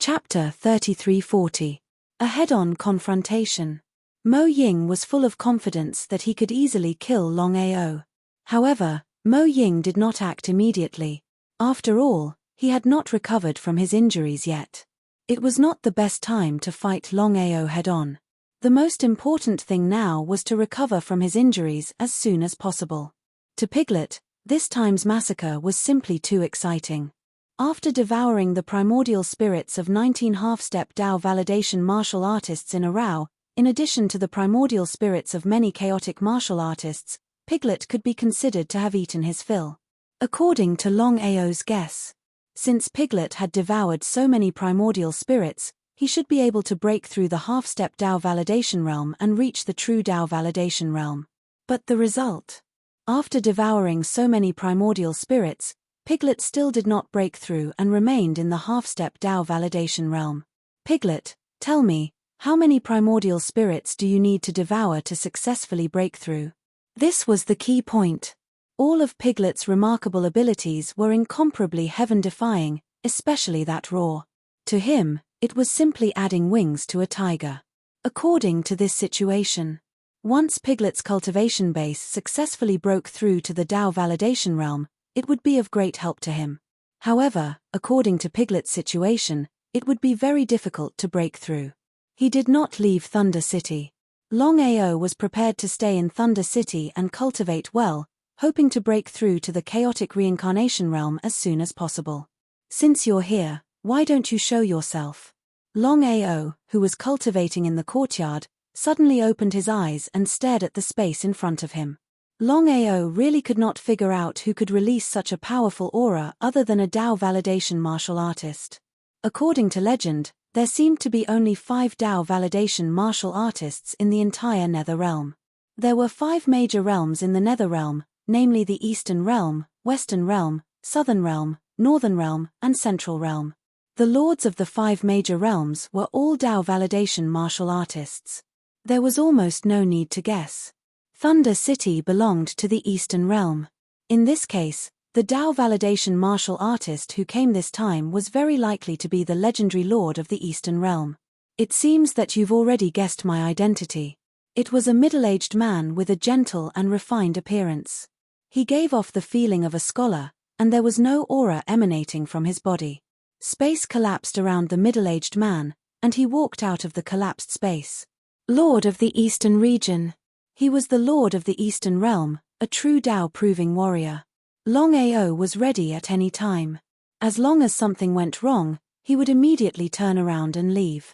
Chapter 3340. A head-on confrontation. Mo Ying was full of confidence that he could easily kill Longao. However, Mo Ying did not act immediately. After all, he had not recovered from his injuries yet. It was not the best time to fight Longao head-on. The most important thing now was to recover from his injuries as soon as possible. To Piglet, this time's massacre was simply too exciting. After devouring the primordial spirits of 19 half-step Dao validation martial artists in a row, in addition to the primordial spirits of many chaotic martial artists, Piglet could be considered to have eaten his fill. According to Longao's guess, since Piglet had devoured so many primordial spirits, he should be able to break through the half-step Dao validation realm and reach the true Dao validation realm. But the result? After devouring so many primordial spirits, Piglet still did not break through and remained in the half-step Dao validation realm. Piglet, tell me, how many primordial spirits do you need to devour to successfully break through? This was the key point. All of Piglet's remarkable abilities were incomparably heaven-defying, especially that roar. To him, it was simply adding wings to a tiger. According to this situation, once Piglet's cultivation base successfully broke through to the Dao validation realm, it would be of great help to him. However, according to Piglet's situation, it would be very difficult to break through. He did not leave Thunder City. Longao was prepared to stay in Thunder City and cultivate well, hoping to break through to the chaotic reincarnation realm as soon as possible. Since you're here, why don't you show yourself? Longao, who was cultivating in the courtyard, suddenly opened his eyes and stared at the space in front of him. Longao really could not figure out who could release such a powerful aura other than a Dao validation martial artist. According to legend, there seemed to be only 5 Dao validation martial artists in the entire Nether Realm. There were 5 major realms in the Nether Realm, namely the Eastern Realm, Western Realm, Southern Realm, Northern Realm, and Central Realm. The lords of the 5 major realms were all Dao validation martial artists. There was almost no need to guess. Thunder City belonged to the Eastern Realm. In this case, the Dao validation martial artist who came this time was very likely to be the legendary lord of the Eastern Realm. It seems that you've already guessed my identity. It was a middle-aged man with a gentle and refined appearance. He gave off the feeling of a scholar, and there was no aura emanating from his body. Space collapsed around the middle-aged man, and he walked out of the collapsed space. Lord of the Eastern Region. He was the Lord of the Eastern Realm, a true Dao-proving warrior. Longao was ready at any time. As long as something went wrong, he would immediately turn around and leave.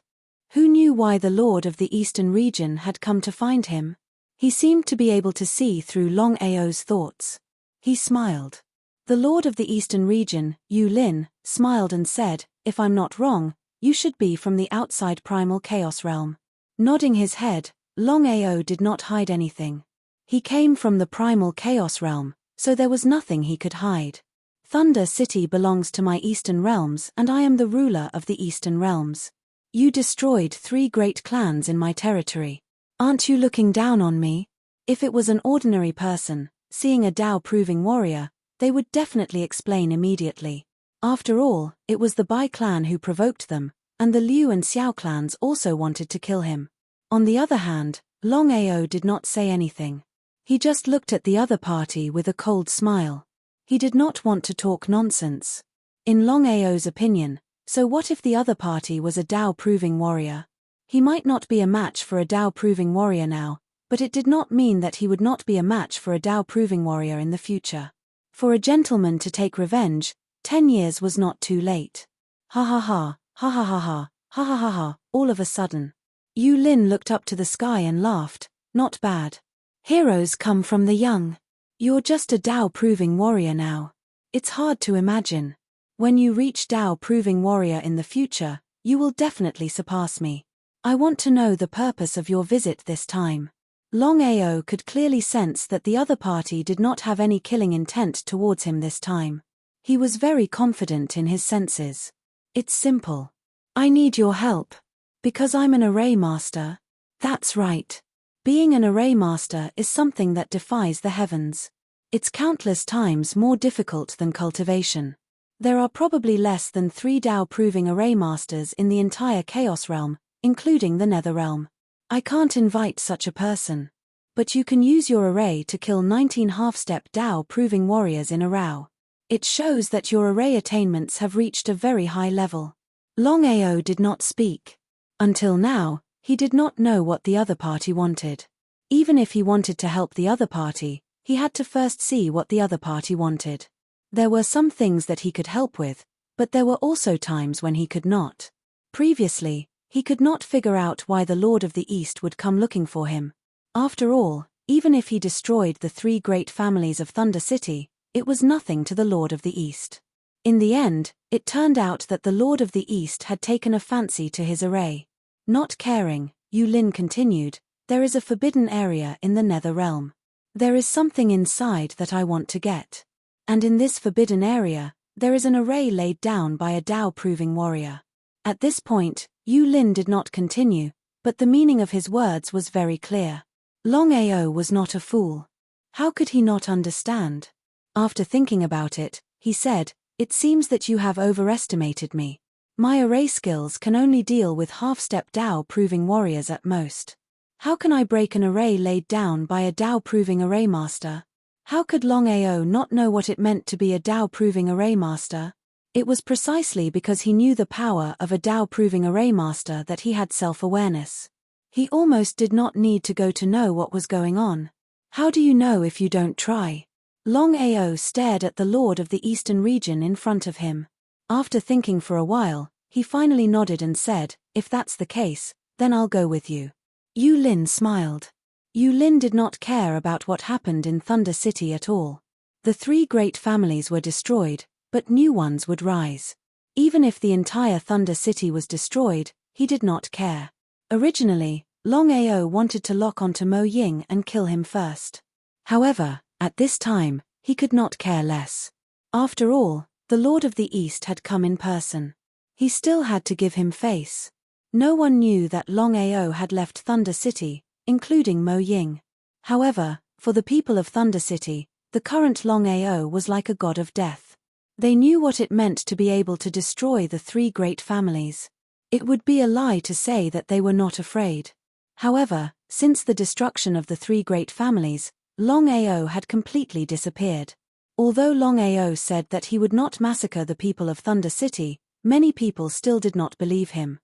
Who knew why the Lord of the Eastern Region had come to find him? He seemed to be able to see through Longao's thoughts. He smiled. The Lord of the Eastern Region, Yu Lin, smiled and said, "If I'm not wrong, you should be from the outside primal chaos realm." Nodding his head, Longao did not hide anything. He came from the primal chaos realm, so there was nothing he could hide. Thunder City belongs to my Eastern Realms and I am the ruler of the Eastern Realms. You destroyed 3 great clans in my territory. Aren't you looking down on me? If it was an ordinary person, seeing a Dao-proving warrior, they would definitely explain immediately. After all, it was the Bai clan who provoked them, and the Liu and Xiao clans also wanted to kill him. On the other hand, Longao did not say anything. He just looked at the other party with a cold smile. He did not want to talk nonsense. In Longao's opinion, so what if the other party was a Dao-proving warrior? He might not be a match for a Dao-proving warrior now, but it did not mean that he would not be a match for a Dao-proving warrior in the future. For a gentleman to take revenge, 10 years was not too late. Ha ha ha, ha ha ha ha, ha ha ha ha, all of a sudden. Yu Lin looked up to the sky and laughed. Not bad. Heroes come from the young. You're just a Dao-proving warrior now. It's hard to imagine. When you reach Dao-proving warrior in the future, you will definitely surpass me. I want to know the purpose of your visit this time. Longao could clearly sense that the other party did not have any killing intent towards him this time. He was very confident in his senses. It's simple. I need your help. Because I'm an array master. That's right. Being an array master is something that defies the heavens. It's countless times more difficult than cultivation. There are probably less than 3 Dao-proving array masters in the entire Chaos Realm, including the Nether Realm. I can't invite such a person. But you can use your array to kill 19 half-step Dao-proving warriors in a row. It shows that your array attainments have reached a very high level. Longao did not speak. Until now, he did not know what the other party wanted. Even if he wanted to help the other party, he had to first see what the other party wanted. There were some things that he could help with, but there were also times when he could not. Previously, he could not figure out why the Lord of the East would come looking for him. After all, even if he destroyed the 3 great families of Thunder City, it was nothing to the Lord of the East. In the end, it turned out that the Lord of the East had taken a fancy to his array. Not caring, Yu Lin continued, there is a forbidden area in the Nether Realm. There is something inside that I want to get. And in this forbidden area, there is an array laid down by a Dao-proving warrior. At this point, Yu Lin did not continue, but the meaning of his words was very clear. Longao was not a fool. How could he not understand? After thinking about it, he said, "It seems that you have overestimated me. My array skills can only deal with half-step Dao-proving warriors at most. How can I break an array laid down by a Dao-proving array master?" How could Longao not know what it meant to be a Dao-proving array master? It was precisely because he knew the power of a Dao-proving array master that he had self-awareness. He almost did not need to go to know what was going on. How do you know if you don't try? Longao stared at the Lord of the Eastern region in front of him. After thinking for a while, he finally nodded and said, "If that's the case, then I'll go with you." Yu Lin smiled. Yu Lin did not care about what happened in Thunder City at all. The 3 great families were destroyed, but new ones would rise. Even if the entire Thunder City was destroyed, he did not care. Originally, Longao wanted to lock onto Mo Ying and kill him first. However, at this time, he could not care less. After all, the Lord of the East had come in person. He still had to give him face. No one knew that Longao had left Thunder City, including Mo Ying. However, for the people of Thunder City, the current Longao was like a god of death. They knew what it meant to be able to destroy the 3 great families. It would be a lie to say that they were not afraid. However, since the destruction of the 3 great families, Longao had completely disappeared. Although Longao said that he would not massacre the people of Thunder City, many people still did not believe him.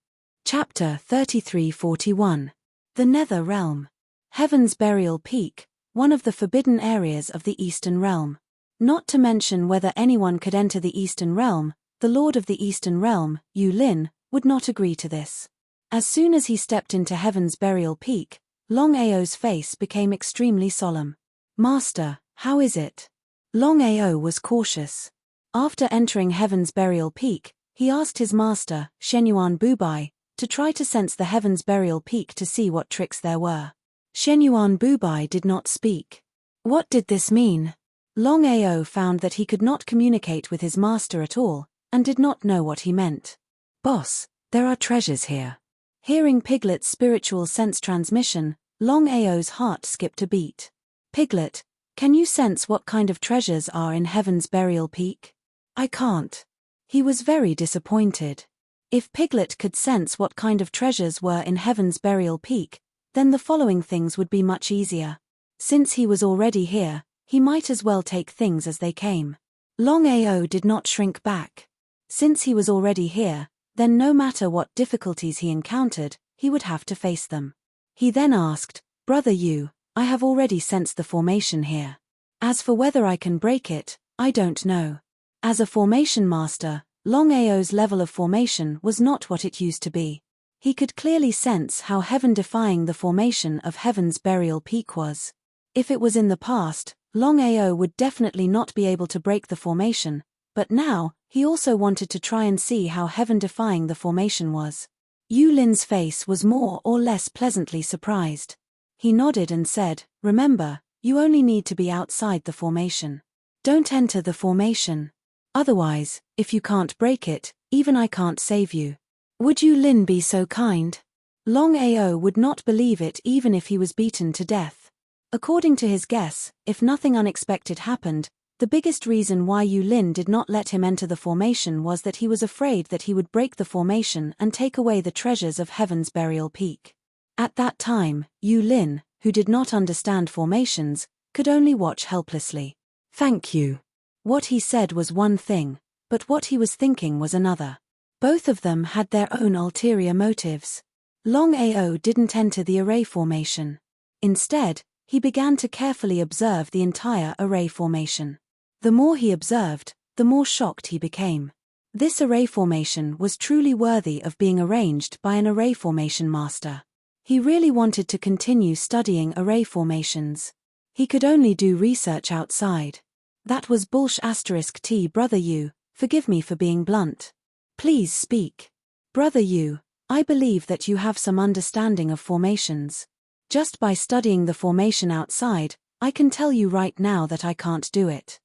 Chapter 3341. The Nether Realm. Heaven's Burial Peak, one of the forbidden areas of the Eastern Realm. Not to mention whether anyone could enter the Eastern Realm, the Lord of the Eastern Realm, Yu Lin, would not agree to this. As soon as he stepped into Heaven's Burial Peak, Longao's face became extremely solemn. "Master, how is it?" Longao was cautious. After entering Heaven's Burial Peak, he asked his master, Shenyuan Bubai, to try to sense the Heaven's Burial Peak to see what tricks there were. Shenyuan Bubai did not speak. What did this mean? Longao found that he could not communicate with his master at all, and did not know what he meant. "Boss, there are treasures here." Hearing Piglet's spiritual sense transmission, Longao's heart skipped a beat. "Piglet, can you sense what kind of treasures are in Heaven's Burial Peak?" "I can't." He was very disappointed. If Piglet could sense what kind of treasures were in Heaven's Burial Peak, then the following things would be much easier. Since he was already here, he might as well take things as they came. Longao did not shrink back. Since he was already here, then no matter what difficulties he encountered, he would have to face them. He then asked, "Brother Yu, I have already sensed the formation here. As for whether I can break it, I don't know." As a formation master, Longao's level of formation was not what it used to be. He could clearly sense how heaven-defying the formation of Heaven's Burial Peak was. If it was in the past, Longao would definitely not be able to break the formation, but now, he also wanted to try and see how heaven-defying the formation was. Yu Lin's face was more or less pleasantly surprised. He nodded and said, "Remember, you only need to be outside the formation. Don't enter the formation. Otherwise, if you can't break it, even I can't save you." "Would Yu Lin be so kind?" Longao would not believe it even if he was beaten to death. According to his guess, if nothing unexpected happened, The biggest reason why Yu Lin did not let him enter the formation was that he was afraid that he would break the formation and take away the treasures of Heaven's Burial Peak. At that time, Yu Lin, who did not understand formations, could only watch helplessly. "Thank you." What he said was one thing, but what he was thinking was another. Both of them had their own ulterior motives. Longao didn't enter the array formation. Instead, he began to carefully observe the entire array formation. The more he observed, the more shocked he became. This array formation was truly worthy of being arranged by an array formation master. He really wanted to continue studying array formations. He could only do research outside. That was T. Brother Yu, forgive me for being blunt. Please speak. Brother Yu, I believe that you have some understanding of formations. Just by studying the formation outside, I can tell you right now that I can't do it.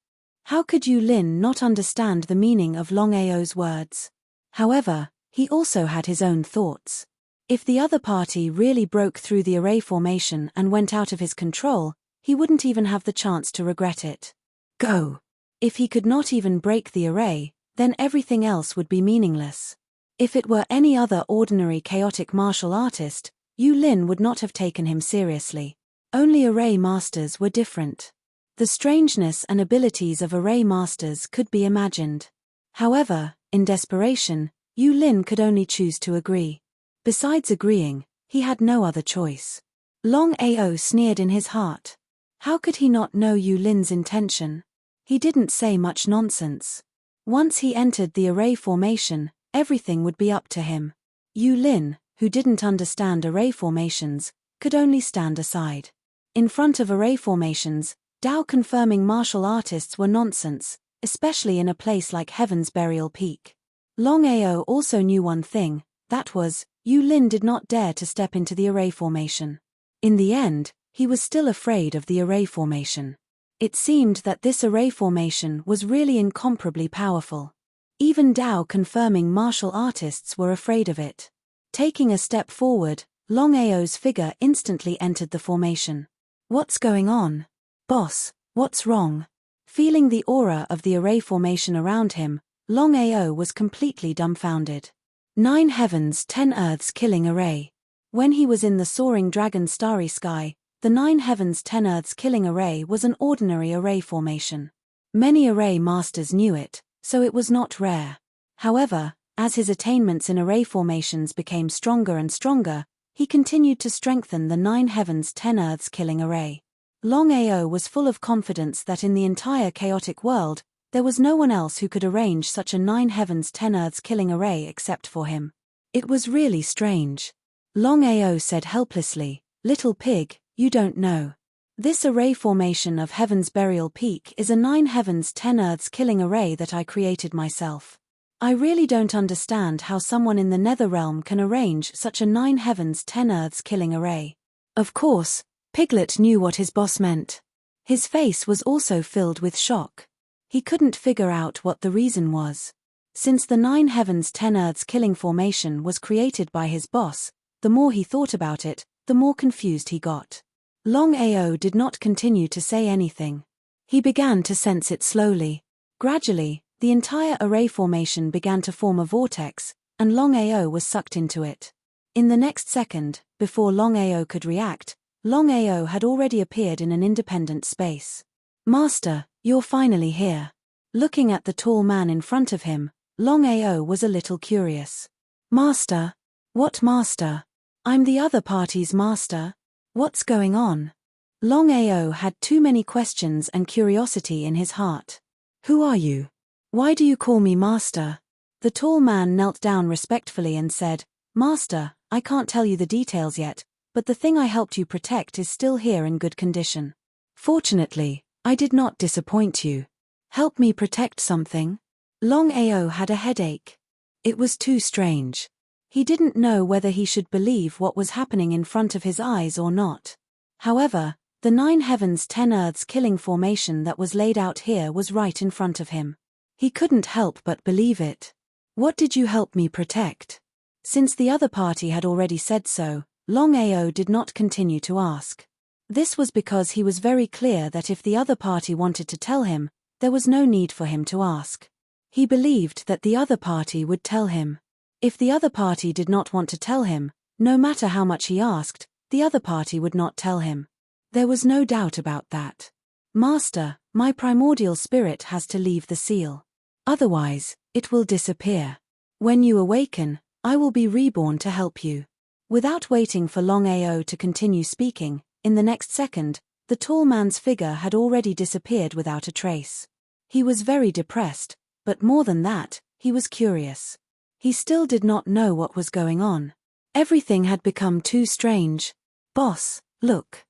How could Yu Lin not understand the meaning of Longao's words? However, he also had his own thoughts. If the other party really broke through the array formation and went out of his control, he wouldn't even have the chance to regret it. Go. If he could not even break the array, then everything else would be meaningless. If it were any other ordinary chaotic martial artist, Yu Lin would not have taken him seriously. Only array masters were different. The strangeness and abilities of array masters could be imagined. However, in desperation, Yu Lin could only choose to agree. Besides agreeing, he had no other choice. Longao sneered in his heart. How could he not know Yu Lin's intention? He didn't say much nonsense. Once he entered the array formation, everything would be up to him. Yu Lin, who didn't understand array formations, could only stand aside. In front of array formations, Dao-confirming martial artists were nonsense, especially in a place like Heaven's Burial Peak. Longao also knew one thing, that was, Yu Lin did not dare to step into the array formation. In the end, he was still afraid of the array formation. It seemed that this array formation was really incomparably powerful. Even Dao-confirming martial artists were afraid of it. Taking a step forward, Longao's figure instantly entered the formation. What's going on? Boss, what's wrong? Feeling the aura of the array formation around him, Longao was completely dumbfounded. 9 heavens 10 earths killing array. When he was in the soaring dragon starry sky, the 9 heavens 10 earths killing array was an ordinary array formation. Many array masters knew it, so it was not rare. However, as his attainments in array formations became stronger and stronger, he continued to strengthen the 9 heavens 10 earths killing array. Longao was full of confidence that in the entire chaotic world, there was no one else who could arrange such a 9 heavens 10 earths killing array except for him. It was really strange. Longao said helplessly, "Little pig, you don't know. This array formation of Heaven's Burial Peak is a 9 heavens 10 earths killing array that I created myself. I really don't understand how someone in the nether realm can arrange such a 9 heavens 10 earths killing array." Of course, Piglet knew what his boss meant. His face was also filled with shock. He couldn't figure out what the reason was. Since the 9 heavens 10 earths killing formation was created by his boss, the more he thought about it, the more confused he got. Longao did not continue to say anything. He began to sense it slowly. Gradually, the entire array formation began to form a vortex, and Longao was sucked into it. In the next second, before Longao could react, Longao had already appeared in an independent space. "Master, you're finally here." Looking at the tall man in front of him, Longao was a little curious. "Master? What master? I'm the other party's master. What's going on?" Longao had too many questions and curiosity in his heart. "Who are you? Why do you call me master?" The tall man knelt down respectfully and said, "Master, I can't tell you the details yet, but the thing I helped you protect is still here in good condition. Fortunately, I did not disappoint you. Help me protect something?" Longao had a headache. It was too strange. He didn't know whether he should believe what was happening in front of his eyes or not. However, the 9 heavens 10 earths killing formation that was laid out here was right in front of him. He couldn't help but believe it. "What did you help me protect?" Since the other party had already said so, Longao did not continue to ask. This was because he was very clear that if the other party wanted to tell him, there was no need for him to ask. He believed that the other party would tell him. If the other party did not want to tell him, no matter how much he asked, the other party would not tell him. There was no doubt about that. Master, my primordial spirit has to leave the seal. Otherwise, it will disappear. When you awaken, I will be reborn to help you. Without waiting for Longao to continue speaking, in the next second, the tall man's figure had already disappeared without a trace. He was very depressed, but more than that, he was curious. He still did not know what was going on. Everything had become too strange. Boss, look.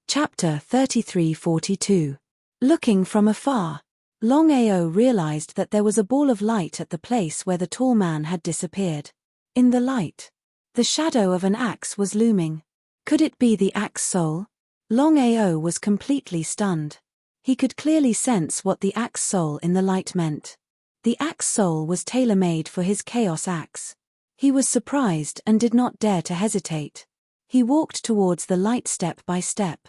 Chapter 33-42. Looking from afar, Longao realized that there was a ball of light at the place where the tall man had disappeared. In the light, the shadow of an axe was looming. Could it be the axe soul? Longao was completely stunned. He could clearly sense what the axe soul in the light meant. The axe soul was tailor-made for his chaos axe. He was surprised and did not dare to hesitate. He walked towards the light step by step.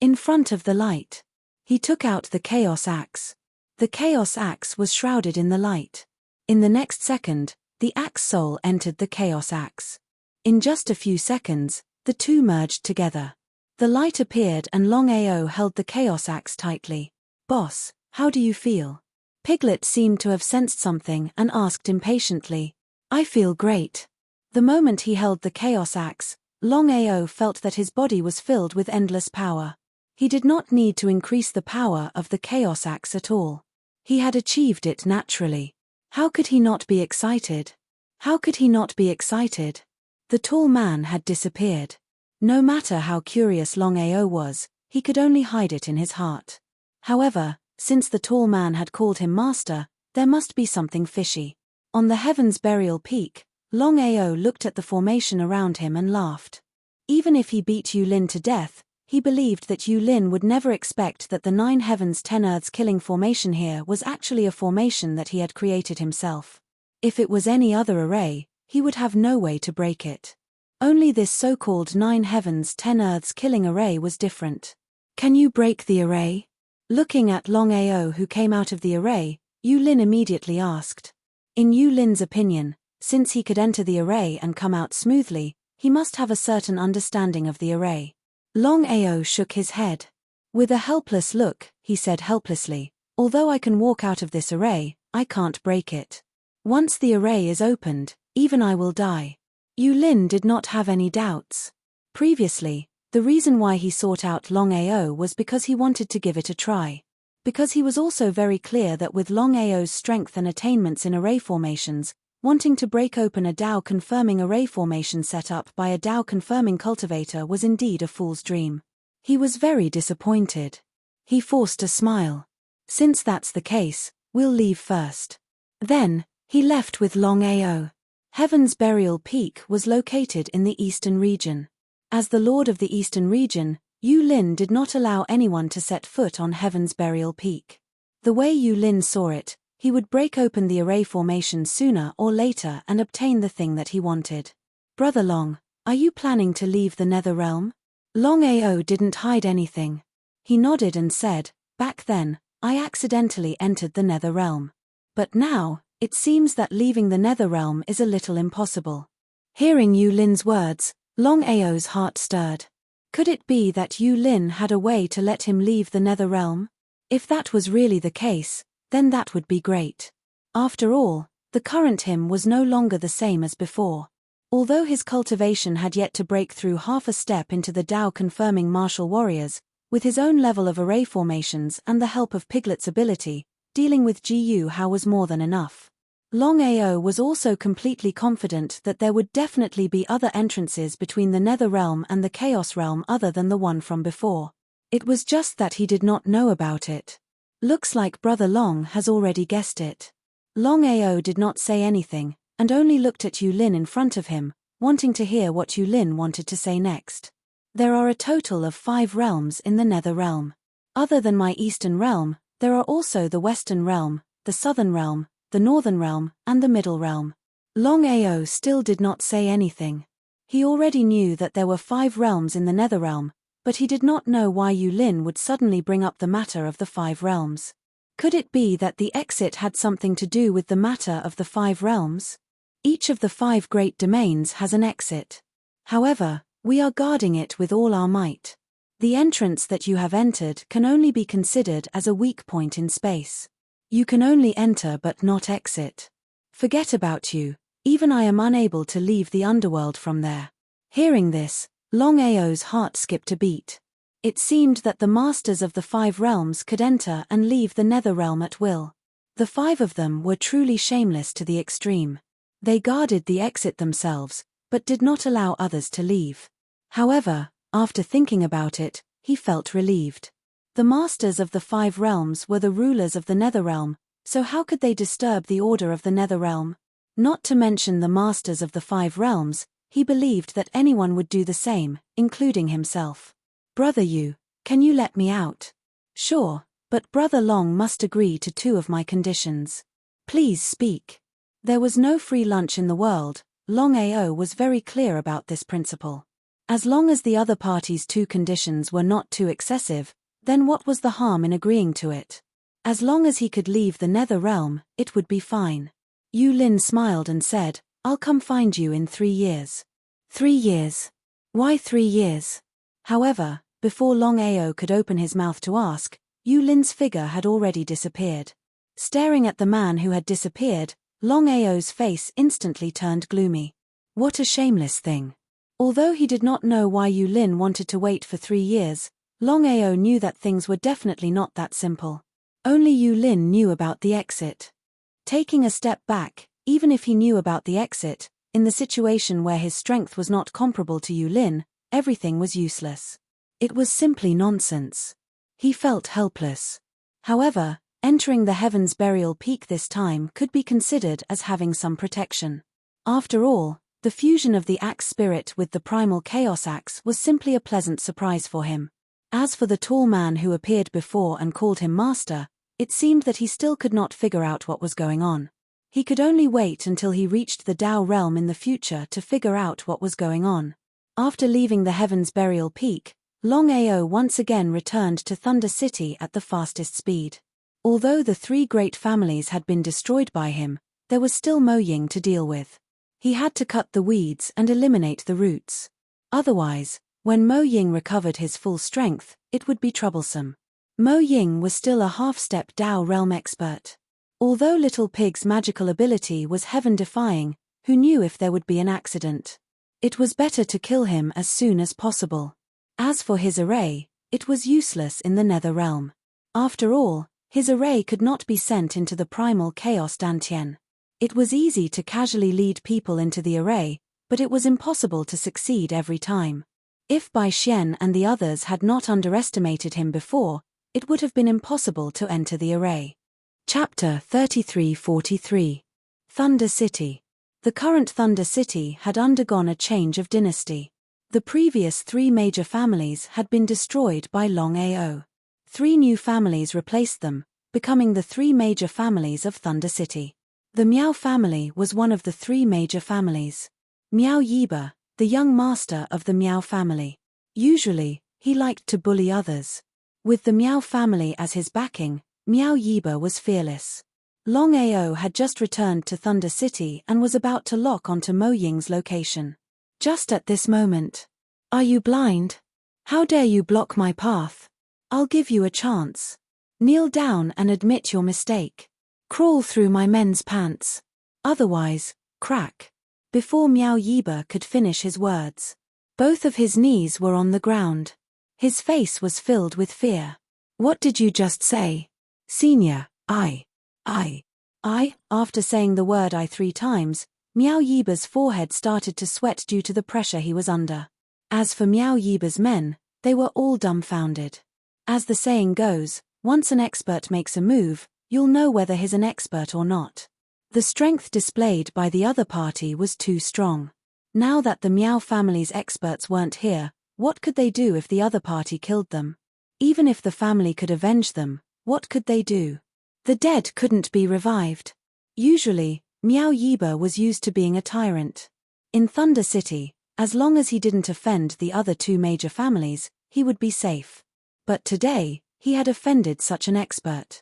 In front of the light, he took out the chaos axe. The chaos axe was shrouded in the light. In the next second, the axe soul entered the chaos axe. In just a few seconds, the two merged together. The light appeared and Longao held the chaos axe tightly. Boss, how do you feel? Piglet seemed to have sensed something and asked impatiently. I feel great. The moment he held the chaos axe, Longao felt that his body was filled with endless power. He did not need to increase the power of the chaos axe at all. He had achieved it naturally. How could he not be excited? How could he not be excited? The tall man had disappeared. No matter how curious Longao was, he could only hide it in his heart. However, since the tall man had called him master, there must be something fishy. On the Heaven's Burial Peak, Longao looked at the formation around him and laughed. Even if he beat Yulin to death, he believed that Yulin would never expect that the 9 heavens 10 earths killing formation here was actually a formation that he had created himself. If it was any other array, he would have no way to break it. Only this so-called 9 heavens 10 earths killing array was different. Can you break the array? Looking at Longao who came out of the array, Yulin immediately asked. In Yulin's opinion, since he could enter the array and come out smoothly, he must have a certain understanding of the array. Longao shook his head. With a helpless look, he said helplessly, although I can walk out of this array, I can't break it. Once the array is opened, even I will die. Yulin did not have any doubts. Previously, the reason why he sought out Longao was because he wanted to give it a try. Because he was also very clear that with Longao's strength and attainments in array formations, wanting to break open a Dao-confirming array formation set up by a Dao-confirming cultivator was indeed a fool's dream. He was very disappointed. He forced a smile. Since that's the case, we'll leave first. Then, he left with Longao. Heaven's Burial Peak was located in the eastern region. As the lord of the eastern region, Yulin did not allow anyone to set foot on Heaven's Burial Peak. The way Yulin saw it, he would break open the array formation sooner or later and obtain the thing that he wanted. Brother Long, are you planning to leave the Nether Realm? Longao didn't hide anything. He nodded and said, back then, I accidentally entered the Nether Realm. But now, it seems that leaving the Nether Realm is a little impossible. Hearing Yulin's words, Longao's heart stirred. Could it be that Yulin had a way to let him leave the Nether Realm? If that was really the case, then that would be great. After all, the current him was no longer the same as before. Although his cultivation had yet to break through half a step into the Dao-confirming martial warriors, with his own level of array formations and the help of Piglet's ability, dealing with Gu Hao was more than enough. Longao was also completely confident that there would definitely be other entrances between the Nether Realm and the Chaos Realm other than the one from before. It was just that he did not know about it. Looks like Brother Long has already guessed it. Longao did not say anything, and only looked at Yulin in front of him, wanting to hear what Yulin wanted to say next. There are a total of 5 realms in the Nether Realm. Other than my Eastern Realm, there are also the Western Realm, the Southern Realm, the Northern Realm, and the Middle Realm. Longao still did not say anything. He already knew that there were 5 realms in the Nether Realm, but he did not know why Yulin would suddenly bring up the matter of the 5 realms. Could it be that the exit had something to do with the matter of the 5 realms? Each of the 5 great domains has an exit. However, we are guarding it with all our might. The entrance that you have entered can only be considered as a weak point in space. You can only enter but not exit. Forget about you, even I am unable to leave the underworld from there. Hearing this, Longao's heart skipped a beat. It seemed that the masters of the 5 realms could enter and leave the nether realm at will. The 5 of them were truly shameless to the extreme. They guarded the exit themselves, but did not allow others to leave. However, after thinking about it, he felt relieved. The masters of the 5 realms were the rulers of the Netherrealm, so how could they disturb the order of the Netherrealm? Not to mention the masters of the 5 realms, he believed that anyone would do the same, including himself. Brother Yu, can you let me out? Sure, but Brother Long must agree to 2 of my conditions. Please speak. There was no free lunch in the world. Longao was very clear about this principle. As long as the other party's 2 conditions were not too excessive, then what was the harm in agreeing to it? As long as he could leave the Nether Realm, it would be fine. Yu Lin smiled and said, I'll come find you in 3 years. 3 years? Why 3 years? However, before Longao could open his mouth to ask, Yu Lin's figure had already disappeared. Staring at the man who had disappeared, Longao's face instantly turned gloomy. What a shameless thing. Although he did not know why Yu Lin wanted to wait for 3 years, Longao knew that things were definitely not that simple. Only Yu Lin knew about the exit. Taking a step back, even if he knew about the exit, in the situation where his strength was not comparable to Yu Lin, everything was useless. It was simply nonsense. He felt helpless. However, entering the Heaven's Burial Peak this time could be considered as having some protection. After all, the fusion of the axe spirit with the primal chaos axe was simply a pleasant surprise for him. As for the tall man who appeared before and called him master, it seemed that he still could not figure out what was going on. He could only wait until he reached the Tao realm in the future to figure out what was going on. After leaving the Heaven's Burial Peak, Longao once again returned to Thunder City at the fastest speed. Although the 3 great families had been destroyed by him, there was still Mo Ying to deal with. He had to cut the weeds and eliminate the roots. Otherwise, when Mo Ying recovered his full strength, it would be troublesome. Mo Ying was still a half-step Tao realm expert. Although Little Pig's magical ability was heaven-defying, who knew if there would be an accident? It was better to kill him as soon as possible. As for his array, it was useless in the Nether realm. After all, his array could not be sent into the primal chaos Dantian. It was easy to casually lead people into the array, but it was impossible to succeed every time. If Bai Xian and the others had not underestimated him before, it would have been impossible to enter the array. Chapter 33-43. Thunder City. The current Thunder City had undergone a change of dynasty. The previous 3 major families had been destroyed by Longao. 3 new families replaced them, becoming the 3 major families of Thunder City. The Miao family was one of the 3 major families. Miao Yiba, the young master of the Miao family. Usually, he liked to bully others. With the Miao family as his backing, Miao Yiba was fearless. Longao had just returned to Thunder City and was about to lock onto Mo Ying's location. Just at this moment. Are you blind? How dare you block my path? I'll give you a chance. Kneel down and admit your mistake. Crawl through my men's pants. Otherwise, crack. Before Miao Yiba could finish his words, both of his knees were on the ground. His face was filled with fear. What did you just say? Senior, I. After saying the word I 3 times, Miao Yiba's forehead started to sweat due to the pressure he was under. As for Miao Yiba's men, they were all dumbfounded. As the saying goes, once an expert makes a move, you'll know whether he's an expert or not. The strength displayed by the other party was too strong. Now that the Miao family's experts weren't here, what could they do if the other party killed them? Even if the family could avenge them, what could they do? The dead couldn't be revived. Usually, Miao Yiba was used to being a tyrant. In Thunder City, as long as he didn't offend the other 2 major families, he would be safe. But today, he had offended such an expert.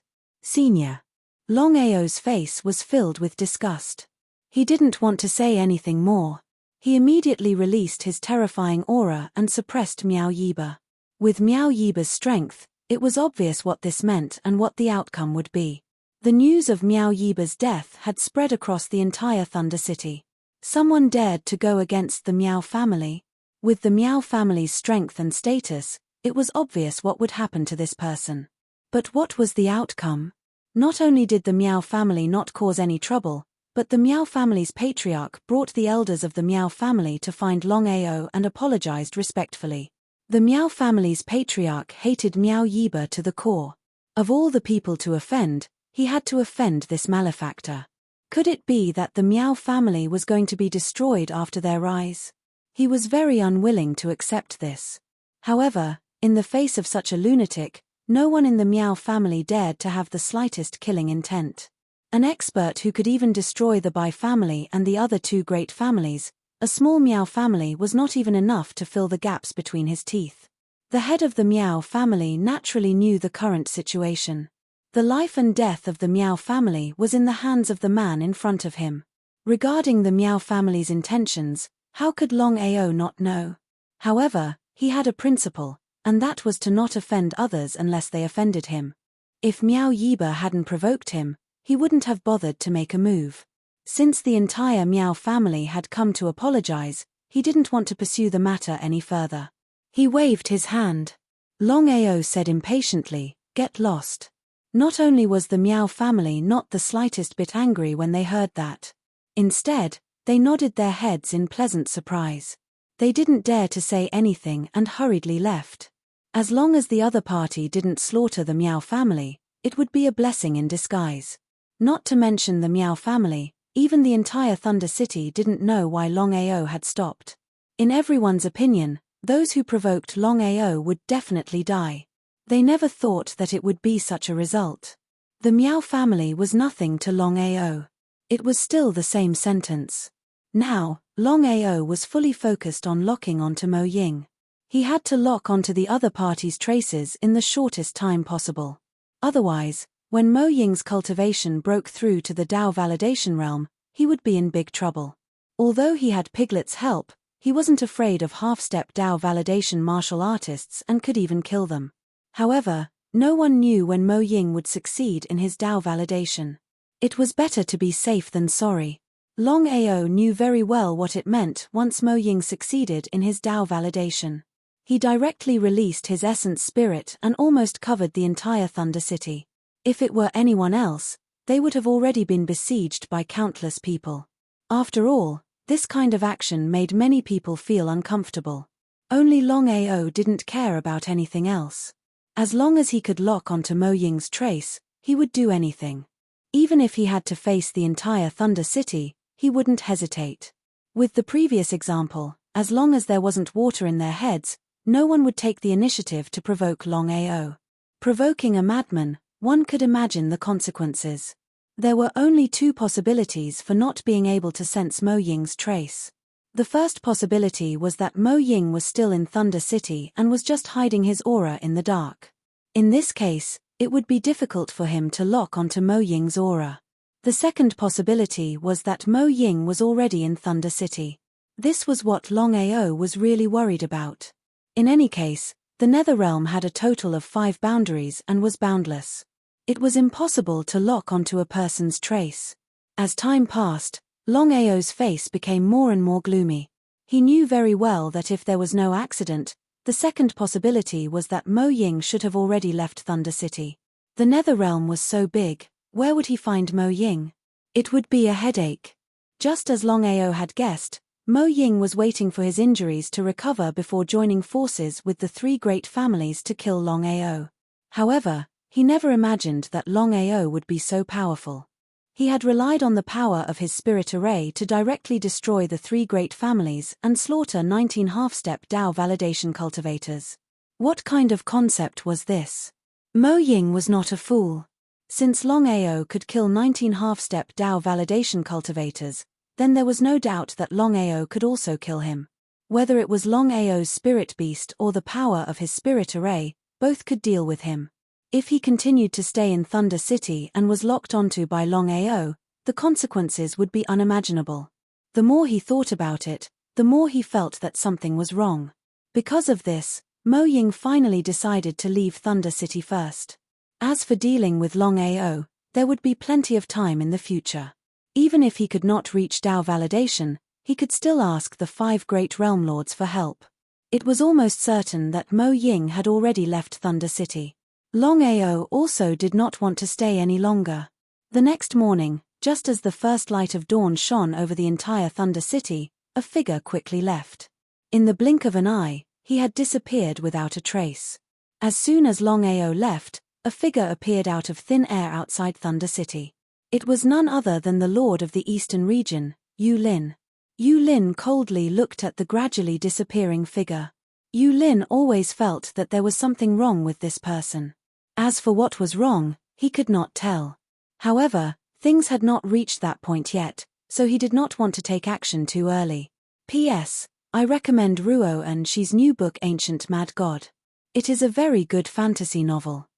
Senior. Longao's face was filled with disgust. He didn't want to say anything more. He immediately released his terrifying aura and suppressed Miao Yiba. With Miao Yiba's strength, it was obvious what this meant and what the outcome would be. The news of Miao Yiba's death had spread across the entire Thunder City. Someone dared to go against the Miao family. With the Miao family's strength and status, it was obvious what would happen to this person. But what was the outcome? Not only did the Miao family not cause any trouble, but the Miao family's patriarch brought the elders of the Miao family to find Longao and apologized respectfully. The Miao family's patriarch hated Miao Yiba to the core. Of all the people to offend, he had to offend this malefactor. Could it be that the Miao family was going to be destroyed after their rise? He was very unwilling to accept this. However, in the face of such a lunatic, no one in the Miao family dared to have the slightest killing intent. An expert who could even destroy the Bai family and the other two great families, a small Miao family was not even enough to fill the gaps between his teeth. The head of the Miao family naturally knew the current situation. The life and death of the Miao family was in the hands of the man in front of him. Regarding the Miao family's intentions, how could Longao not know? However, he had a principle, and that was to not offend others unless they offended him. If Miao Yiba hadn't provoked him, he wouldn't have bothered to make a move. Since the entire Miao family had come to apologize, he didn't want to pursue the matter any further. He waved his hand. Longao said impatiently, "Get lost." Not only was the Miao family not the slightest bit angry when they heard that. Instead, they nodded their heads in pleasant surprise. They didn't dare to say anything and hurriedly left. As long as the other party didn't slaughter the Miao family, it would be a blessing in disguise. Not to mention the Miao family, even the entire Thunder City didn't know why Longao had stopped. In everyone's opinion, those who provoked Longao would definitely die. They never thought that it would be such a result. The Miao family was nothing to Longao. It was still the same sentence. Now, Longao was fully focused on locking onto Mo Ying. He had to lock onto the other party's traces in the shortest time possible. Otherwise, when Mo Ying's cultivation broke through to the Dao validation realm, he would be in big trouble. Although he had Piglet's help, he wasn't afraid of half-step Dao validation martial artists and could even kill them. However, no one knew when Mo Ying would succeed in his Dao validation. It was better to be safe than sorry. Longao knew very well what it meant once Mo Ying succeeded in his Dao validation. He directly released his essence spirit and almost covered the entire Thunder City. If it were anyone else, they would have already been besieged by countless people. After all, this kind of action made many people feel uncomfortable. Only Longao didn't care about anything else. As long as he could lock onto Mo Ying's trace, he would do anything. Even if he had to face the entire Thunder City, he wouldn't hesitate. With the previous example, as long as there wasn't water in their heads, no one would take the initiative to provoke Longao. Provoking a madman, one could imagine the consequences. There were only two possibilities for not being able to sense Mo Ying's trace. The first possibility was that Mo Ying was still in Thunder City and was just hiding his aura in the dark. In this case, it would be difficult for him to lock onto Mo Ying's aura. The second possibility was that Mo Ying was already in Thunder City. This was what Longao was really worried about. In any case, the Netherrealm had a total of 5 boundaries and was boundless. It was impossible to lock onto a person's trace. As time passed, Longao's face became more and more gloomy. He knew very well that if there was no accident, the second possibility was that Mo Ying should have already left Thunder City. The Netherrealm was so big, where would he find Mo Ying? It would be a headache. Just as Longao had guessed, Mo Ying was waiting for his injuries to recover before joining forces with the 3 great families to kill Longao. However, he never imagined that Longao would be so powerful. He had relied on the power of his spirit array to directly destroy the 3 great families and slaughter 19 half-step Dao validation cultivators. What kind of concept was this? Mo Ying was not a fool. Since Longao could kill 19 half-step Dao validation cultivators, then there was no doubt that Longao could also kill him. Whether it was Longao's spirit beast or the power of his spirit array, both could deal with him. If he continued to stay in Thunder City and was locked onto by Longao, the consequences would be unimaginable. The more he thought about it, the more he felt that something was wrong. Because of this, Mo Ying finally decided to leave Thunder City first. As for dealing with Longao, there would be plenty of time in the future. Even if he could not reach Dao validation, he could still ask the 5 great realm lords for help. It was almost certain that Mo Ying had already left Thunder City. Longao also did not want to stay any longer. The next morning, just as the first light of dawn shone over the entire Thunder City, a figure quickly left. In the blink of an eye, he had disappeared without a trace. As soon as Longao left, a figure appeared out of thin air outside Thunder City. It was none other than the Lord of the Eastern region, Yu Lin. Yu Lin coldly looked at the gradually disappearing figure. Yu Lin always felt that there was something wrong with this person. As for what was wrong, he could not tell. However, things had not reached that point yet, so he did not want to take action too early. P.S. I recommend Ruo and Shi's new book Ancient Mad God. It is a very good fantasy novel.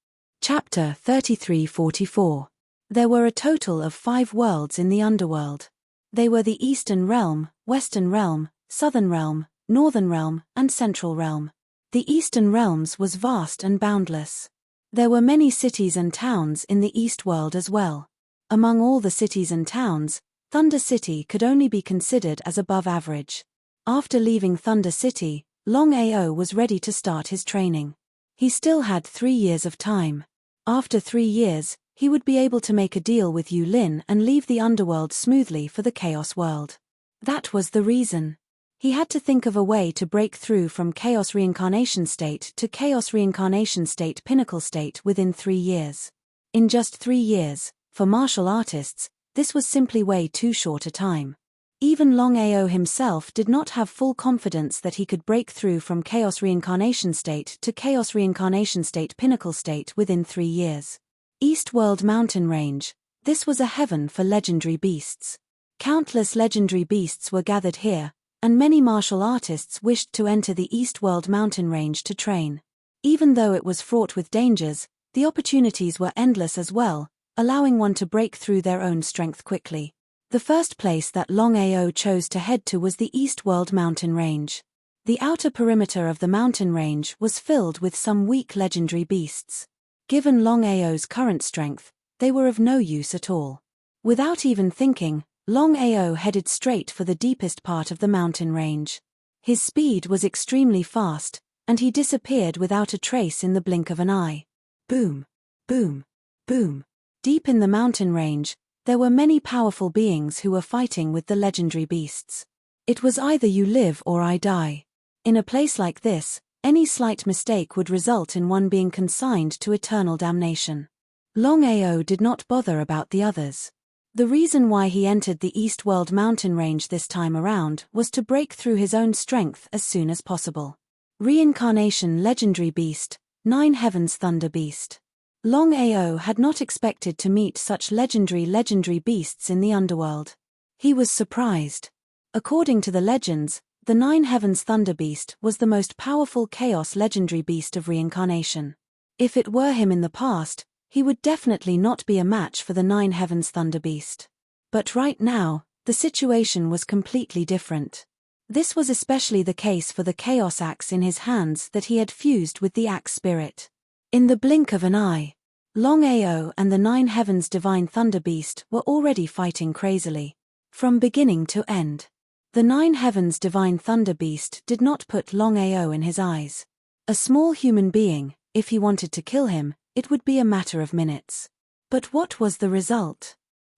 Chapter 3344. There were a total of 5 worlds in the underworld. They were the Eastern Realm, Western Realm, Southern Realm, Northern Realm, and Central Realm. The Eastern Realms was vast and boundless. There were many cities and towns in the East World as well. Among all the cities and towns, Thunder City could only be considered as above average. After leaving Thunder City, Longao was ready to start his training. He still had 3 years of time. After 3 years, he would be able to make a deal with Yu Lin and leave the underworld smoothly for the Chaos World. That was the reason. He had to think of a way to break through from Chaos Reincarnation State to Chaos Reincarnation State Pinnacle State within 3 years. In just 3 years, for martial artists, this was simply way too short a time. Even Longao himself did not have full confidence that he could break through from Chaos Reincarnation State to Chaos Reincarnation State Pinnacle State within 3 years. East World Mountain Range. This was a heaven for legendary beasts. Countless legendary beasts were gathered here, and many martial artists wished to enter the East World Mountain Range to train. Even though it was fraught with dangers, the opportunities were endless as well, allowing one to break through their own strength quickly. The first place that Longao chose to head to was the East World Mountain Range. The outer perimeter of the mountain range was filled with some weak legendary beasts. Given Longao's current strength, they were of no use at all. Without even thinking, Longao headed straight for the deepest part of the mountain range. His speed was extremely fast, and he disappeared without a trace in the blink of an eye. Boom! Boom! Boom! Deep in the mountain range, there were many powerful beings who were fighting with the legendary beasts. It was either you live or I die. In a place like this, any slight mistake would result in one being consigned to eternal damnation. Longao did not bother about the others. The reason why he entered the East World Mountain Range this time around was to break through his own strength as soon as possible. Reincarnation Legendary Beast, 9 Heavens Thunder Beast. Longao had not expected to meet such legendary beasts in the underworld. He was surprised. According to the legends, the 9 Heavens Thunder Beast was the most powerful chaos legendary beast of reincarnation. If it were him in the past, he would definitely not be a match for the 9 Heavens Thunder Beast. But right now, the situation was completely different. This was especially the case for the chaos axe in his hands that he had fused with the axe spirit. In the blink of an eye, Longao and the 9 Heavens Divine Thunder Beast were already fighting crazily. From beginning to end. The 9 Heavens Divine Thunder Beast did not put Longao in his eyes. A small human being, if he wanted to kill him, it would be a matter of minutes. But what was the result?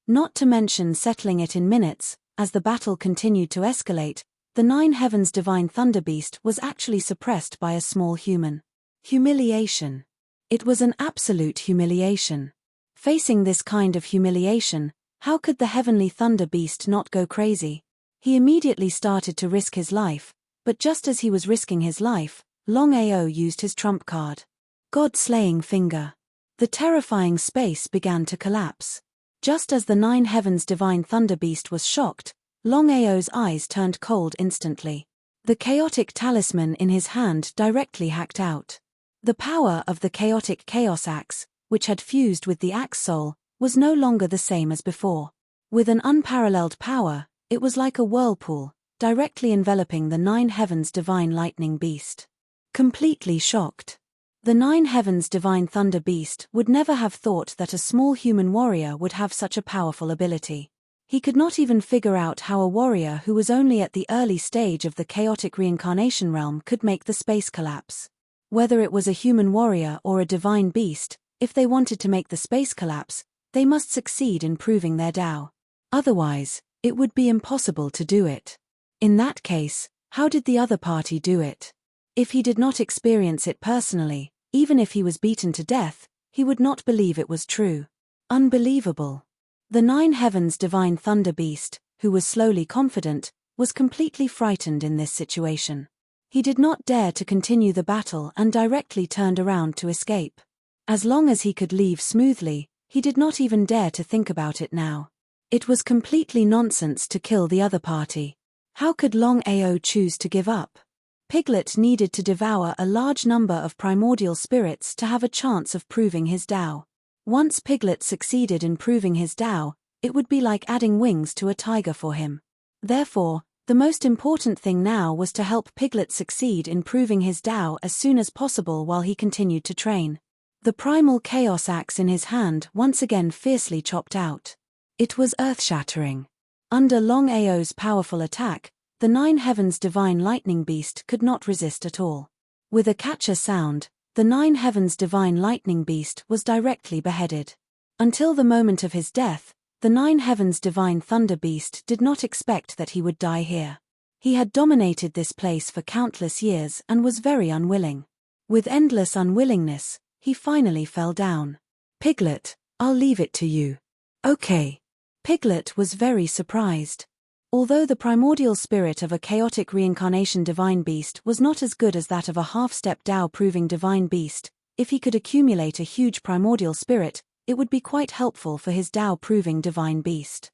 Not to mention settling it in minutes, as the battle continued to escalate, the 9 Heavens Divine Thunder Beast was actually suppressed by a small human. Humiliation. It was an absolute humiliation. Facing this kind of humiliation, how could the Heavenly Thunder Beast not go crazy? He immediately started to risk his life, but just as he was risking his life, Longao used his trump card. God-slaying finger. The terrifying space began to collapse. Just as the 9 Heavens Divine Thunder Beast was shocked, Longao's eyes turned cold instantly. The chaotic talisman in his hand directly hacked out. The power of the chaotic chaos axe, which had fused with the axe soul, was no longer the same as before. With an unparalleled power, it was like a whirlpool, directly enveloping the Nine Heavens Divine Lightning Beast. Completely shocked, the Nine Heavens Divine Thunder Beast would never have thought that a small human warrior would have such a powerful ability. He could not even figure out how a warrior who was only at the early stage of the chaotic reincarnation realm could make the space collapse. Whether it was a human warrior or a divine beast, if they wanted to make the space collapse, they must succeed in proving their Tao. Otherwise, it would be impossible to do it. In that case, how did the other party do it? If he did not experience it personally, even if he was beaten to death, he would not believe it was true. Unbelievable. The Nine Heavens Divine Thunder Beast, who was slowly confident, was completely frightened in this situation. He did not dare to continue the battle and directly turned around to escape. As long as he could leave smoothly, he did not even dare to think about it now. It was completely nonsense to kill the other party. How could Longao choose to give up? Piglet needed to devour a large number of primordial spirits to have a chance of proving his Tao. Once Piglet succeeded in proving his Tao, it would be like adding wings to a tiger for him. Therefore, the most important thing now was to help Piglet succeed in proving his Tao as soon as possible while he continued to train. The primal chaos axe in his hand once again fiercely chopped out. It was earth-shattering. Under Longao's powerful attack, the Nine Heavens Divine Lightning Beast could not resist at all. With a catcher sound, the Nine Heavens Divine Lightning Beast was directly beheaded. Until the moment of his death, the Nine Heavens Divine Thunder Beast did not expect that he would die here. He had dominated this place for countless years and was very unwilling. With endless unwillingness, he finally fell down. Piglet, I'll leave it to you. Okay. Piglet was very surprised. Although the primordial spirit of a chaotic reincarnation divine beast was not as good as that of a half-step Tao-proving divine beast, if he could accumulate a huge primordial spirit, it would be quite helpful for his Tao-proving divine beast.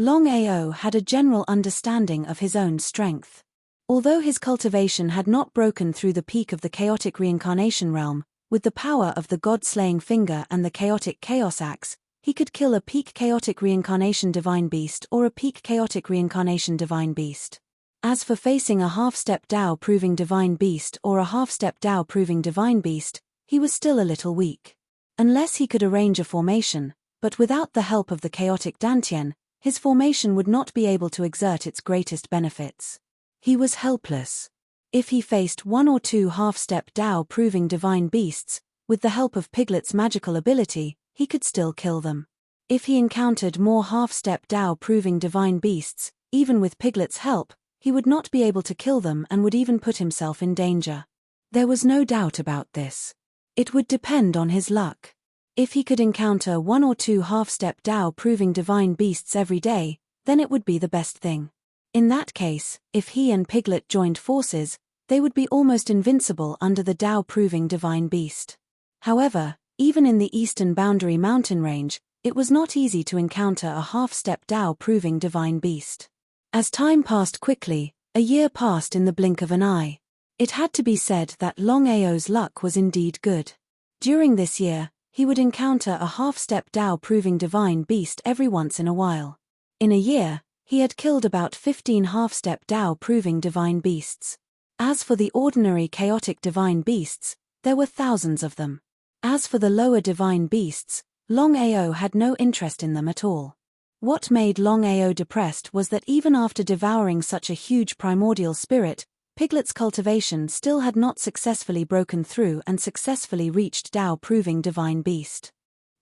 Longao had a general understanding of his own strength. Although his cultivation had not broken through the peak of the chaotic reincarnation realm, with the power of the god-slaying finger and the chaotic chaos axe, he could kill a peak chaotic reincarnation divine beast or a peak chaotic reincarnation divine beast. As for facing a half-step Tao-proving divine beast or a half-step Tao-proving divine beast, he was still a little weak. Unless he could arrange a formation, but without the help of the chaotic Dantian, his formation would not be able to exert its greatest benefits. He was helpless. If he faced one or two half-step Tao-proving divine beasts, with the help of Piglet's magical ability, he could still kill them. If he encountered more half-step Tao-proving divine beasts, even with Piglet's help, he would not be able to kill them and would even put himself in danger. There was no doubt about this. It would depend on his luck. If he could encounter one or two half-step Tao-proving divine beasts every day, then it would be the best thing. In that case, if he and Piglet joined forces, they would be almost invincible under the Tao-proving divine beast. However, even in the eastern boundary mountain range, it was not easy to encounter a half-step Tao-proving divine beast. As time passed quickly, a year passed in the blink of an eye. It had to be said that Longao's luck was indeed good. During this year, he would encounter a half-step Tao-proving divine beast every once in a while. In a year, he had killed about 15 half-step Tao-proving divine beasts. As for the ordinary chaotic divine beasts, there were thousands of them. As for the lower divine beasts, Longao had no interest in them at all. What made Longao depressed was that even after devouring such a huge primordial spirit, Piglet's cultivation still had not successfully broken through and successfully reached Tao-proving divine beast.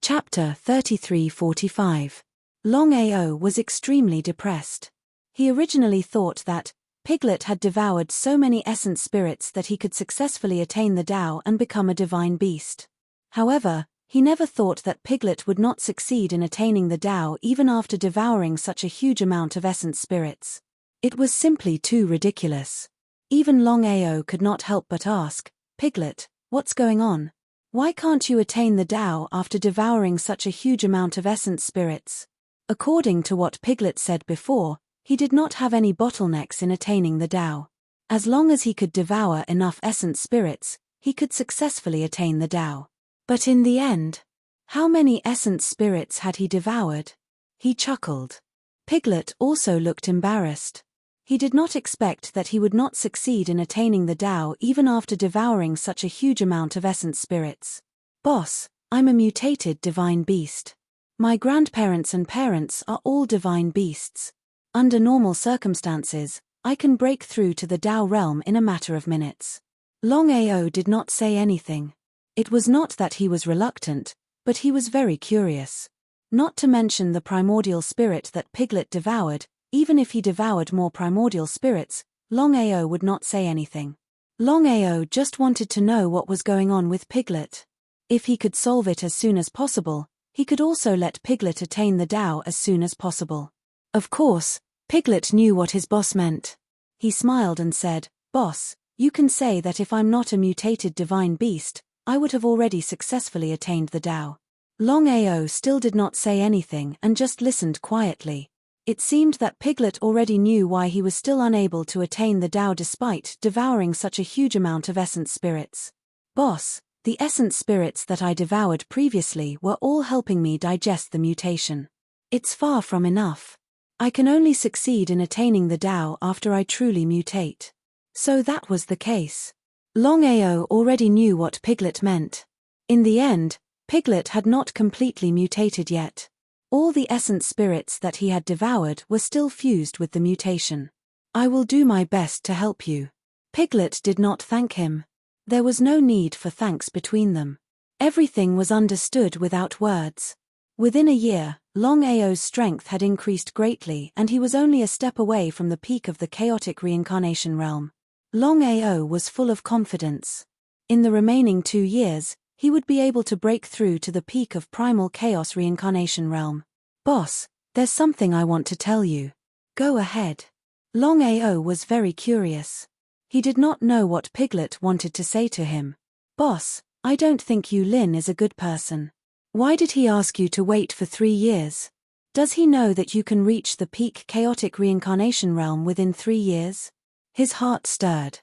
Chapter 3345. Longao was extremely depressed. He originally thought that Piglet had devoured so many essence spirits that he could successfully attain the Tao and become a divine beast. However, he never thought that Piglet would not succeed in attaining the Tao even after devouring such a huge amount of essence spirits. It was simply too ridiculous. Even Longao could not help but ask, "Piglet, what's going on? Why can't you attain the Tao after devouring such a huge amount of essence spirits?" According to what Piglet said before, he did not have any bottlenecks in attaining the Tao. As long as he could devour enough essence spirits, he could successfully attain the Tao. But in the end, how many essence spirits had he devoured? He chuckled. Piglet also looked embarrassed. He did not expect that he would not succeed in attaining the Tao even after devouring such a huge amount of essence spirits. Boss, I'm a mutated divine beast. My grandparents and parents are all divine beasts. Under normal circumstances, I can break through to the Tao realm in a matter of minutes. Longao did not say anything. It was not that he was reluctant, but he was very curious. Not to mention the primordial spirit that Piglet devoured. Even if he devoured more primordial spirits, Longao would not say anything. Longao just wanted to know what was going on with Piglet. If he could solve it as soon as possible, he could also let Piglet attain the Tao as soon as possible. Of course, Piglet knew what his boss meant. He smiled and said, "Boss, you can say that if I'm not a mutated divine beast, I would have already successfully attained the Tao." Longao still did not say anything and just listened quietly. It seemed that Piglet already knew why he was still unable to attain the Tao despite devouring such a huge amount of essence spirits. "Boss, the essence spirits that I devoured previously were all helping me digest the mutation. It's far from enough. I can only succeed in attaining the Tao after I truly mutate." So that was the case. Longao already knew what Piglet meant. In the end, Piglet had not completely mutated yet. All the essence spirits that he had devoured were still fused with the mutation. "I will do my best to help you." Piglet did not thank him. There was no need for thanks between them. Everything was understood without words. Within a year, Longao's strength had increased greatly and he was only a step away from the peak of the chaotic reincarnation realm. Longao was full of confidence. In the remaining 2 years, he would be able to break through to the peak of primal chaos reincarnation realm. "Boss, there's something I want to tell you." "Go ahead." Longao was very curious. He did not know what Piglet wanted to say to him. "Boss, I don't think Yulin is a good person. Why did he ask you to wait for 3 years? Does he know that you can reach the peak chaotic reincarnation realm within 3 years?" His heart stirred.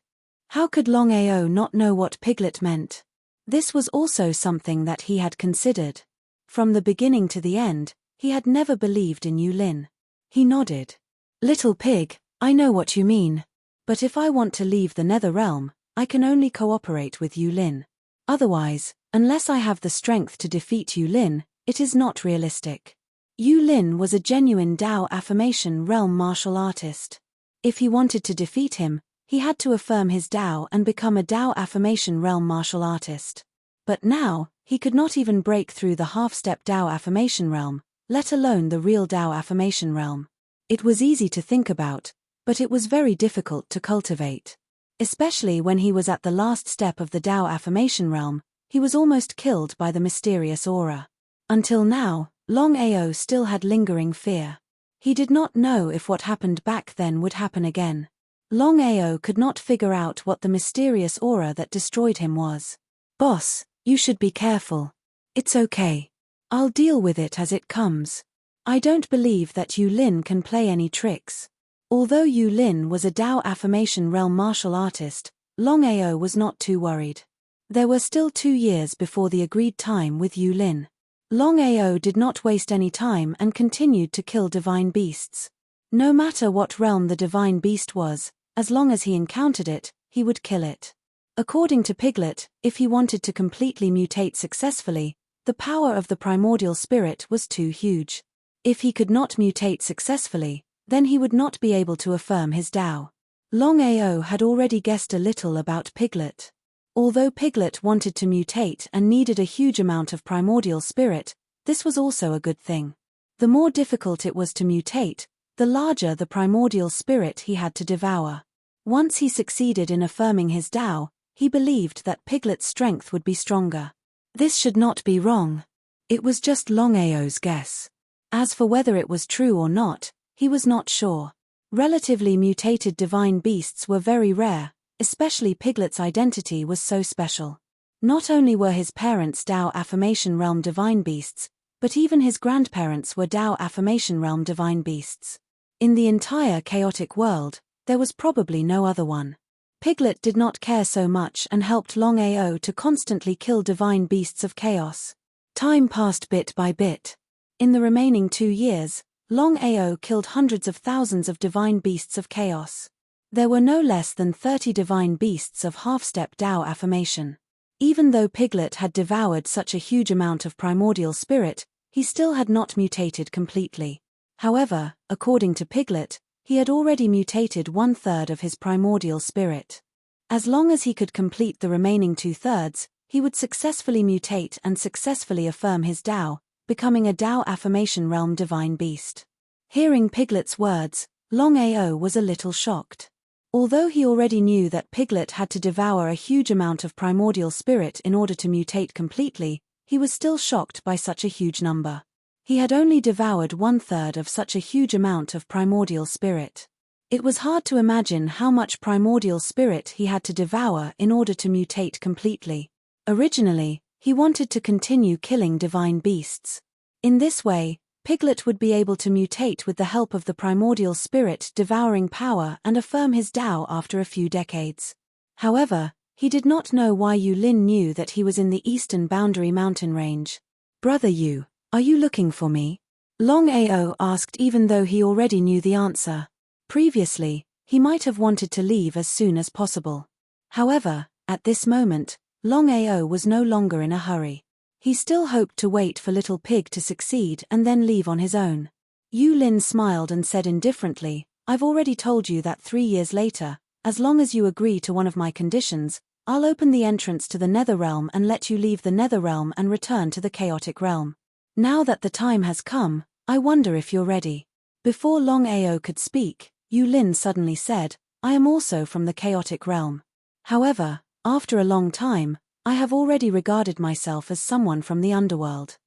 How could Longao not know what Piglet meant? This was also something that he had considered. From the beginning to the end, he had never believed in Yulin. He nodded. "Little pig, I know what you mean. But if I want to leave the Nether Realm, I can only cooperate with Yulin. Otherwise, unless I have the strength to defeat Yulin, it is not realistic." Yulin was a genuine Tao affirmation realm martial artist. If he wanted to defeat him, he had to affirm his Tao and become a Tao affirmation realm martial artist. But now, he could not even break through the half-step Tao affirmation realm, let alone the real Tao affirmation realm. It was easy to think about, but it was very difficult to cultivate. Especially when he was at the last step of the Tao affirmation realm, he was almost killed by the mysterious aura. Until now, Longao still had lingering fear. He did not know if what happened back then would happen again. Longao could not figure out what the mysterious aura that destroyed him was. "Boss, you should be careful. It's okay. I'll deal with it as it comes. I don't believe that Yulin can play any tricks." Although Yulin was a Tao affirmation realm martial artist, Longao was not too worried. There were still 2 years before the agreed time with Yulin. Longao did not waste any time and continued to kill divine beasts. No matter what realm the divine beast was, as long as he encountered it, he would kill it. According to Piglet, if he wanted to completely mutate successfully, the power of the primordial spirit was too huge. If he could not mutate successfully, then he would not be able to affirm his Tao. Longao had already guessed a little about Piglet. Although Piglet wanted to mutate and needed a huge amount of primordial spirit, this was also a good thing. The more difficult it was to mutate, the larger the primordial spirit he had to devour. Once he succeeded in affirming his Tao, he believed that Piglet's strength would be stronger. This should not be wrong. It was just Longao's guess. As for whether it was true or not, he was not sure. Relatively mutated divine beasts were very rare, especially Piglet's identity was so special. Not only were his parents Tao affirmation realm divine beasts, but even his grandparents were Tao affirmation realm divine beasts. In the entire chaotic world, there was probably no other one. Piglet did not care so much and helped Longao to constantly kill divine beasts of chaos. Time passed bit by bit. In the remaining 2 years, Longao killed hundreds of thousands of divine beasts of chaos. There were no less than 30 divine beasts of half-step Tao affirmation. Even though Piglet had devoured such a huge amount of primordial spirit, he still had not mutated completely. However, according to Piglet, he had already mutated 1/3 of his primordial spirit. As long as he could complete the remaining 2/3, he would successfully mutate and successfully affirm his Tao, becoming a Tao affirmation realm divine beast. Hearing Piglet's words, Longao was a little shocked. Although he already knew that Piglet had to devour a huge amount of primordial spirit in order to mutate completely, he was still shocked by such a huge number. He had only devoured 1/3 of such a huge amount of primordial spirit. It was hard to imagine how much primordial spirit he had to devour in order to mutate completely. Originally, he wanted to continue killing divine beasts. In this way, Piglet would be able to mutate with the help of the primordial spirit devouring power and affirm his Tao after a few decades. However, he did not know why Yulin knew that he was in the eastern boundary mountain range. "Brother Yu, are you looking for me?" Longao asked, even though he already knew the answer. Previously, he might have wanted to leave as soon as possible. However, at this moment, Longao was no longer in a hurry. He still hoped to wait for Little Pig to succeed and then leave on his own. Yulin smiled and said indifferently, "I've already told you that 3 years later, as long as you agree to one of my conditions, I'll open the entrance to the Nether Realm and let you leave the Nether Realm and return to the Chaotic Realm. Now that the time has come, I wonder if you're ready." Before Longao could speak, Yulin suddenly said, "I am also from the Chaotic Realm. However, after a long time, I have already regarded myself as someone from the underworld."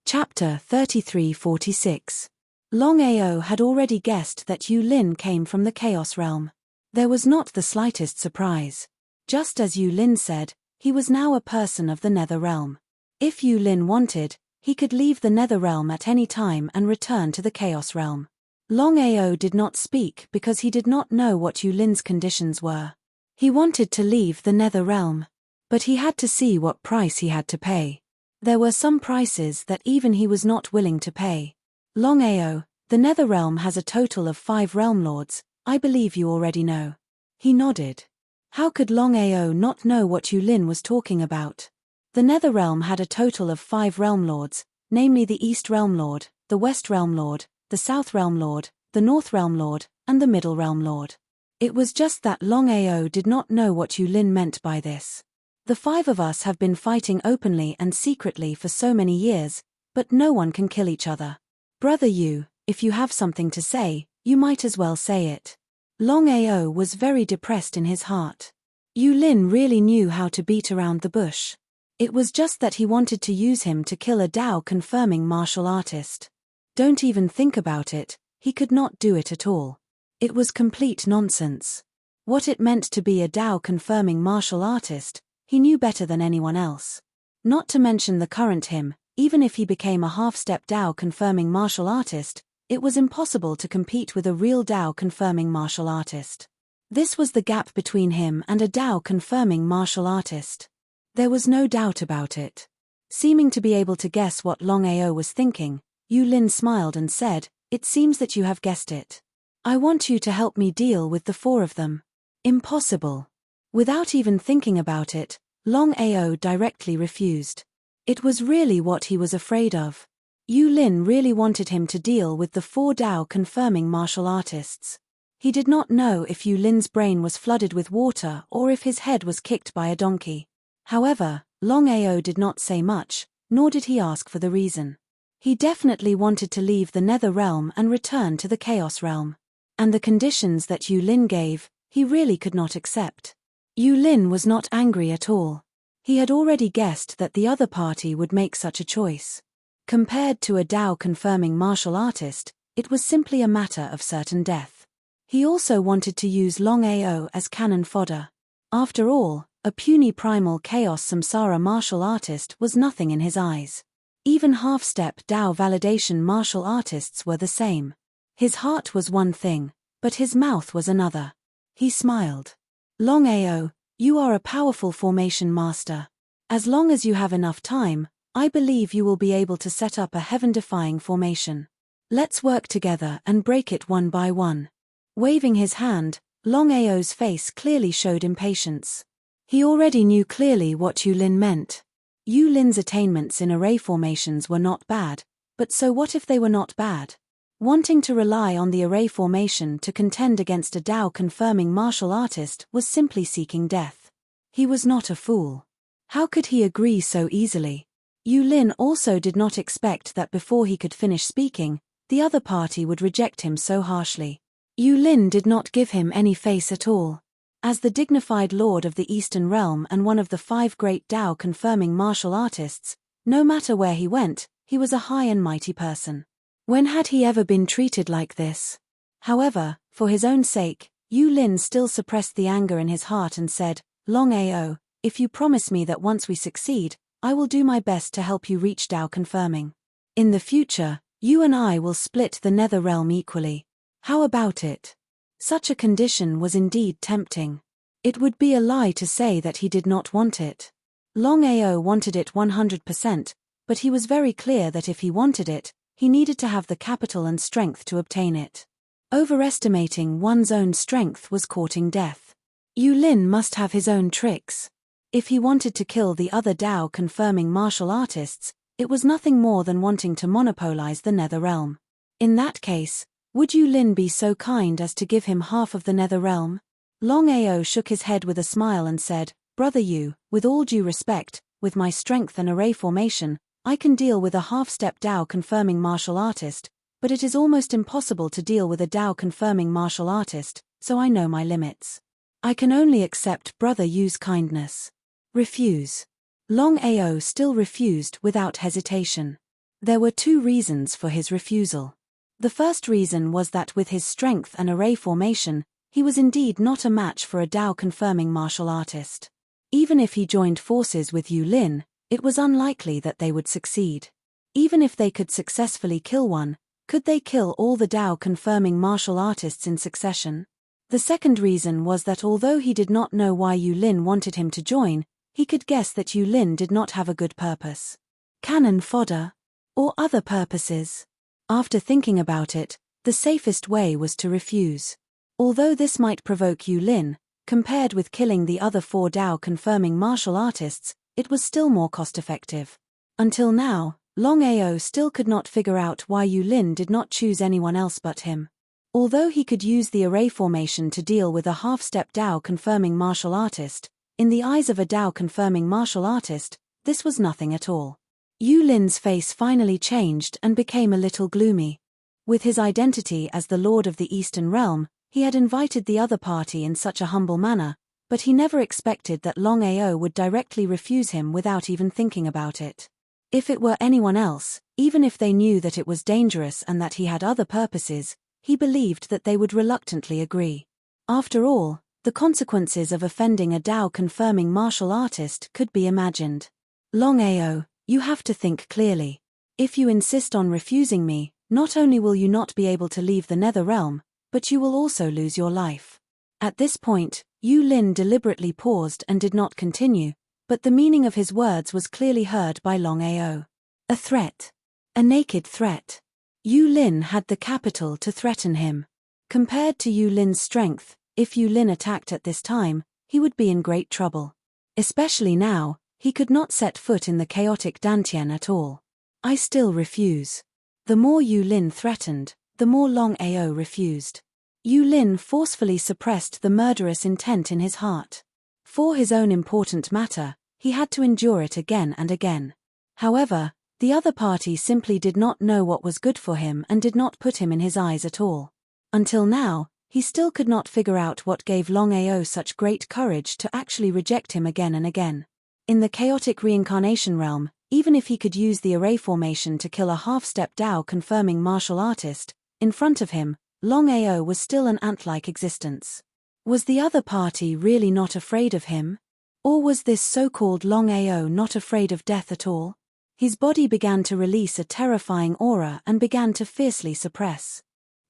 Chapter 3346. Longao had already guessed that Yulin came from the Chaos Realm. There was not the slightest surprise. Just as Yulin said, he was now a person of the Nether Realm. If Yulin wanted, he could leave the Nether Realm at any time and return to the Chaos Realm. Longao did not speak because he did not know what Yulin's conditions were. He wanted to leave the Nether Realm, but he had to see what price he had to pay. There were some prices that even he was not willing to pay. "Longao, the Nether Realm has a total of 5 Realm Lords, I believe you already know." He nodded. How could Longao not know what Yulin was talking about? The Nether Realm had a total of 5 Realm Lords, namely the East Realm Lord, the West Realm Lord, the South Realm Lord, the North Realm Lord, and the Middle Realm Lord. It was just that Longao did not know what Yulin meant by this. "The 5 of us have been fighting openly and secretly for so many years, but no one can kill each other. Brother Yu, if you have something to say, you might as well say it." Longao was very depressed in his heart. Yulin really knew how to beat around the bush. It was just that he wanted to use him to kill a Tao-confirming martial artist. Don't even think about it, he could not do it at all. It was complete nonsense. What it meant to be a Tao-confirming martial artist, he knew better than anyone else. Not to mention the current him, even if he became a half-step Tao-confirming martial artist, it was impossible to compete with a real Tao-confirming martial artist. This was the gap between him and a Tao-confirming martial artist. There was no doubt about it. Seeming to be able to guess what Longao was thinking, Yulin smiled and said, "It seems that you have guessed it. I want you to help me deal with the 4 of them." "Impossible." Without even thinking about it, Longao directly refused. It was really what he was afraid of. Yulin really wanted him to deal with the 4 Tao-confirming martial artists. He did not know if Yulin's brain was flooded with water or if his head was kicked by a donkey. However, Longao did not say much, nor did he ask for the reason. He definitely wanted to leave the Nether Realm and return to the Chaos Realm. And the conditions that Yulin gave, he really could not accept. Yulin was not angry at all. He had already guessed that the other party would make such a choice. Compared to a Tao-confirming martial artist, it was simply a matter of certain death. He also wanted to use Longao as cannon fodder. After all, a puny primal chaos samsara martial artist was nothing in his eyes. Even half-step Tao validation martial artists were the same. His heart was one thing, but his mouth was another. He smiled. Longao, you are a powerful formation master. As long as you have enough time, I believe you will be able to set up a heaven-defying formation. Let's work together and break it one by one. Waving his hand, Longao's face clearly showed impatience. He already knew clearly what Yulin meant. Yulin's attainments in array formations were not bad, but so what if they were not bad? Wanting to rely on the array formation to contend against a Dao-confirming martial artist was simply seeking death. He was not a fool. How could he agree so easily? Yulin also did not expect that before he could finish speaking, the other party would reject him so harshly. Yulin did not give him any face at all. As the dignified lord of the Eastern Realm and one of the 5 great Dao-confirming martial artists, no matter where he went, he was a high and mighty person. When had he ever been treated like this? However, for his own sake, Yulin still suppressed the anger in his heart and said, Longao, if you promise me that once we succeed, I will do my best to help you reach Dao confirming. In the future, you and I will split the Nether Realm equally. How about it? Such a condition was indeed tempting. It would be a lie to say that he did not want it. Longao wanted it 100%, but he was very clear that if he wanted it, he needed to have the capital and strength to obtain it. Overestimating one's own strength was courting death. Yulin must have his own tricks. If he wanted to kill the other Dao-confirming martial artists, it was nothing more than wanting to monopolize the Nether Realm. In that case, would Yulin be so kind as to give him half of the Nether Realm? Longao shook his head with a smile and said, Brother Yu, with all due respect, with my strength and array formation, I can deal with a half-step Dao-confirming martial artist, but it is almost impossible to deal with a Dao-confirming martial artist, so I know my limits. I can only accept Brother Yu's kindness. Refuse. Longao still refused without hesitation. There were 2 reasons for his refusal. The first reason was that with his strength and array formation, he was indeed not a match for a Dao-confirming martial artist. Even if he joined forces with Yulin, it was unlikely that they would succeed. Even if they could successfully kill one, could they kill all the Dao-confirming martial artists in succession? The second reason was that although he did not know why Yulin wanted him to join, he could guess that Yulin did not have a good purpose. Cannon fodder? Or other purposes? After thinking about it, the safest way was to refuse. Although this might provoke Yulin, compared with killing the other 4 Dao-confirming martial artists, it was still more cost-effective. Until now, Longao still could not figure out why Yulin did not choose anyone else but him. Although he could use the array formation to deal with a half-step Dao-confirming martial artist, in the eyes of a Dao-confirming martial artist, this was nothing at all. Yulin's face finally changed and became a little gloomy. With his identity as the Lord of the Eastern Realm, he had invited the other party in such a humble manner, but he never expected that Longao would directly refuse him without even thinking about it. If it were anyone else, even if they knew that it was dangerous and that he had other purposes, he believed that they would reluctantly agree. After all, the consequences of offending a Dao-confirming martial artist could be imagined. Longao, you have to think clearly. If you insist on refusing me, not only will you not be able to leave the Nether Realm, but you will also lose your life. At this point, Yulin deliberately paused and did not continue, but the meaning of his words was clearly heard by Longao. A threat. A naked threat. Yulin had the capital to threaten him. Compared to Yulin's strength, if Yulin attacked at this time, he would be in great trouble. Especially now, he could not set foot in the chaotic Dantian at all. I still refuse. The more Yulin threatened, the more Longao refused. Yulin forcefully suppressed the murderous intent in his heart. For his own important matter, he had to endure it again and again. However, the other party simply did not know what was good for him and did not put him in his eyes at all. Until now, he still could not figure out what gave Longao such great courage to actually reject him again and again. In the chaotic reincarnation realm, even if he could use the array formation to kill a half-step Dao-confirming martial artist, in front of him, Longao was still an ant-like existence. Was the other party really not afraid of him? Or was this so-called Longao not afraid of death at all? His body began to release a terrifying aura and began to fiercely suppress.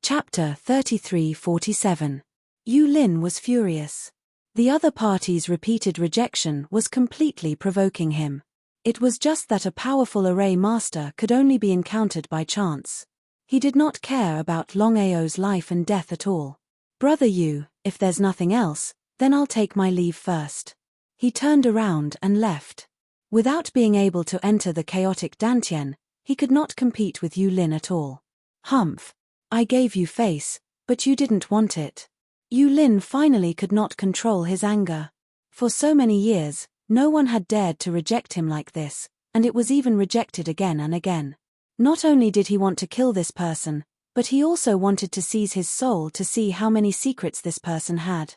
Chapter 3347. Yulin was furious. The other party's repeated rejection was completely provoking him. It was just that a powerful array master could only be encountered by chance. He did not care about Longao's life and death at all. "Brother Yu, if there's nothing else, then I'll take my leave first." He turned around and left. Without being able to enter the chaotic Dantian, he could not compete with Yu Lin at all. "Humph. I gave you face, but you didn't want it." Yu Lin finally could not control his anger. For so many years, no one had dared to reject him like this, and it was even rejected again and again. Not only did he want to kill this person, but he also wanted to seize his soul to see how many secrets this person had.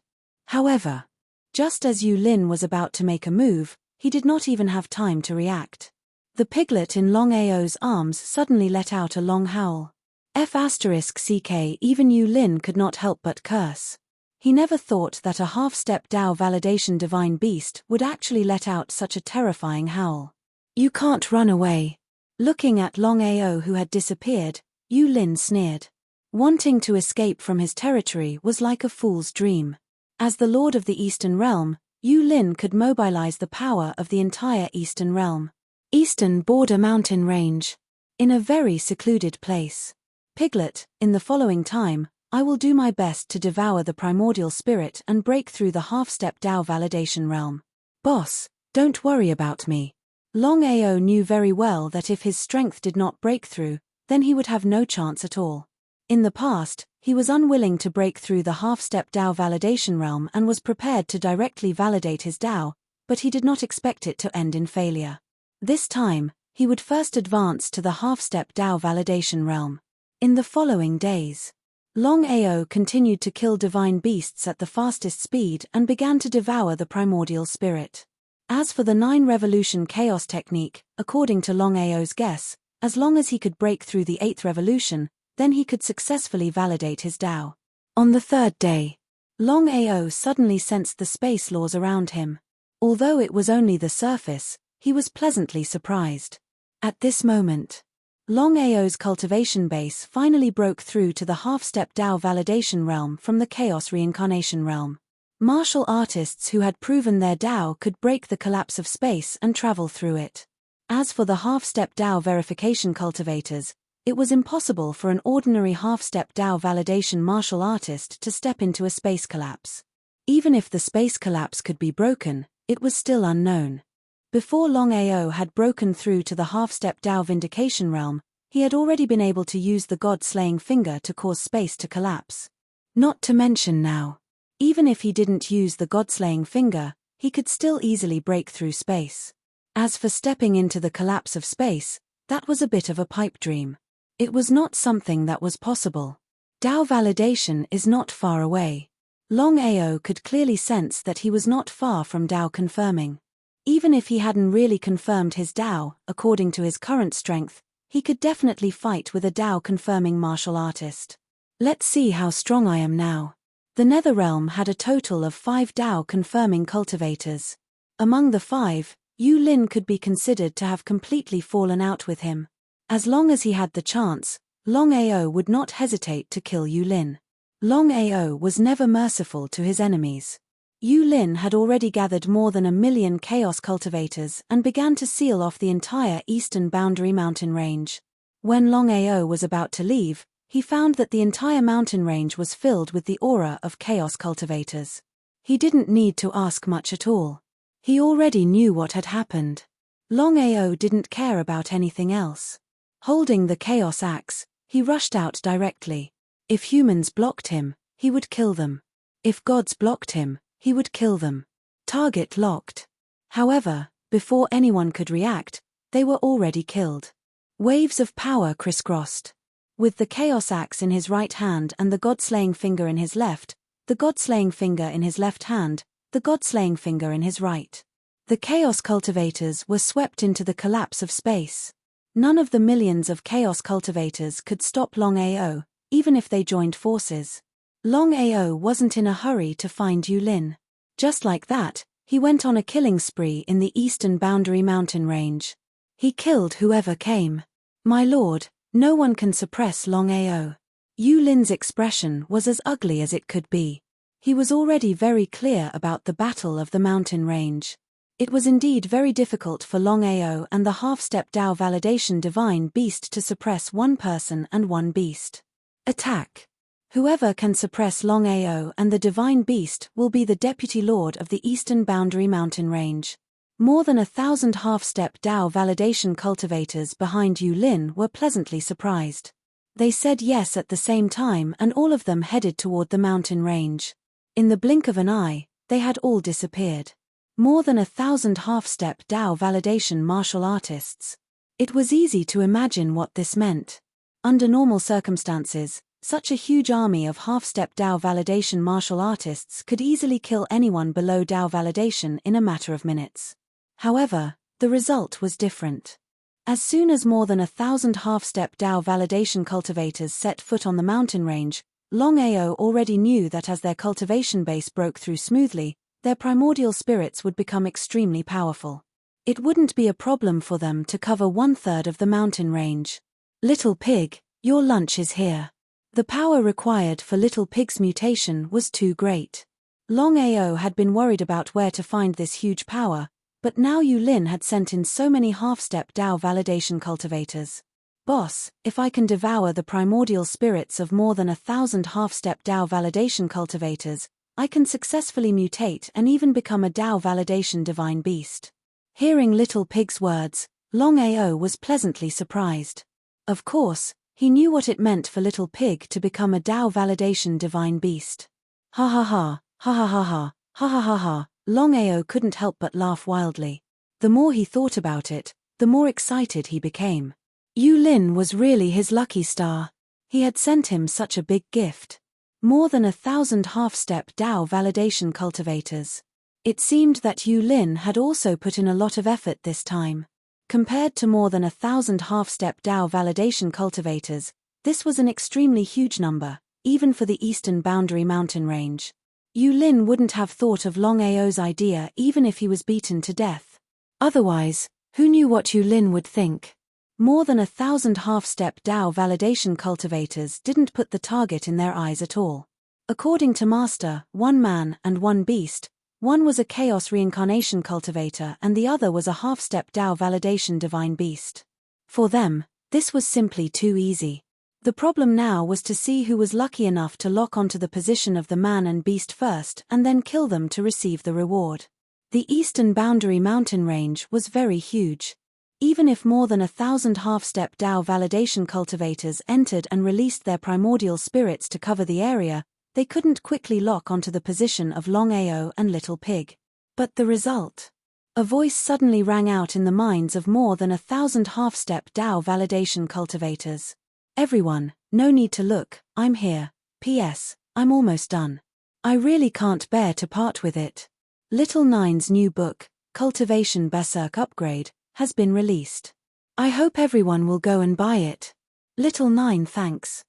However, just as Yu Lin was about to make a move, he did not even have time to react. The piglet in Longao's arms suddenly let out a long howl. F***ck, even Yu Lin could not help but curse. He never thought that a half-step Dao validation divine beast would actually let out such a terrifying howl. "You can't run away." Looking at Longao who had disappeared, Yu Lin sneered. Wanting to escape from his territory was like a fool's dream. As the Lord of the Eastern Realm, Yu Lin could mobilize the power of the entire Eastern Realm. Eastern Border Mountain Range. In a very secluded place. "Piglet, in the following time, I will do my best to devour the primordial spirit and break through the half-step Dao validation realm. Boss, don't worry about me." Longao knew very well that if his strength did not break through, then he would have no chance at all. In the past, he was unwilling to break through the half-step Dao validation realm and was prepared to directly validate his Dao, but he did not expect it to end in failure. This time, he would first advance to the half-step Dao validation realm. In the following days, Longao continued to kill divine beasts at the fastest speed and began to devour the primordial spirit. As for the 9-revolution chaos technique, according to Longao's guess, as long as he could break through the 8th revolution, then he could successfully validate his Dao. On the 3rd day, Longao suddenly sensed the space laws around him. Although it was only the surface, he was pleasantly surprised. At this moment, Longao's cultivation base finally broke through to the half-step Dao validation realm from the chaos reincarnation realm. Martial artists who had proven their Dao could break the collapse of space and travel through it. As for the half-step Dao verification cultivators, it was impossible for an ordinary half-step Dao validation martial artist to step into a space collapse. Even if the space collapse could be broken, it was still unknown. Before Longao had broken through to the half-step Dao vindication realm, he had already been able to use the god-slaying finger to cause space to collapse. Not to mention now, even if he didn't use the god-slaying finger, he could still easily break through space. As for stepping into the collapse of space, that was a bit of a pipe dream. It was not something that was possible. Dao validation is not far away. Longao could clearly sense that he was not far from Dao confirming. Even if he hadn't really confirmed his Dao, according to his current strength, he could definitely fight with a Dao confirming martial artist. "Let's see how strong I am now." The Netherrealm had a total of 5 Dao confirming cultivators. Among the 5, Yu Lin could be considered to have completely fallen out with him. As long as he had the chance, Longao would not hesitate to kill Yu Lin. Longao was never merciful to his enemies. Yu Lin had already gathered more than 1 million chaos cultivators and began to seal off the entire eastern boundary mountain range. When Longao was about to leave, he found that the entire mountain range was filled with the aura of chaos cultivators. He didn't need to ask much at all. He already knew what had happened. Longao didn't care about anything else. Holding the chaos axe, he rushed out directly. If humans blocked him, he would kill them. If gods blocked him, he would kill them. Target locked. However, before anyone could react, they were already killed. Waves of power crisscrossed. With the chaos axe in his right hand and the god-slaying finger in his left, the god-slaying finger in his left hand, the god-slaying finger in his right. The chaos cultivators were swept into the collapse of space. None of the millions of chaos cultivators could stop Longao, even if they joined forces. Longao wasn't in a hurry to find Yu Lin. Just like that, he went on a killing spree in the eastern boundary mountain range. He killed whoever came. My lord, no one can suppress Longao. Yu Lin's expression was as ugly as it could be. He was already very clear about the battle of the mountain range. It was indeed very difficult for Longao and the half-step Dao validation divine beast to suppress one person and one beast. Attack! Whoever can suppress Longao and the divine beast will be the deputy lord of the eastern boundary mountain range. More than 1,000 half-step Dao validation cultivators behind Yu Lin were pleasantly surprised. They said yes at the same time and all of them headed toward the mountain range. In the blink of an eye, they had all disappeared. More than 1,000 half-step Dao validation martial artists. It was easy to imagine what this meant. Under normal circumstances, such a huge army of half-step Dao validation martial artists could easily kill anyone below Dao validation in a matter of minutes. However, the result was different. As soon as more than 1,000 half-step Dao validation cultivators set foot on the mountain range, Longao already knew that as their cultivation base broke through smoothly, their primordial spirits would become extremely powerful. It wouldn't be a problem for them to cover 1/3 of the mountain range. Little Pig, your lunch is here. The power required for Little Pig's mutation was too great. Longao had been worried about where to find this huge power, but now Yu Lin had sent in so many half-step Dao validation cultivators. Boss, if I can devour the primordial spirits of more than 1,000 half-step Dao validation cultivators, I can successfully mutate and even become a Dao validation divine beast. Hearing Little Pig's words, Longao was pleasantly surprised. Of course, he knew what it meant for Little Pig to become a Dao validation divine beast. Ha ha ha, ha ha ha ha, ha ha ha ha, Longao couldn't help but laugh wildly. The more he thought about it, the more excited he became. Yu Lin was really his lucky star. He had sent him such a big gift. More than 1,000 half-step Dao validation cultivators. It seemed that Yu Lin had also put in a lot of effort this time. Compared to more than 1,000 half-step Dao validation cultivators, this was an extremely huge number, even for the eastern boundary mountain range. Yu Lin wouldn't have thought of Longao's idea even if he was beaten to death. Otherwise, who knew what Yu Lin would think? More than 1,000 half-step Dao validation cultivators didn't put the target in their eyes at all. According to Master, one man and one beast, one was a chaos reincarnation cultivator and the other was a half-step Dao validation divine beast. For them, this was simply too easy. The problem now was to see who was lucky enough to lock onto the position of the man and beast first and then kill them to receive the reward. The eastern boundary mountain range was very huge. Even if more than 1,000 half-step Dao validation cultivators entered and released their primordial spirits to cover the area, they couldn't quickly lock onto the position of Longao and Little Pig. But the result? A voice suddenly rang out in the minds of more than 1,000 half-step Dao validation cultivators. Everyone, no need to look, I'm here. P.S. I'm almost done. I really can't bear to part with it. Little Nine's new book, Cultivation Berserk Upgrade, has been released. I hope everyone will go and buy it. Little Nine thanks.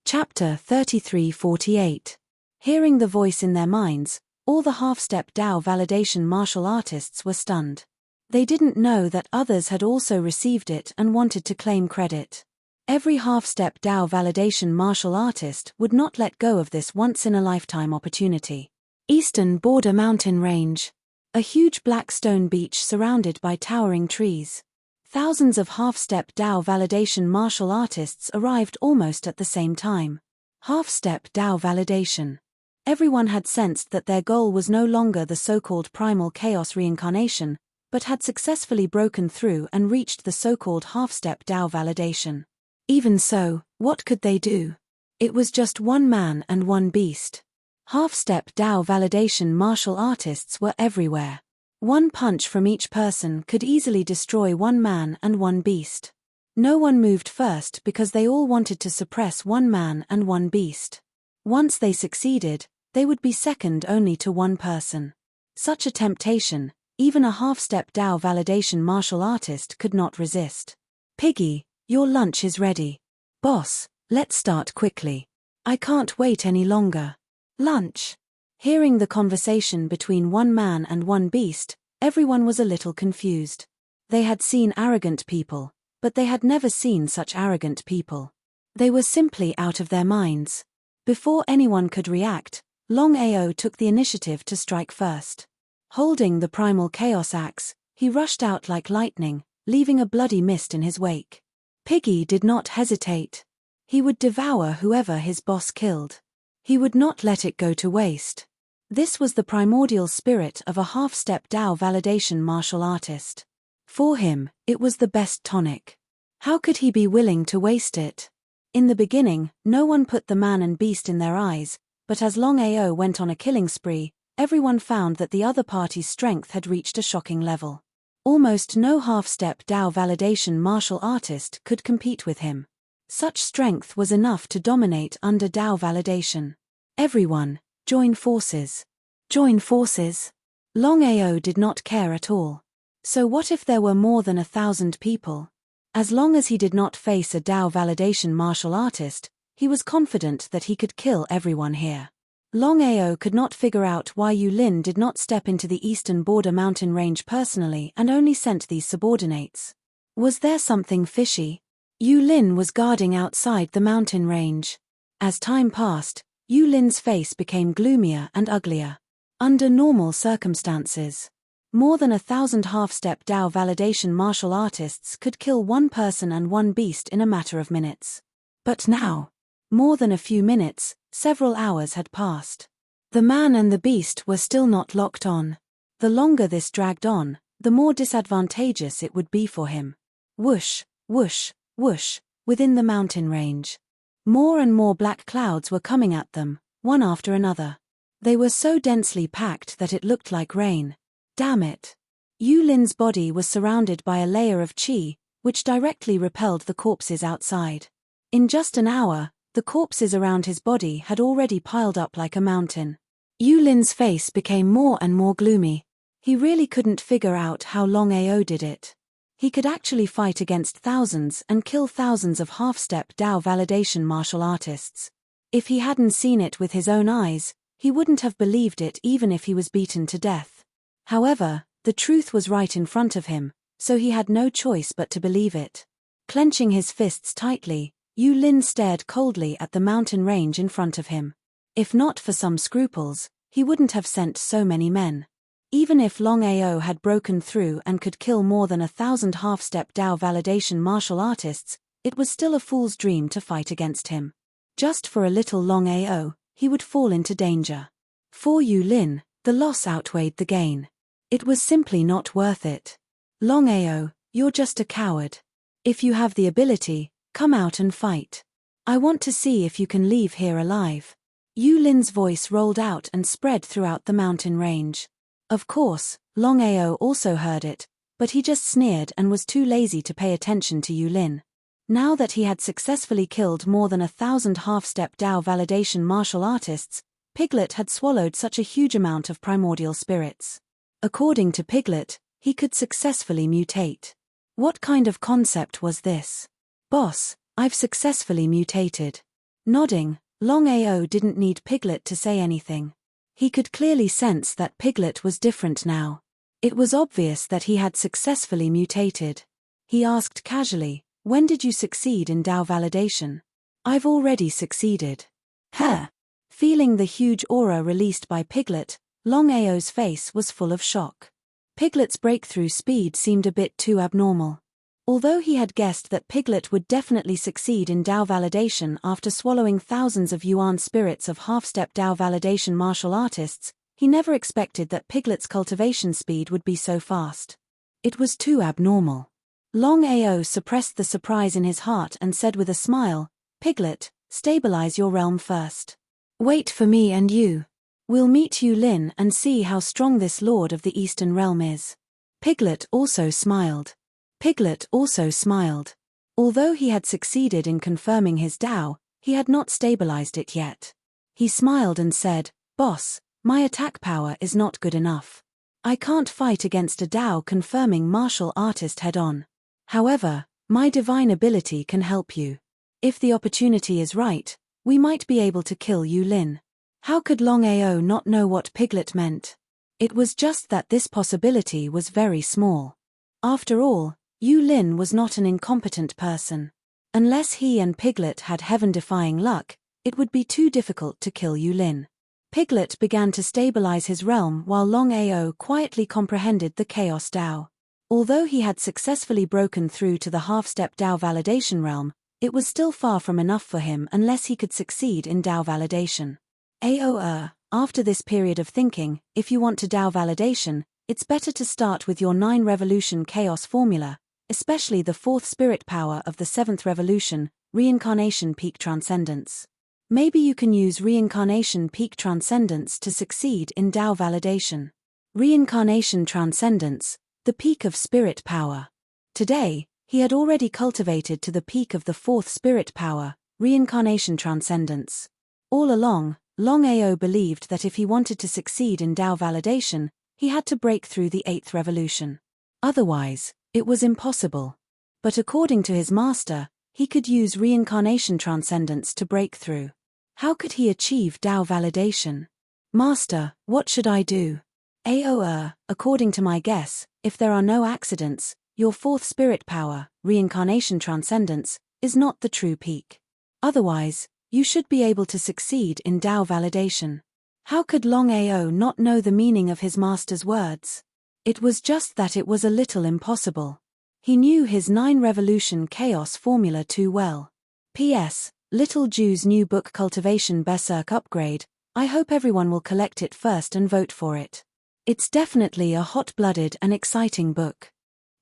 Chapter 3348. Hearing the voice in their minds, all the half-step Dao validation martial artists were stunned. They didn't know that others had also received it and wanted to claim credit. Every half-step Dao validation martial artist would not let go of this once-in-a-lifetime opportunity. Eastern Border Mountain Range. A huge black stone beach surrounded by towering trees. Thousands of half-step Dao validation martial artists arrived almost at the same time. Half-step Dao validation. Everyone had sensed that their goal was no longer the so-called primal chaos reincarnation, but had successfully broken through and reached the so-called half-step Dao validation. Even so, what could they do? It was just one man and one beast. Half-step Dao validation martial artists were everywhere. One punch from each person could easily destroy one man and one beast. No one moved first because they all wanted to suppress one man and one beast. Once they succeeded, they would be second only to one person. Such a temptation, even a half-step Dao validation martial artist could not resist. Piggy, your lunch is ready. Boss, let's start quickly. I can't wait any longer. Lunch. Hearing the conversation between one man and one beast, everyone was a little confused. They had seen arrogant people, but they had never seen such arrogant people. They were simply out of their minds. Before anyone could react, Longao took the initiative to strike first. Holding the primal chaos axe, he rushed out like lightning, leaving a bloody mist in his wake. Piggy did not hesitate. He would devour whoever his boss killed. He would not let it go to waste. This was the primordial spirit of a half-step Dao validation martial artist. For him, it was the best tonic. How could he be willing to waste it? In the beginning, no one put the man and beast in their eyes, but as Longao went on a killing spree, everyone found that the other party's strength had reached a shocking level. Almost no half-step Dao validation martial artist could compete with him. Such strength was enough to dominate under Dao validation. Everyone, join forces. Join forces. Longao did not care at all. So what if there were more than 1,000 people? As long as he did not face a Dao validation martial artist, he was confident that he could kill everyone here. Longao could not figure out why Yulin did not step into the eastern border mountain range personally and only sent these subordinates. Was there something fishy? Yulin was guarding outside the mountain range. As time passed, Yulin's face became gloomier and uglier. Under normal circumstances, more than 1,000 half-step Dao validation martial artists could kill one person and one beast in a matter of minutes. But now, more than a few minutes, several hours had passed. The man and the beast were still not locked on. The longer this dragged on, the more disadvantageous it would be for him. Whoosh, whoosh, whoosh, within the mountain range. More and more black clouds were coming at them, one after another. They were so densely packed that it looked like rain. Damn it. Yulin's body was surrounded by a layer of qi, which directly repelled the corpses outside. In just an hour, the corpses around his body had already piled up like a mountain. Yulin's face became more and more gloomy. He really couldn't figure out how Longao did it. He could actually fight against thousands and kill thousands of half-step Dao validation martial artists. If he hadn't seen it with his own eyes, he wouldn't have believed it even if he was beaten to death. However, the truth was right in front of him, so he had no choice but to believe it. Clenching his fists tightly, Yulin stared coldly at the mountain range in front of him. If not for some scruples, he wouldn't have sent so many men. Even if Longao had broken through and could kill more than 1,000 half-step Dao validation martial artists, it was still a fool's dream to fight against him. Just for a little Longao, he would fall into danger. For Yulin, the loss outweighed the gain. It was simply not worth it. Longao, you're just a coward. If you have the ability, come out and fight. I want to see if you can leave here alive. Yulin's voice rolled out and spread throughout the mountain range. Of course, Longao also heard it, but he just sneered and was too lazy to pay attention to Yulin. Now that he had successfully killed more than 1,000 half-step Dao validation martial artists, Piglet had swallowed such a huge amount of primordial spirits. According to Piglet, he could successfully mutate. What kind of concept was this? Boss, I've successfully mutated. Nodding, Longao didn't need Piglet to say anything. He could clearly sense that Piglet was different now. It was obvious that he had successfully mutated. He asked casually, when did you succeed in Dao validation? I've already succeeded. Huh. Feeling the huge aura released by Piglet, Longao's face was full of shock. Piglet's breakthrough speed seemed a bit too abnormal. Although he had guessed that Piglet would definitely succeed in Dao validation after swallowing thousands of yuan spirits of half-step Dao validation martial artists, he never expected that Piglet's cultivation speed would be so fast. It was too abnormal. Longao suppressed the surprise in his heart and said with a smile, Piglet, stabilize your realm first. Wait for me and you. We'll meet Yulin and see how strong this Lord of the Eastern Realm is. Piglet also smiled. Although he had succeeded in confirming his Dao, he had not stabilized it yet. He smiled and said, Boss, my attack power is not good enough. I can't fight against a Dao confirming martial artist head-on. However, my divine ability can help you. If the opportunity is right, we might be able to kill Yulin. How could Longao not know what Piglet meant? It was just that this possibility was very small. After all, Yulin was not an incompetent person. Unless he and Piglet had heaven-defying luck, it would be too difficult to kill Yulin. Piglet began to stabilize his realm while Longao quietly comprehended the Chaos Dao. Although he had successfully broken through to the half-step Dao validation realm, it was still far from enough for him unless he could succeed in Dao validation. After this period of thinking, if you want to Dao validation, it's better to start with your 9 revolution chaos formula, especially the 4th spirit power of the 7th revolution, reincarnation peak transcendence. Maybe you can use reincarnation peak transcendence to succeed in Dao validation. Reincarnation transcendence, the peak of spirit power. Today, he had already cultivated to the peak of the 4th spirit power, reincarnation transcendence. All along, Longao believed that if he wanted to succeed in Dao validation, he had to break through the 8th revolution. Otherwise, it was impossible. But according to his master, he could use reincarnation transcendence to break through. How could he achieve Dao validation? Master, what should I do? According to my guess, if there are no accidents, your 4th spirit power, reincarnation transcendence, is not the true peak. Otherwise, you should be able to succeed in Dao validation. How could Longao not know the meaning of his master's words? It was just that it was a little impossible. He knew his 9 revolution chaos formula too well. P.S. Little Jew's new book Cultivation Berserk Upgrade, I hope everyone will collect it first and vote for it. It's definitely a hot-blooded and exciting book.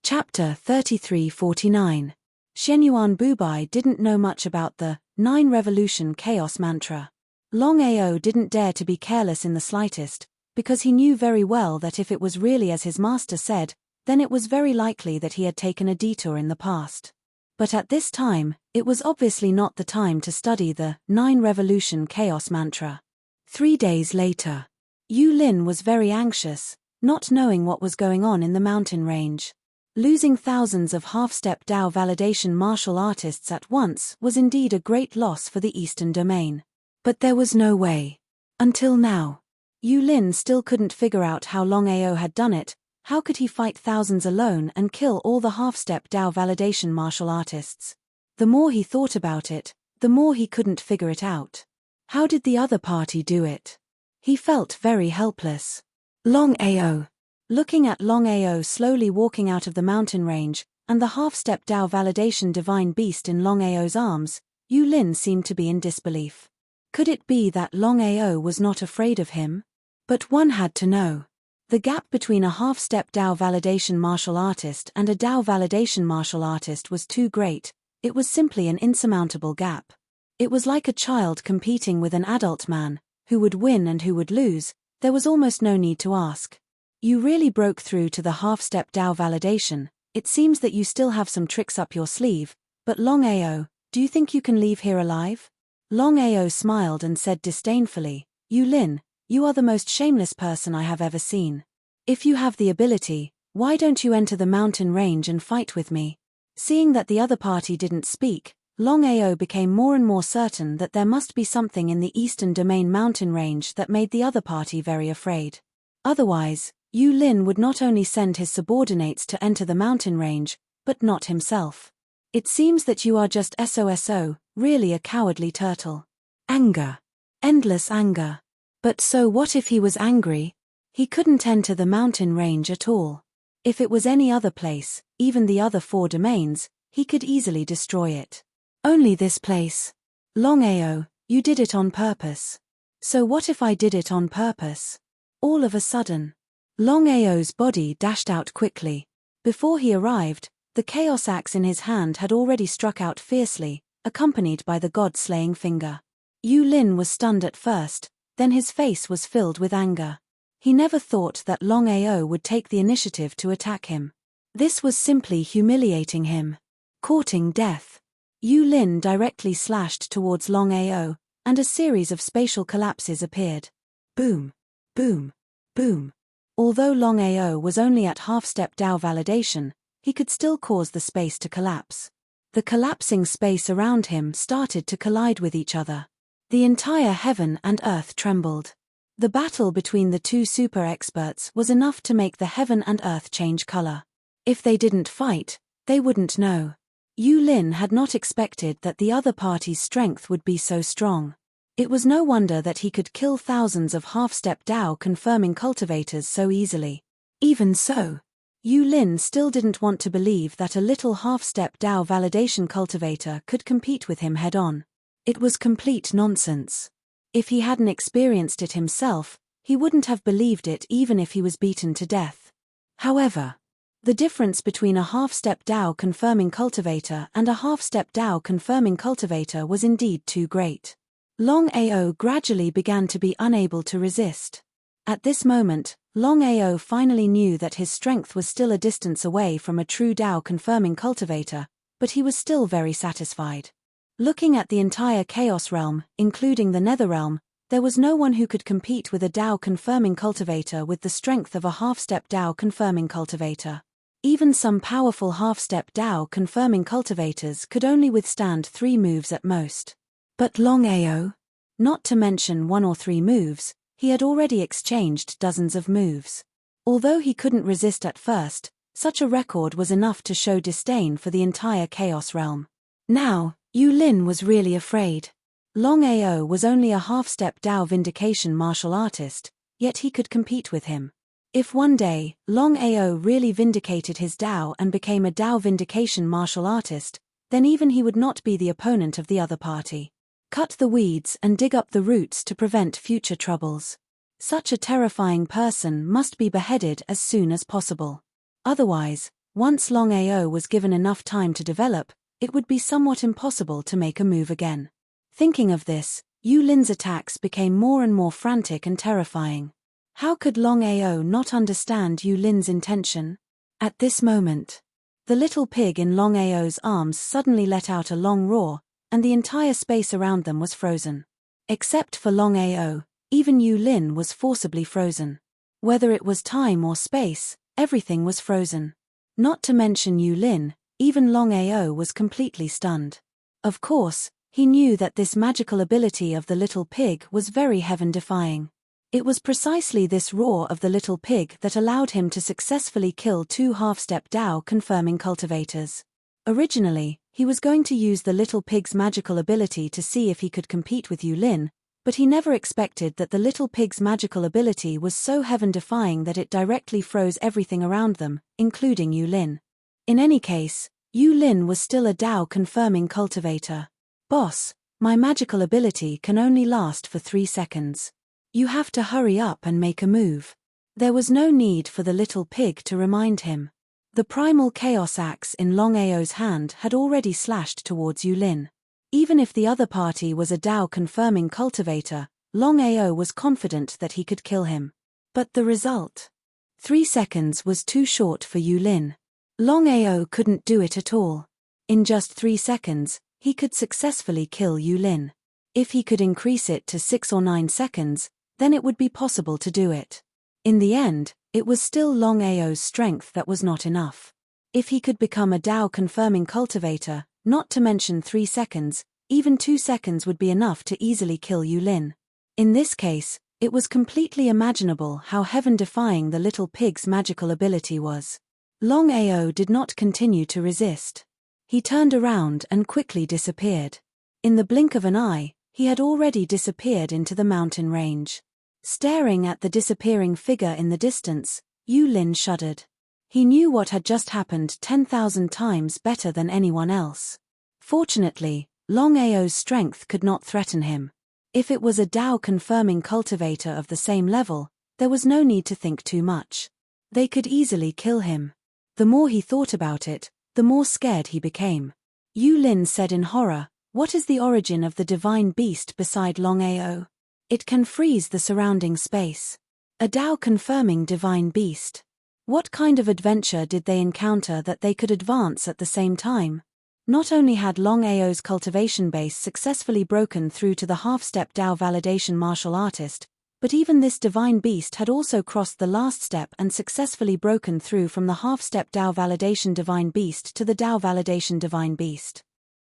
Chapter 3349. Shenyuan Bubai didn't know much about the 9 revolution chaos mantra. Longao didn't dare to be careless in the slightest, because he knew very well that if it was really as his master said, then it was very likely that he had taken a detour in the past. But at this time, it was obviously not the time to study the 9 revolution chaos mantra. 3 days later, Yu Lin was very anxious, not knowing what was going on in the mountain range. Losing thousands of half-step Dao validation martial artists at once was indeed a great loss for the Eastern Domain. But there was no way. Until now. Yu Lin still couldn't figure out how Longao had done it. How could he fight thousands alone and kill all the half-step Dao validation martial artists? The more he thought about it, the more he couldn't figure it out. How did the other party do it? He felt very helpless. Longao. Looking at Longao slowly walking out of the mountain range, and the half-step Dao validation divine beast in Longao's arms, Yu Lin seemed to be in disbelief. Could it be that Longao was not afraid of him? But one had to know. The gap between a half-step Dao validation martial artist and a Dao validation martial artist was too great. It was simply an insurmountable gap. It was like a child competing with an adult man. Who would win and who would lose? There was almost no need to ask. You really broke through to the half-step Dao validation. It seems that you still have some tricks up your sleeve, but Longao, do you think you can leave here alive? Longao smiled and said disdainfully, Yu Lin, you are the most shameless person I have ever seen. If you have the ability, why don't you enter the mountain range and fight with me? Seeing that the other party didn't speak, Longao became more and more certain that there must be something in the Eastern Domain mountain range that made the other party very afraid. Otherwise, Yu Lin would not only send his subordinates to enter the mountain range, but not himself. It seems that you are just SOSO, really a cowardly turtle. Anger. Endless anger. But so what if he was angry? He couldn't enter the mountain range at all. If it was any other place, even the other 4 domains, he could easily destroy it. Only this place. Longao, you did it on purpose. So what if I did it on purpose? All of a sudden, Longao's body dashed out quickly. Before he arrived, the chaos axe in his hand had already struck out fiercely, accompanied by the god-slaying finger. Yu Lin was stunned at first, then his face was filled with anger. He never thought that Longao would take the initiative to attack him. This was simply humiliating him. Courting death. Yu Lin directly slashed towards Longao, and a series of spatial collapses appeared. Boom. Boom. Boom. Although Longao was only at half-step Dao validation, he could still cause the space to collapse. The collapsing space around him started to collide with each other. The entire heaven and earth trembled. The battle between the 2 super experts was enough to make the heaven and earth change color. If they didn't fight, they wouldn't know. Yu Lin had not expected that the other party's strength would be so strong. It was no wonder that he could kill thousands of half-step Dao confirming cultivators so easily. Even so, Yu Lin still didn't want to believe that a little half-step Dao validation cultivator could compete with him head-on. It was complete nonsense. If he hadn't experienced it himself, he wouldn't have believed it even if he was beaten to death. However, the difference between a half-step Dao confirming cultivator and a half-step Dao confirming cultivator was indeed too great. Longao gradually began to be unable to resist. At this moment, Longao finally knew that his strength was still a distance away from a true Dao confirming cultivator, but he was still very satisfied. Looking at the entire Chaos Realm, including the Netherrealm, there was no one who could compete with a Dao confirming cultivator with the strength of a half-step Dao confirming cultivator. Even some powerful half-step Dao confirming cultivators could only withstand 3 moves at most. But Longao, not to mention 1 or 3 moves, he had already exchanged dozens of moves. Although he couldn't resist at first, such a record was enough to show disdain for the entire Chaos Realm. Now, Yu Lin was really afraid. Longao was only a half-step Dao vindication martial artist, yet he could compete with him. If one day, Longao really vindicated his Dao and became a Dao vindication martial artist, then even he would not be the opponent of the other party. Cut the weeds and dig up the roots to prevent future troubles. Such a terrifying person must be beheaded as soon as possible. Otherwise, once Longao was given enough time to develop, it would be somewhat impossible to make a move again. Thinking of this, Yu Lin's attacks became more and more frantic and terrifying. How could Longao not understand Yu Lin's intention? At this moment, the little pig in Longao's arms suddenly let out a long roar, and the entire space around them was frozen. Except for Longao, even Yu Lin was forcibly frozen. Whether it was time or space, everything was frozen. Not to mention Yu Lin, even Longao was completely stunned. Of course, he knew that this magical ability of the little pig was very heaven-defying. It was precisely this roar of the little pig that allowed him to successfully kill 2 half-step Dao confirming cultivators. Originally, he was going to use the little pig's magical ability to see if he could compete with Yu Lin, but he never expected that the little pig's magical ability was so heaven-defying that it directly froze everything around them, including Yu Lin. In any case, Yu Lin was still a Dao confirming cultivator. "Boss, my magical ability can only last for 3 seconds. You have to hurry up and make a move." There was no need for the little pig to remind him. The primal chaos axe in Longao's hand had already slashed towards Yu Lin. Even if the other party was a Dao confirming cultivator, Longao was confident that he could kill him. But the result? 3 seconds was too short for Yu Lin. Longao couldn't do it at all. In just 3 seconds, he could successfully kill Yu Lin. If he could increase it to 6 or 9 seconds, then it would be possible to do it. In the end, it was still Longao's strength that was not enough. If he could become a Dao confirming cultivator, not to mention 3 seconds, even 2 seconds would be enough to easily kill Yu Lin. In this case, it was completely imaginable how heaven-defying the little pig's magical ability was. Longao did not continue to resist. He turned around and quickly disappeared. In the blink of an eye, he had already disappeared into the mountain range. Staring at the disappearing figure in the distance, Yu Lin shuddered. He knew what had just happened 10,000 times better than anyone else. Fortunately, Longao's strength could not threaten him. If it was a Dao confirming cultivator of the same level, there was no need to think too much. They could easily kill him. The more he thought about it, the more scared he became. Yu Lin said in horror, "What is the origin of the divine beast beside Longao? It can freeze the surrounding space. A Dao confirming divine beast. What kind of adventure did they encounter that they could advance at the same time?" Not only had Longao's cultivation base successfully broken through to the half-step Dao validation martial artist, but even this divine beast had also crossed the last step and successfully broken through from the half-step Dao validation divine beast to the Dao validation divine beast.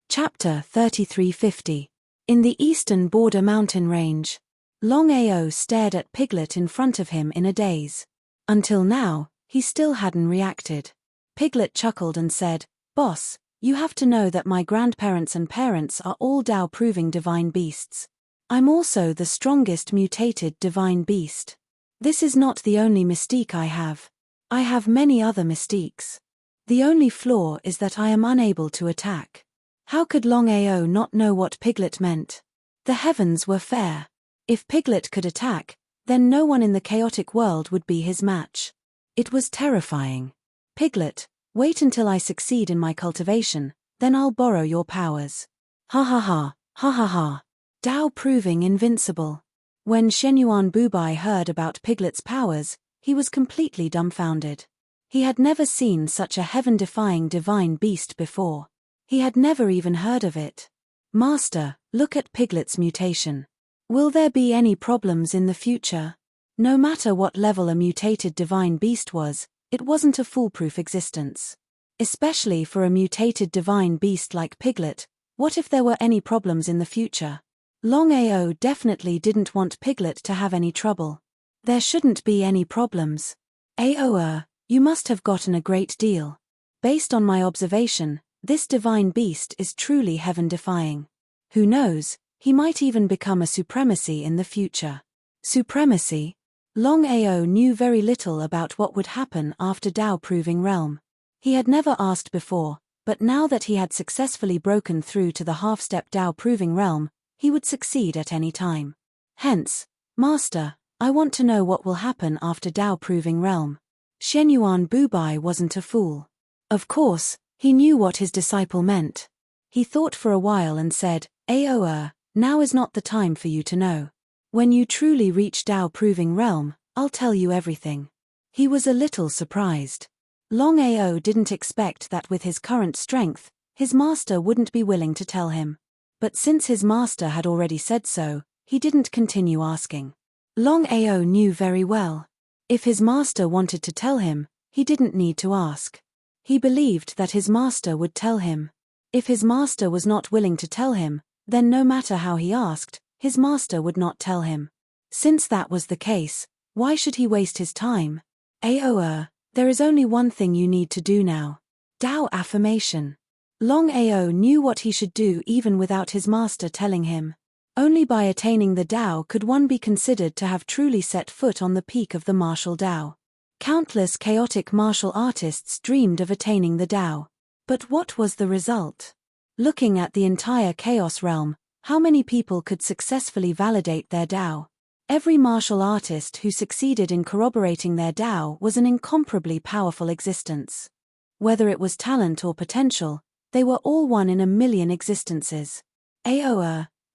Chapter 3350. In the eastern border mountain range, Longao stared at Piglet in front of him in a daze. Until now, he still hadn't reacted. Piglet chuckled and said, "Boss, you have to know that my grandparents and parents are all Dao-proving divine beasts. I'm also the strongest mutated divine beast. This is not the only mystique I have. I have many other mystiques. The only flaw is that I am unable to attack. How could Longao not know what Piglet meant? The heavens were fair. If Piglet could attack, then no one in the chaotic world would be his match. It was terrifying. Piglet, wait until I succeed in my cultivation, then I'll borrow your powers. Ha ha ha, ha ha ha. Dao proving invincible. When Shenyuan Bubai heard about Piglet's powers, he was completely dumbfounded. He had never seen such a heaven-defying divine beast before. He had never even heard of it. Master, look at Piglet's mutation. Will there be any problems in the future? No matter what level a mutated divine beast was, it wasn't a foolproof existence. Especially for a mutated divine beast like Piglet, what if there were any problems in the future? Longao definitely didn't want Piglet to have any trouble. There shouldn't be any problems. You must have gotten a great deal. Based on my observation, this divine beast is truly heaven-defying. Who knows, he might even become a supremacy in the future. Supremacy? Longao knew very little about what would happen after Dao Proving Realm. He had never asked before, but now that he had successfully broken through to the half-step Dao Proving Realm, he would succeed at any time. Hence, Master, I want to know what will happen after Dao Proving Realm. Shenyuan Bubai wasn't a fool. Of course, he knew what his disciple meant. He thought for a while and said, now is not the time for you to know. When you truly reach Dao Proving Realm, I'll tell you everything. He was a little surprised. Longao didn't expect that with his current strength, his master wouldn't be willing to tell him. But since his master had already said so, he didn't continue asking. Longao knew very well. If his master wanted to tell him, he didn't need to ask. He believed that his master would tell him. If his master was not willing to tell him, then no matter how he asked, his master would not tell him. Since that was the case, why should he waste his time? There is only one thing you need to do now. Dao affirmation. Longao knew what he should do even without his master telling him. Only by attaining the Dao could one be considered to have truly set foot on the peak of the martial Dao. Countless chaotic martial artists dreamed of attaining the Dao. But what was the result? Looking at the entire chaos realm, how many people could successfully validate their Dao? Every martial artist who succeeded in corroborating their Dao was an incomparably powerful existence. Whether it was talent or potential, they were all one in a million existences.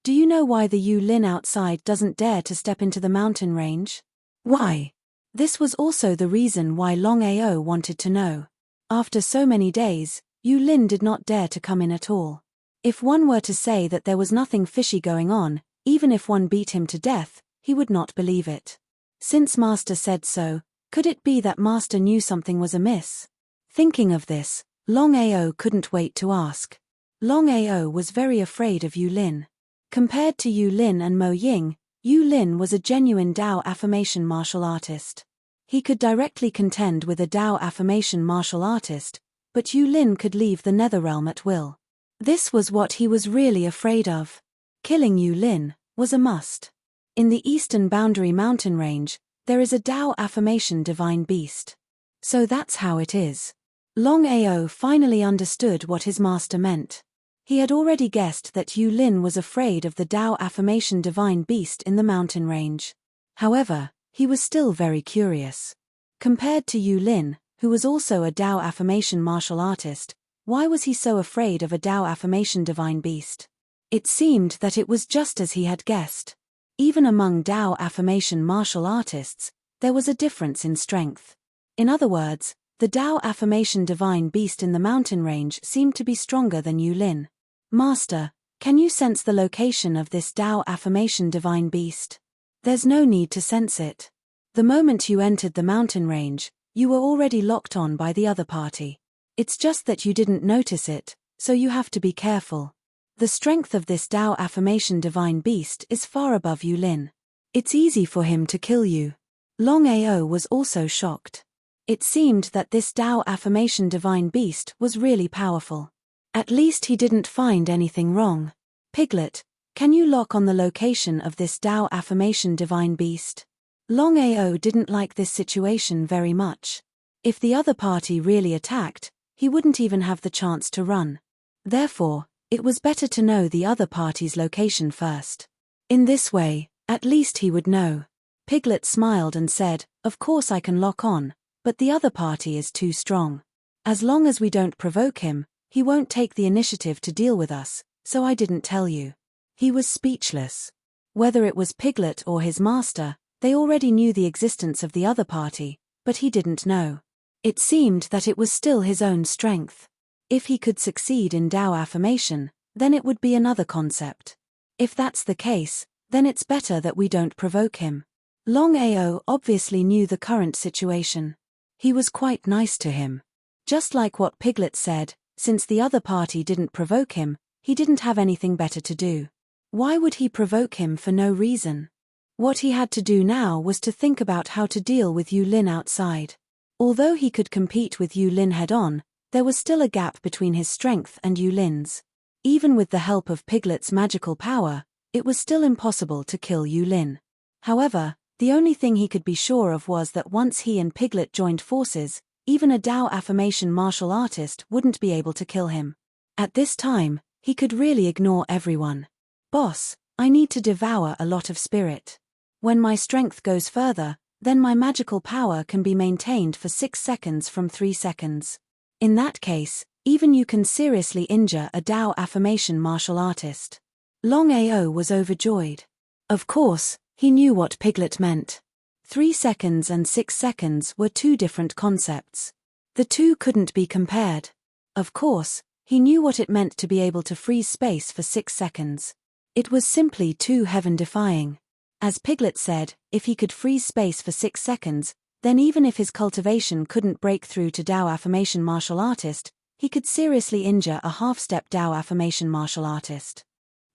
Do you know why the Yulin outside doesn't dare to step into the mountain range? Why? This was also the reason why Longao wanted to know. After so many days, Yulin did not dare to come in at all. If one were to say that there was nothing fishy going on, even if one beat him to death, he would not believe it. Since Master said so, could it be that Master knew something was amiss? Thinking of this, Longao couldn't wait to ask. Longao was very afraid of Yulin. Compared to Yulin and Mo Ying, Yulin was a genuine Dao affirmation martial artist. He could directly contend with a Dao affirmation martial artist, but Yulin could leave the Netherrealm at will. This was what he was really afraid of. Killing Yulin was a must. In the eastern boundary mountain range, there is a Dao affirmation divine beast. So that's how it is. Longao finally understood what his master meant. He had already guessed that Yulin was afraid of the Dao affirmation divine beast in the mountain range. However, he was still very curious. Compared to Yulin, who was also a Dao affirmation martial artist, why was he so afraid of a Dao affirmation divine beast? It seemed that it was just as he had guessed. Even among Dao affirmation martial artists, there was a difference in strength. In other words, the Dao affirmation divine beast in the mountain range seemed to be stronger than Yulin. Master, can you sense the location of this Dao affirmation divine beast? There's no need to sense it. The moment you entered the mountain range, you were already locked on by the other party. It's just that you didn't notice it, so you have to be careful. The strength of this Dao affirmation divine beast is far above Yulin. It's easy for him to kill you. Longao was also shocked. It seemed that this Dao affirmation divine beast was really powerful. At least he didn't find anything wrong. Piglet, Can you lock on the location of this Dao affirmation divine beast? Longao didn't like this situation very much. If the other party really attacked, he wouldn't even have the chance to run. Therefore, it was better to know the other party's location first. In this way, at least he would know. Piglet smiled and said, "Of course I can lock on, but the other party is too strong. As long as we don't provoke him, he won't take the initiative to deal with us, so I didn't tell you." He was speechless. Whether it was Piglet or his master, they already knew the existence of the other party, but he didn't know. It seemed that it was still his own strength. If he could succeed in Dao affirmation, then it would be another concept. If that's the case, then it's better that we don't provoke him. Longao obviously knew the current situation. He was quite nice to him. Just like what Piglet said, since the other party didn't provoke him, he didn't have anything better to do. Why would he provoke him for no reason? What he had to do now was to think about how to deal with Yu Lin outside. Although he could compete with Yu Lin head-on, there was still a gap between his strength and Yu Lin's. Even with the help of Piglet's magical power, it was still impossible to kill Yu Lin. However, the only thing he could be sure of was that once he and Piglet joined forces, even a Dao affirmation martial artist wouldn't be able to kill him. At this time, he could really ignore everyone. "Boss, I need to devour a lot of spirit. When my strength goes further, then my magical power can be maintained for 6 seconds from 3 seconds. In that case, even you can seriously injure a Dao affirmation martial artist." Longao was overjoyed. Of course, he knew what Piglet meant. 3 seconds and 6 seconds were two different concepts. The two couldn't be compared. Of course, he knew what it meant to be able to freeze space for 6 seconds. It was simply too heaven-defying. As Piglet said, if he could freeze space for 6 seconds, then even if his cultivation couldn't break through to Dao affirmation martial artist, he could seriously injure a half-step Dao affirmation martial artist.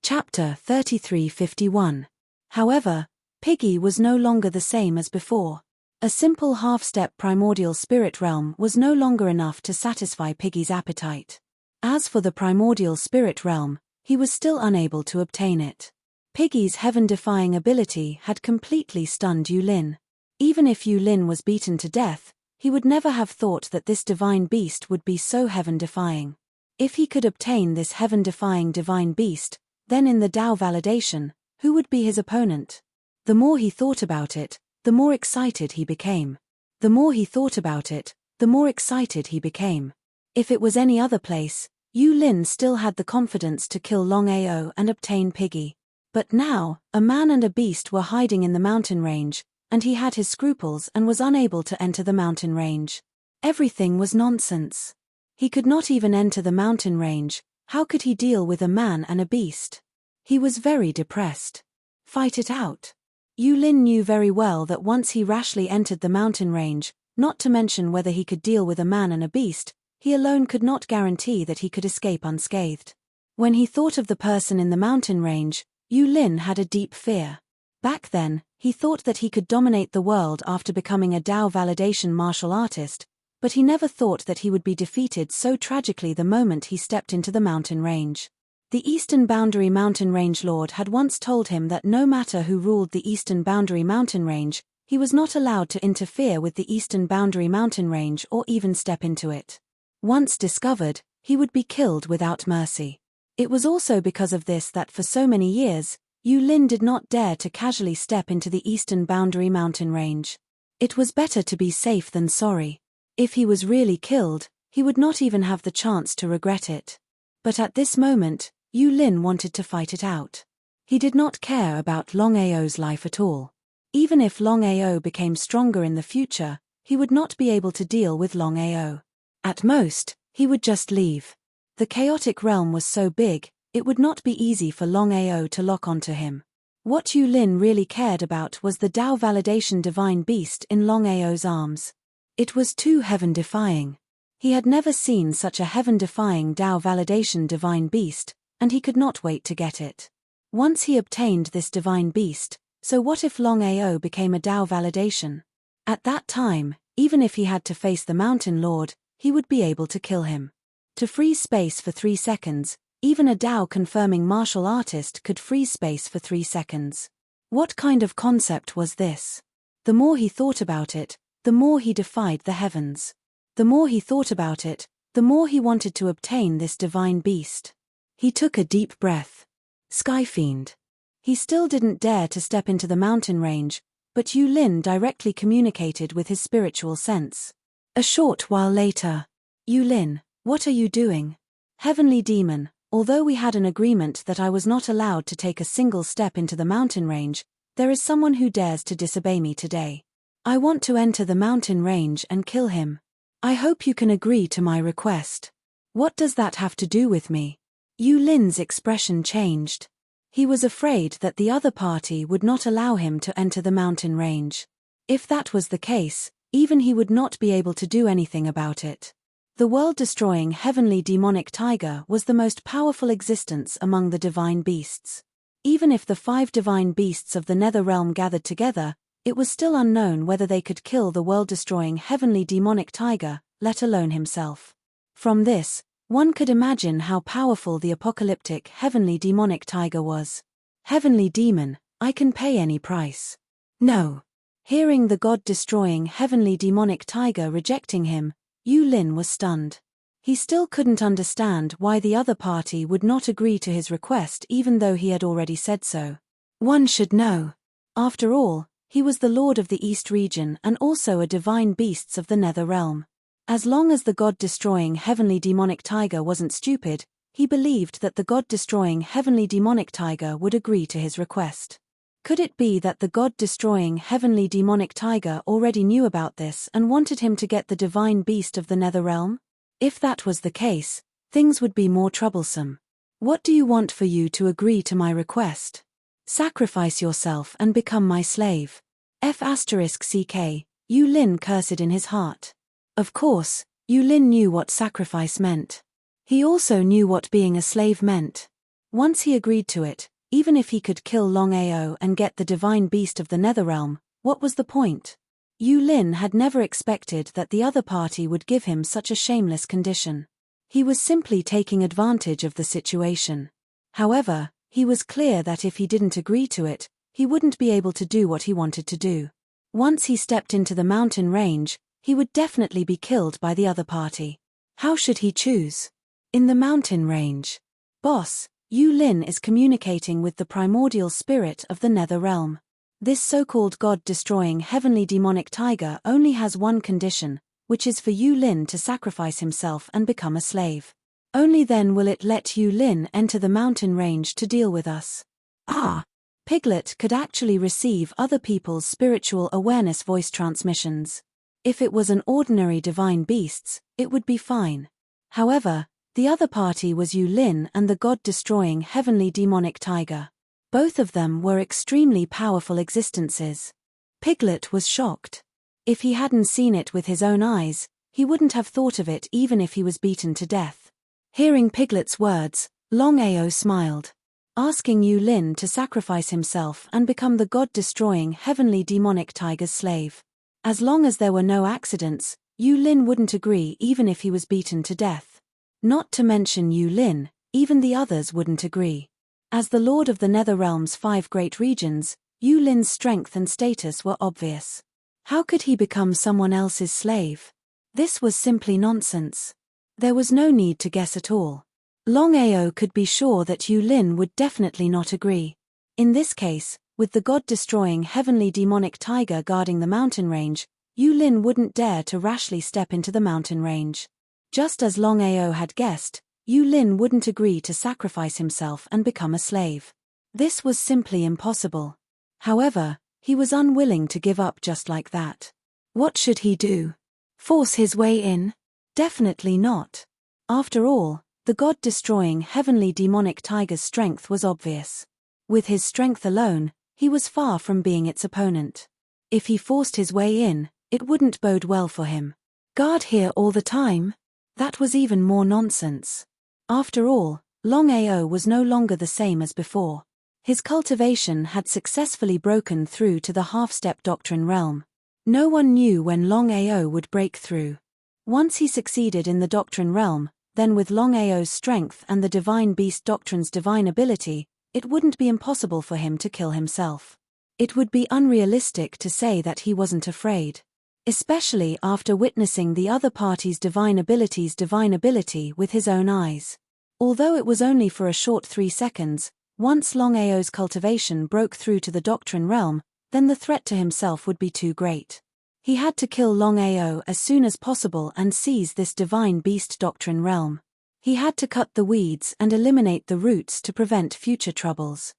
Chapter 3351. However, Piggy was no longer the same as before. A simple half-step primordial spirit realm was no longer enough to satisfy Piggy's appetite. As for the primordial spirit realm, he was still unable to obtain it. Piggy's heaven-defying ability had completely stunned Yu Lin. Even if Yu Lin was beaten to death, he would never have thought that this divine beast would be so heaven-defying. If he could obtain this heaven-defying divine beast, then in the Dao validation, who would be his opponent? The more he thought about it, the more excited he became. The more he thought about it, the more excited he became. If it was any other place, Yu Lin still had the confidence to kill Longao and obtain Piggy. But now, a man and a beast were hiding in the mountain range, and he had his scruples and was unable to enter the mountain range. Everything was nonsense. He could not even enter the mountain range. How could he deal with a man and a beast? He was very depressed. Fight it out. Yu Lin knew very well that once he rashly entered the mountain range, not to mention whether he could deal with a man and a beast, he alone could not guarantee that he could escape unscathed. When he thought of the person in the mountain range, Yu Lin had a deep fear. Back then, he thought that he could dominate the world after becoming a Dao validation martial artist, but he never thought that he would be defeated so tragically the moment he stepped into the mountain range. The Eastern Boundary Mountain Range Lord had once told him that no matter who ruled the Eastern Boundary Mountain Range, he was not allowed to interfere with the Eastern Boundary Mountain Range or even step into it. Once discovered, he would be killed without mercy. It was also because of this that for so many years, Yu Lin did not dare to casually step into the Eastern Boundary Mountain Range. It was better to be safe than sorry. If he was really killed, he would not even have the chance to regret it. But at this moment, Yu Lin wanted to fight it out. He did not care about Longao's life at all. Even if Longao became stronger in the future, he would not be able to deal with Longao. At most, he would just leave. The chaotic realm was so big, it would not be easy for Longao to lock onto him. What Yu Lin really cared about was the Dao validation divine beast in Longao's arms. It was too heaven-defying. He had never seen such a heaven-defying Dao validation divine beast, and he could not wait to get it. Once he obtained this divine beast, so what if Longao became a Dao validation? At that time, even if he had to face the Mountain Lord, he would be able to kill him. To freeze space for 3 seconds, Even a Dao-confirming martial artist could freeze space for 3 seconds. What kind of concept was this? The more he thought about it, the more he defied the heavens. The more he thought about it, the more he wanted to obtain this divine beast. He took a deep breath. Skyfiend. He still didn't dare to step into the mountain range, but Yu Lin directly communicated with his spiritual sense. A short while later. Yu Lin, what are you doing? Heavenly demon, although we had an agreement that I was not allowed to take a single step into the mountain range, there is someone who dares to disobey me today. I want to enter the mountain range and kill him. I hope you can agree to my request. What does that have to do with me? Yu Lin's expression changed. He was afraid that the other party would not allow him to enter the mountain range. If that was the case, even he would not be able to do anything about it. The world-destroying heavenly demonic tiger was the most powerful existence among the divine beasts. Even if the 5 divine beasts of the nether realm gathered together, it was still unknown whether they could kill the world-destroying heavenly demonic tiger, let alone himself. From this, one could imagine how powerful the apocalyptic heavenly demonic tiger was. Heavenly demon, I can pay any price. No. Hearing the god-destroying heavenly demonic tiger rejecting him, Yu Lin was stunned. He still couldn't understand why the other party would not agree to his request even though he had already said so. One should know. After all, he was the lord of the East region and also a divine beasts of the nether realm. As long as the god-destroying heavenly demonic tiger wasn't stupid, he believed that the god-destroying heavenly demonic tiger would agree to his request. Could it be that the god-destroying heavenly demonic tiger already knew about this and wanted him to get the divine beast of the nether realm? If that was the case, things would be more troublesome. What do you want for you to agree to my request? Sacrifice yourself and become my slave. F***ck, Yu Lin cursed in his heart. Of course, Yu Lin knew what sacrifice meant. He also knew what being a slave meant. Once he agreed to it, even if he could kill Longao and get the divine beast of the Netherrealm, what was the point? Yu Lin had never expected that the other party would give him such a shameless condition. He was simply taking advantage of the situation. However, he was clear that if he didn't agree to it, he wouldn't be able to do what he wanted to do. Once he stepped into the mountain range, he would definitely be killed by the other party. How should he choose? In the mountain range. Boss, Yu Lin is communicating with the primordial spirit of the Nether Realm. This so-called god-destroying heavenly demonic tiger only has one condition, which is for Yu Lin to sacrifice himself and become a slave. Only then will it let Yu Lin enter the mountain range to deal with us. Ah! Piglet could actually receive other people's spiritual awareness voice transmissions. If it was an ordinary divine beasts, it would be fine. However, the other party was Yu Lin and the god-destroying heavenly demonic tiger. Both of them were extremely powerful existences. Piglet was shocked. If he hadn't seen it with his own eyes, he wouldn't have thought of it even if he was beaten to death. Hearing Piglet's words, Longao smiled. Asking Yu Lin to sacrifice himself and become the god-destroying heavenly demonic tiger's slave. As long as there were no accidents, Yu Lin wouldn't agree even if he was beaten to death. Not to mention Yu Lin, even the others wouldn't agree. As the lord of the Netherrealm's 5 great regions, Yu Lin's strength and status were obvious. How could he become someone else's slave? This was simply nonsense. There was no need to guess at all. Longao could be sure that Yu Lin would definitely not agree. In this case, with the god-destroying heavenly demonic tiger guarding the mountain range, Yu Lin wouldn't dare to rashly step into the mountain range. Just as Longao had guessed, Yu Lin wouldn't agree to sacrifice himself and become a slave. This was simply impossible. However, he was unwilling to give up just like that. What should he do? Force his way in? Definitely not. After all, the god-destroying heavenly demonic tiger's strength was obvious. With his strength alone, he was far from being its opponent. If he forced his way in, it wouldn't bode well for him. Guard here all the time? That was even more nonsense. After all, Longao was no longer the same as before. His cultivation had successfully broken through to the half-step doctrine realm. No one knew when Longao would break through. Once he succeeded in the doctrine realm, then with Longao's strength and the Divine Beast Doctrine's divine ability, it wouldn't be impossible for him to kill himself. It would be unrealistic to say that he wasn't afraid, especially after witnessing the other party's divine ability with his own eyes. Although it was only for a short 3 seconds, once Longao's cultivation broke through to the Doctrine realm, then the threat to himself would be too great. He had to kill Longao as soon as possible and seize this Divine Beast Doctrine realm. He had to cut the weeds and eliminate the roots to prevent future troubles.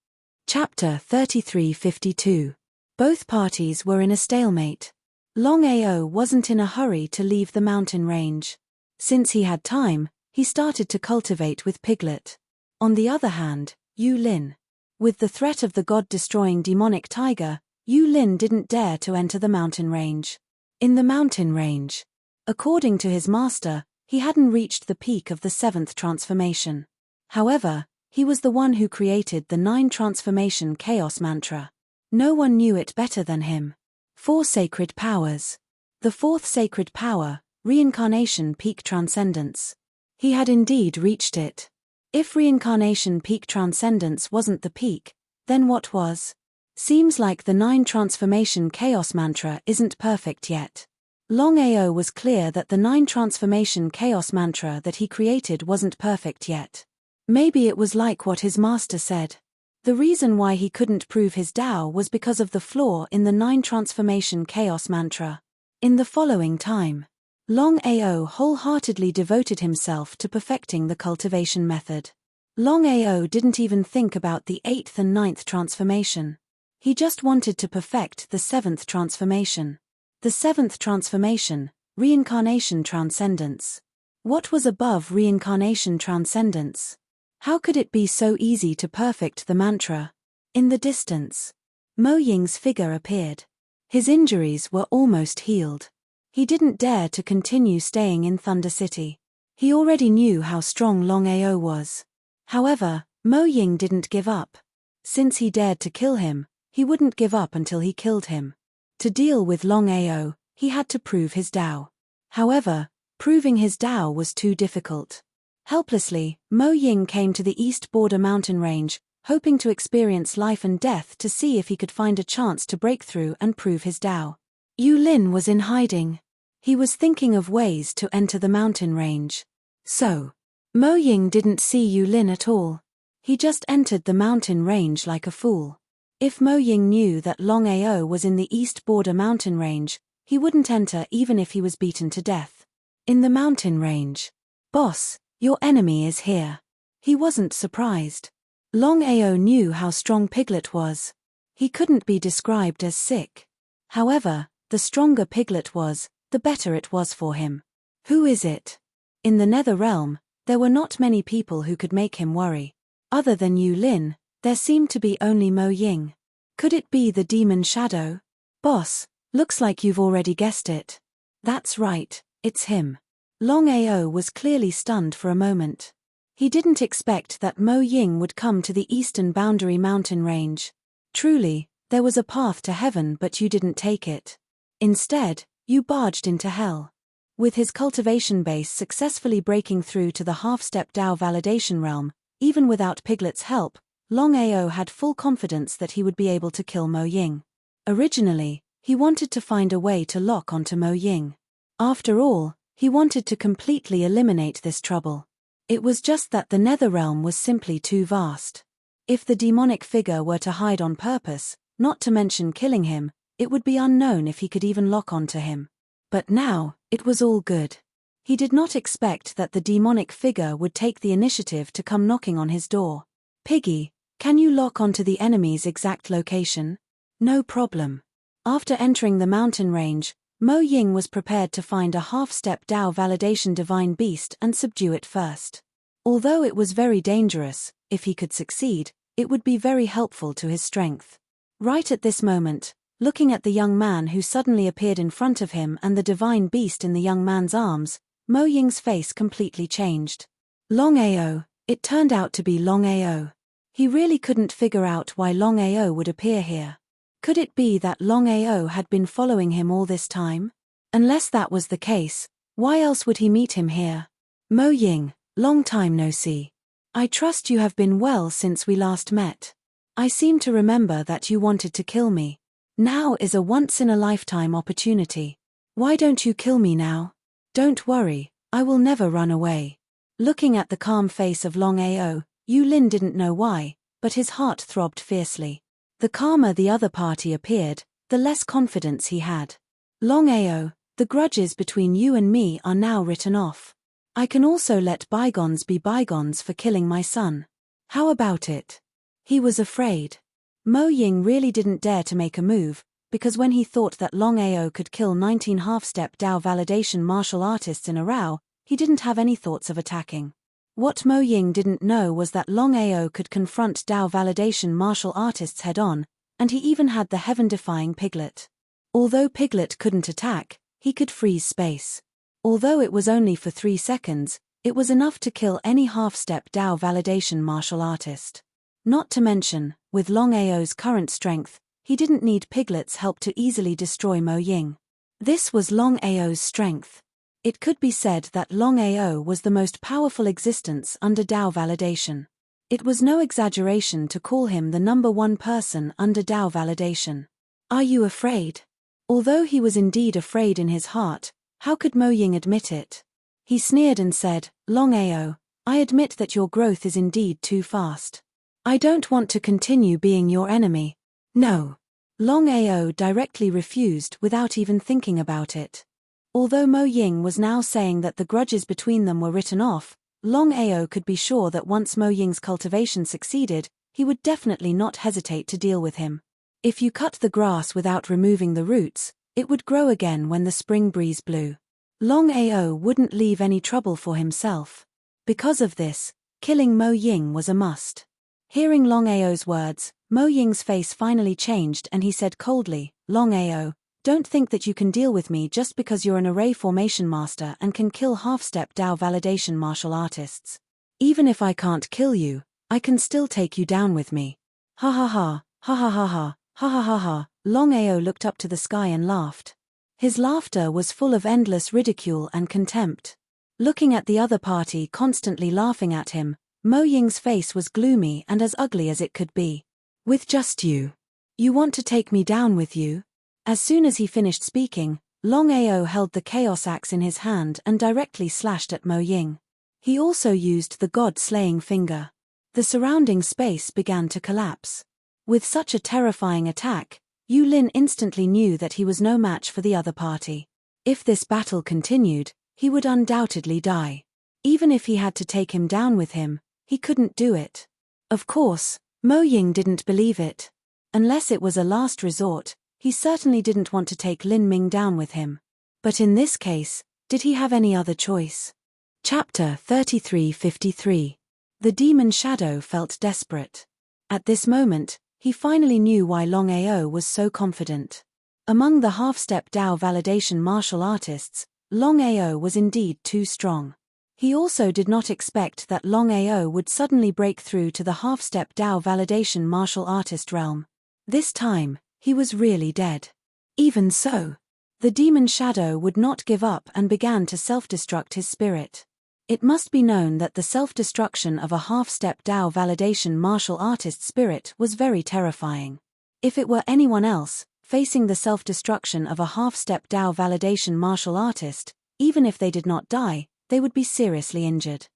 Chapter 3352. Both parties were in a stalemate. Longao wasn't in a hurry to leave the mountain range. Since he had time, he started to cultivate with Piglet. On the other hand, Yu Lin. With the threat of the god-destroying demonic tiger, Yu Lin didn't dare to enter the mountain range. In the mountain range, according to his master, he hadn't reached the peak of the 7th transformation. However, he was the one who created the 9 transformation chaos mantra. No one knew it better than him. 4 sacred powers. The 4th sacred power, reincarnation peak transcendence. He had indeed reached it. If reincarnation peak transcendence wasn't the peak, then what was? Seems like the 9 transformation chaos mantra isn't perfect yet. Longao was clear that the 9 transformation chaos mantra that he created wasn't perfect yet. Maybe it was like what his master said. The reason why he couldn't prove his Tao was because of the flaw in the 9 transformation chaos mantra. In the following time, Longao wholeheartedly devoted himself to perfecting the cultivation method. Longao didn't even think about the 8th and 9th transformation. He just wanted to perfect the 7th transformation. The 7th transformation, reincarnation transcendence. What was above reincarnation transcendence? How could it be so easy to perfect the mantra? In the distance, Mo Ying's figure appeared. His injuries were almost healed. He didn't dare to continue staying in Thunder City. He already knew how strong Longao was. However, Mo Ying didn't give up. Since he dared to kill him, he wouldn't give up until he killed him. To deal with Longao, he had to prove his Tao. However, proving his Tao was too difficult. Helplessly, Mo Ying came to the east border mountain range, hoping to experience life and death to see if he could find a chance to break through and prove his Tao. Yu Lin was in hiding. He was thinking of ways to enter the mountain range. So, Mo Ying didn't see Yu Lin at all. He just entered the mountain range like a fool. If Mo Ying knew that Longao was in the east border mountain range, he wouldn't enter even if he was beaten to death. In the mountain range. Boss, your enemy is here. He wasn't surprised. Longao knew how strong Piglet was. He couldn't be described as sick. However, the stronger Piglet was, the better it was for him. Who is it? In the Nether Realm, there were not many people who could make him worry. Other than Yu Lin, there seemed to be only Mo Ying. Could it be the Demon Shadow? Boss, looks like you've already guessed it. That's right, it's him. Longao was clearly stunned for a moment. He didn't expect that Mo Ying would come to the eastern boundary mountain range. Truly, there was a path to heaven but you didn't take it. Instead, you barged into hell. With his cultivation base successfully breaking through to the half-step Tao validation realm, even without Piglet's help, Longao had full confidence that he would be able to kill Mo Ying. Originally, he wanted to find a way to lock onto Mo Ying. After all, he wanted to completely eliminate this trouble. It was just that the Nether Realm was simply too vast. If the demonic figure were to hide on purpose, not to mention killing him, it would be unknown if he could even lock onto him. But now, it was all good. He did not expect that the demonic figure would take the initiative to come knocking on his door. Piggy, can you lock onto the enemy's exact location? No problem. After entering the mountain range, Mo Ying was prepared to find a half-step Tao validation divine beast and subdue it first. Although it was very dangerous, if he could succeed, it would be very helpful to his strength. Right at this moment, looking at the young man who suddenly appeared in front of him and the divine beast in the young man's arms, Mo Ying's face completely changed. Longao, it turned out to be Longao. He really couldn't figure out why Longao would appear here. Could it be that Longao had been following him all this time? Unless that was the case, why else would he meet him here? Mo Ying, Long time no see. I trust you have been well since we last met. I seem to remember that you wanted to kill me. Now is a once-in-a-lifetime opportunity. Why don't you kill me now? Don't worry, I will never run away. Looking at the calm face of Longao, Yulin didn't know why, but his heart throbbed fiercely. The calmer the other party appeared, the less confidence he had. Longao, the grudges between you and me are now written off. I can also let bygones be bygones for killing my son. How about it? He was afraid. Mo Ying really didn't dare to make a move, because when he thought that Longao could kill 19 half-step Dao validation martial artists in a row, he didn't have any thoughts of attacking. What Mo Ying didn't know was that Longao could confront Dao validation martial artists head-on, and he even had the heaven-defying Piglet. Although Piglet couldn't attack, he could freeze space. Although it was only for 3 seconds, it was enough to kill any half-step Dao validation martial artist. Not to mention, with Longao's current strength, he didn't need Piglet's help to easily destroy Mo Ying. This was Longao's strength. It could be said that Longao was the most powerful existence under Dao validation. It was no exaggeration to call him the #1 person under Dao validation. Are you afraid? Although he was indeed afraid in his heart, how could Mo Ying admit it? He sneered and said, Longao, I admit that your growth is indeed too fast. I don't want to continue being your enemy. No. Longao directly refused without even thinking about it. Although Mo Ying was now saying that the grudges between them were written off, Longao could be sure that once Mo Ying's cultivation succeeded, he would definitely not hesitate to deal with him. If you cut the grass without removing the roots, it would grow again when the spring breeze blew. Longao wouldn't leave any trouble for himself. Because of this, killing Mo Ying was a must. Hearing Longao's words, Mo Ying's face finally changed and he said coldly, Longao, don't think that you can deal with me just because you're an array formation master and can kill half-step Dao validation martial artists. Even if I can't kill you, I can still take you down with me. Ha ha ha, ha ha ha ha, ha ha ha ha. Longao looked up to the sky and laughed. His laughter was full of endless ridicule and contempt. Looking at the other party constantly laughing at him, Mo Ying's face was gloomy and as ugly as it could be. With just you. You want to take me down with you? As soon as he finished speaking, Longao held the chaos axe in his hand and directly slashed at Mo Ying. He also used the god-slaying finger. The surrounding space began to collapse. With such a terrifying attack, Yulin instantly knew that he was no match for the other party. If this battle continued, he would undoubtedly die. Even if he had to take him down with him, he couldn't do it. Of course, Mo Ying didn't believe it. Unless it was a last resort, he certainly didn't want to take Lin Ming down with him. But in this case, did he have any other choice? Chapter 3353. The demon shadow felt desperate. At this moment, he finally knew why Longao was so confident. Among the half-step Dao validation martial artists, Longao was indeed too strong. He also did not expect that Longao would suddenly break through to the half-step Dao validation martial artist realm. This time, he was really dead. Even so, the demon shadow would not give up and began to self-destruct his spirit. It must be known that the self-destruction of a half-step Dao validation martial artist spirit was very terrifying. If it were anyone else, facing the self-destruction of a half-step Dao validation martial artist, even if they did not die, they would be seriously injured.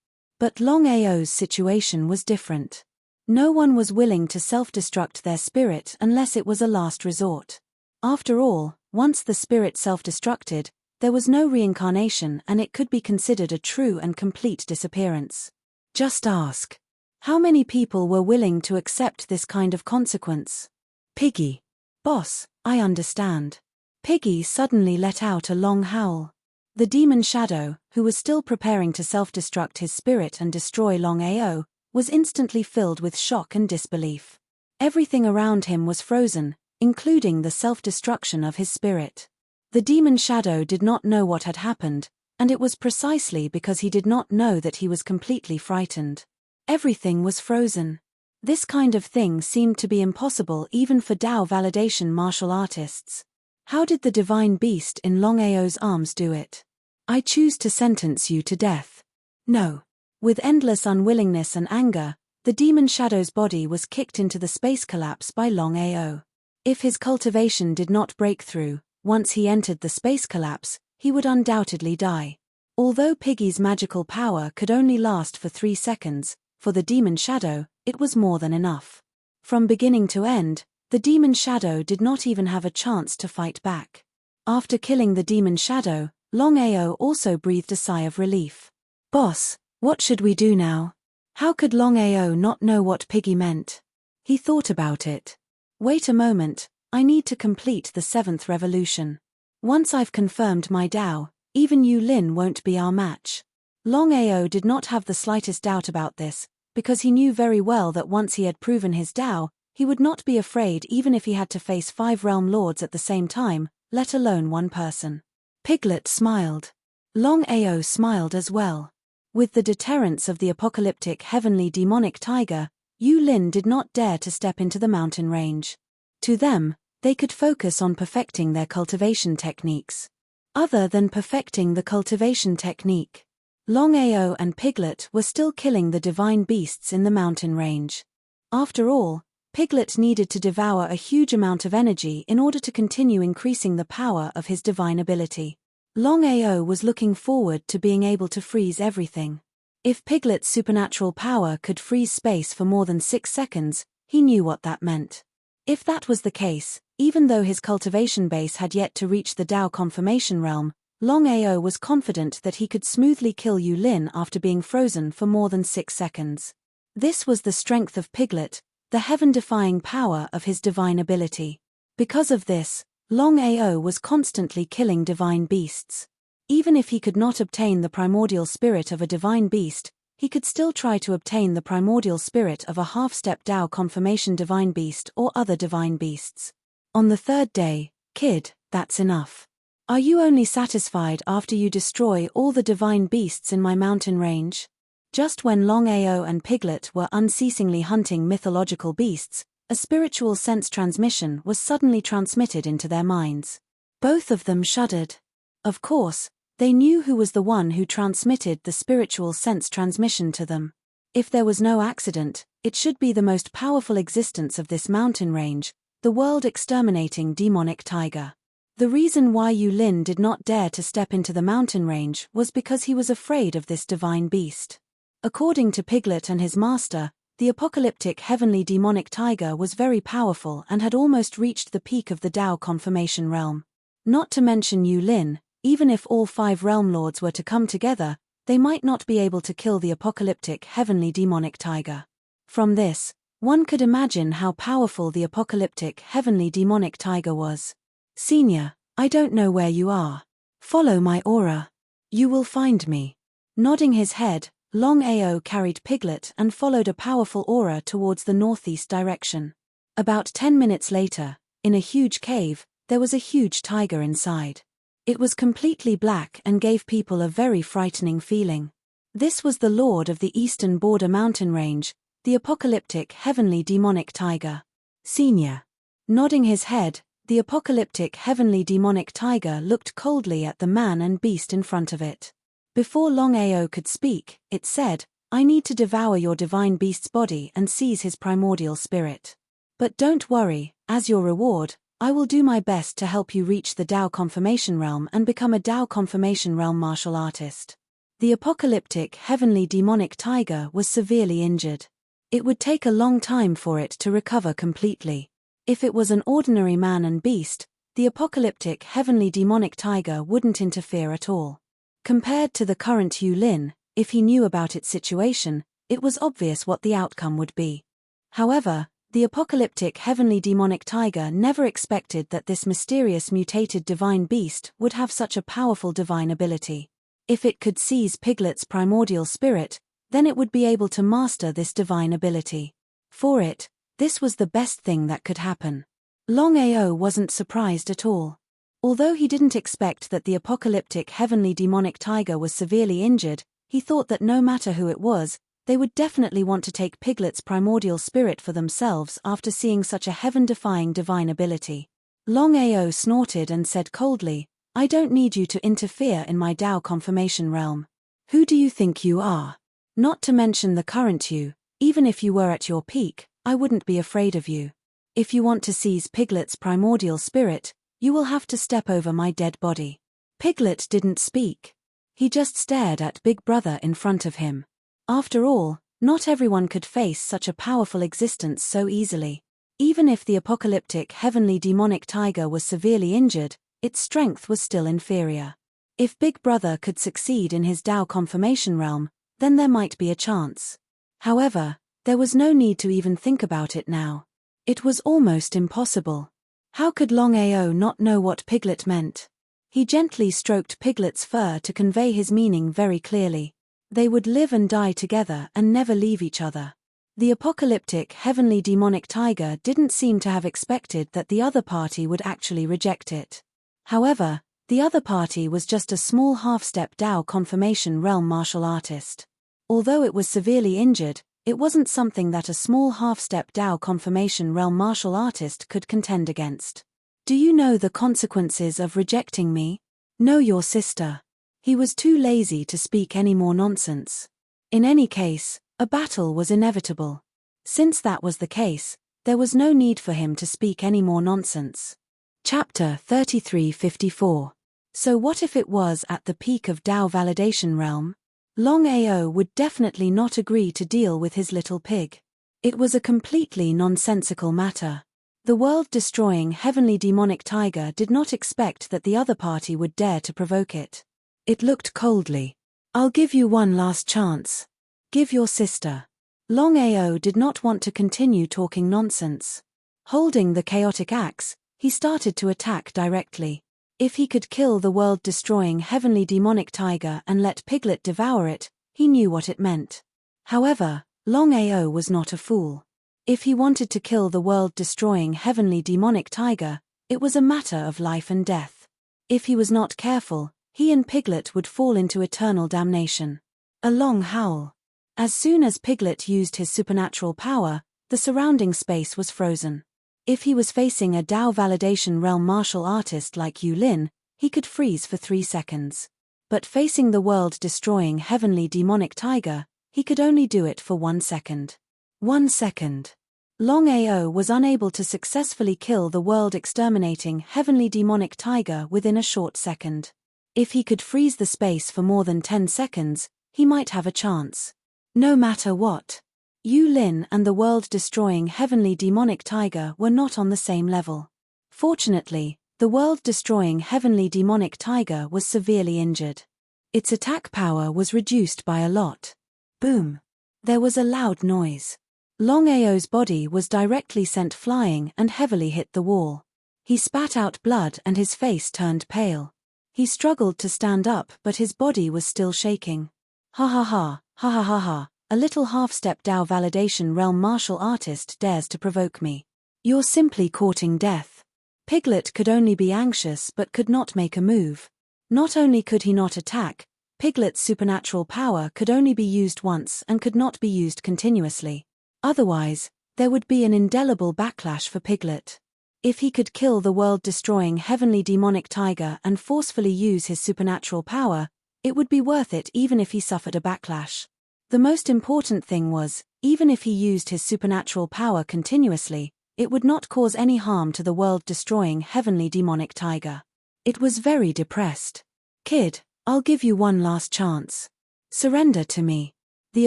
But Longao's situation was different. No one was willing to self-destruct their spirit unless it was a last resort. After all, once the spirit self-destructed, there was no reincarnation and it could be considered a true and complete disappearance. Just ask. How many people were willing to accept this kind of consequence? Piggy. Boss, I understand. Piggy suddenly let out a long howl. The demon shadow, who was still preparing to self-destruct his spirit and destroy Longao, was instantly filled with shock and disbelief. Everything around him was frozen, including the self-destruction of his spirit. The demon shadow did not know what had happened, and it was precisely because he did not know that he was completely frightened. Everything was frozen. This kind of thing seemed to be impossible even for Dao validation martial artists. How did the divine beast in Longao's arms do it? I choose to sentence you to death. No. With endless unwillingness and anger, the demon shadow's body was kicked into the space collapse by Longao. If his cultivation did not break through, once he entered the space collapse, he would undoubtedly die. Although Piggy's magical power could only last for 3 seconds, for the demon shadow, it was more than enough. From beginning to end, the demon shadow did not even have a chance to fight back. After killing the demon shadow, Longao also breathed a sigh of relief. "Boss, what should we do now?" How could Longao not know what Piggy meant? He thought about it. "Wait a moment, I need to complete the 7th revolution. Once I've confirmed my Dao, even Yu Lin won't be our match." Longao did not have the slightest doubt about this, because he knew very well that once he had proven his Dao, he would not be afraid even if he had to face 5 realm lords at the same time, let alone one person. Piglet smiled. Longao smiled as well. With the deterrence of the apocalyptic heavenly demonic tiger, Yu Lin did not dare to step into the mountain range. To them, they could focus on perfecting their cultivation techniques. Other than perfecting the cultivation technique, Longao and Piglet were still killing the divine beasts in the mountain range. After all, Piglet needed to devour a huge amount of energy in order to continue increasing the power of his divine ability. Longao was looking forward to being able to freeze everything. If Piglet's supernatural power could freeze space for more than 6 seconds, he knew what that meant. If that was the case, even though his cultivation base had yet to reach the Dao confirmation realm, Longao was confident that he could smoothly kill Yu Lin after being frozen for more than 6 seconds. This was the strength of Piglet, the heaven-defying power of his divine ability. Because of this, Longao was constantly killing divine beasts. Even if he could not obtain the primordial spirit of a divine beast, he could still try to obtain the primordial spirit of a half-step Dao confirmation divine beast or other divine beasts. On the 3rd day, "Kid, that's enough. Are you only satisfied after you destroy all the divine beasts in my mountain range?" Just when Longao and Piglet were unceasingly hunting mythological beasts, a spiritual sense transmission was suddenly transmitted into their minds. Both of them shuddered. Of course, they knew who was the one who transmitted the spiritual sense transmission to them. If there was no accident, it should be the most powerful existence of this mountain range, the world-exterminating demonic tiger. The reason why Yu Lin did not dare to step into the mountain range was because he was afraid of this divine beast. According to Piglet and his master, the apocalyptic heavenly demonic tiger was very powerful and had almost reached the peak of the Dao confirmation realm. Not to mention Yu Lin, even if all 5 realm lords were to come together, they might not be able to kill the apocalyptic heavenly demonic tiger. From this, one could imagine how powerful the apocalyptic heavenly demonic tiger was. "Senior, I don't know where you are. Follow my aura. You will find me." Nodding his head, Longao carried Piglet and followed a powerful aura towards the northeast direction. About 10 minutes later, in a huge cave, there was a huge tiger inside. It was completely black and gave people a very frightening feeling. This was the lord of the eastern border mountain range, the apocalyptic heavenly demonic tiger. "Senior." Nodding his head, the apocalyptic heavenly demonic tiger looked coldly at the man and beast in front of it. Before Longao could speak, it said, "I need to devour your divine beast's body and seize his primordial spirit. But don't worry, as your reward, I will do my best to help you reach the Dao confirmation realm and become a Dao confirmation realm martial artist." The apocalyptic heavenly demonic tiger was severely injured. It would take a long time for it to recover completely. If it was an ordinary man and beast, the apocalyptic heavenly demonic tiger wouldn't interfere at all. Compared to the current Yu Lin, if he knew about its situation, it was obvious what the outcome would be. However, the apocalyptic heavenly demonic tiger never expected that this mysterious mutated divine beast would have such a powerful divine ability. If it could seize Piglet's primordial spirit, then it would be able to master this divine ability. For it, this was the best thing that could happen. Longao wasn't surprised at all. Although he didn't expect that the apocalyptic heavenly demonic tiger was severely injured, he thought that no matter who it was, they would definitely want to take Piglet's primordial spirit for themselves after seeing such a heaven-defying divine ability. Longao snorted and said coldly, "I don't need you to interfere in my Dao confirmation realm. Who do you think you are?" Not to mention the current you, even if you were at your peak, I wouldn't be afraid of you. If you want to seize Piglet's primordial spirit, you will have to step over my dead body." Piglet didn't speak. He just stared at Big Brother in front of him. After all, not everyone could face such a powerful existence so easily. Even if the apocalyptic heavenly demonic tiger was severely injured, its strength was still inferior. If Big Brother could succeed in his Tao confirmation realm, then there might be a chance. However, there was no need to even think about it now. It was almost impossible. How could Longao not know what Piglet meant? He gently stroked Piglet's fur to convey his meaning very clearly. They would live and die together and never leave each other. The apocalyptic heavenly demonic tiger didn't seem to have expected that the other party would actually reject it. However, the other party was just a small half-step Tao confirmation realm martial artist. Although it was severely injured, it wasn't something that a small half-step Tao confirmation realm martial artist could contend against. "Do you know the consequences of rejecting me? Know your sister." He was too lazy to speak any more nonsense. In any case, a battle was inevitable. Since that was the case, there was no need for him to speak any more nonsense. Chapter 3354. So what if it was at the peak of Tao validation realm? Longao would definitely not agree to deal with his little pig. It was a completely nonsensical matter. The world-destroying heavenly demonic tiger did not expect that the other party would dare to provoke it. It looked coldly. "I'll give you one last chance. Give your sister." Longao did not want to continue talking nonsense. Holding the chaotic axe, he started to attack directly. If he could kill the world-destroying heavenly demonic tiger and let Piglet devour it, he knew what it meant. However, Longao was not a fool. If he wanted to kill the world-destroying heavenly demonic tiger, it was a matter of life and death. If he was not careful, he and Piglet would fall into eternal damnation. A long howl. As soon as Piglet used his supernatural power, the surrounding space was frozen. If he was facing a Tao validation realm martial artist like Yu Lin, he could freeze for 3 seconds. But facing the world-destroying heavenly demonic tiger, he could only do it for 1 second. 1 second. Longao was unable to successfully kill the world-exterminating heavenly demonic tiger within a short second. If he could freeze the space for more than 10 seconds, he might have a chance. No matter what. Yu Lin and the world-destroying heavenly demonic tiger were not on the same level. Fortunately, the world-destroying heavenly demonic tiger was severely injured. Its attack power was reduced by a lot. Boom. There was a loud noise. Longao's body was directly sent flying and heavily hit the wall. He spat out blood and his face turned pale. He struggled to stand up, but his body was still shaking. "Ha ha ha, ha ha ha ha. A little half-step Tao validation realm martial artist dares to provoke me. You're simply courting death." Piglet could only be anxious but could not make a move. Not only could he not attack, Piglet's supernatural power could only be used once and could not be used continuously. Otherwise, there would be an indelible backlash for Piglet. If he could kill the world-destroying heavenly demonic tiger and forcefully use his supernatural power, it would be worth it even if he suffered a backlash. The most important thing was, even if he used his supernatural power continuously, it would not cause any harm to the world-destroying heavenly demonic tiger. It was very depressed. "Kid, I'll give you one last chance. Surrender to me." The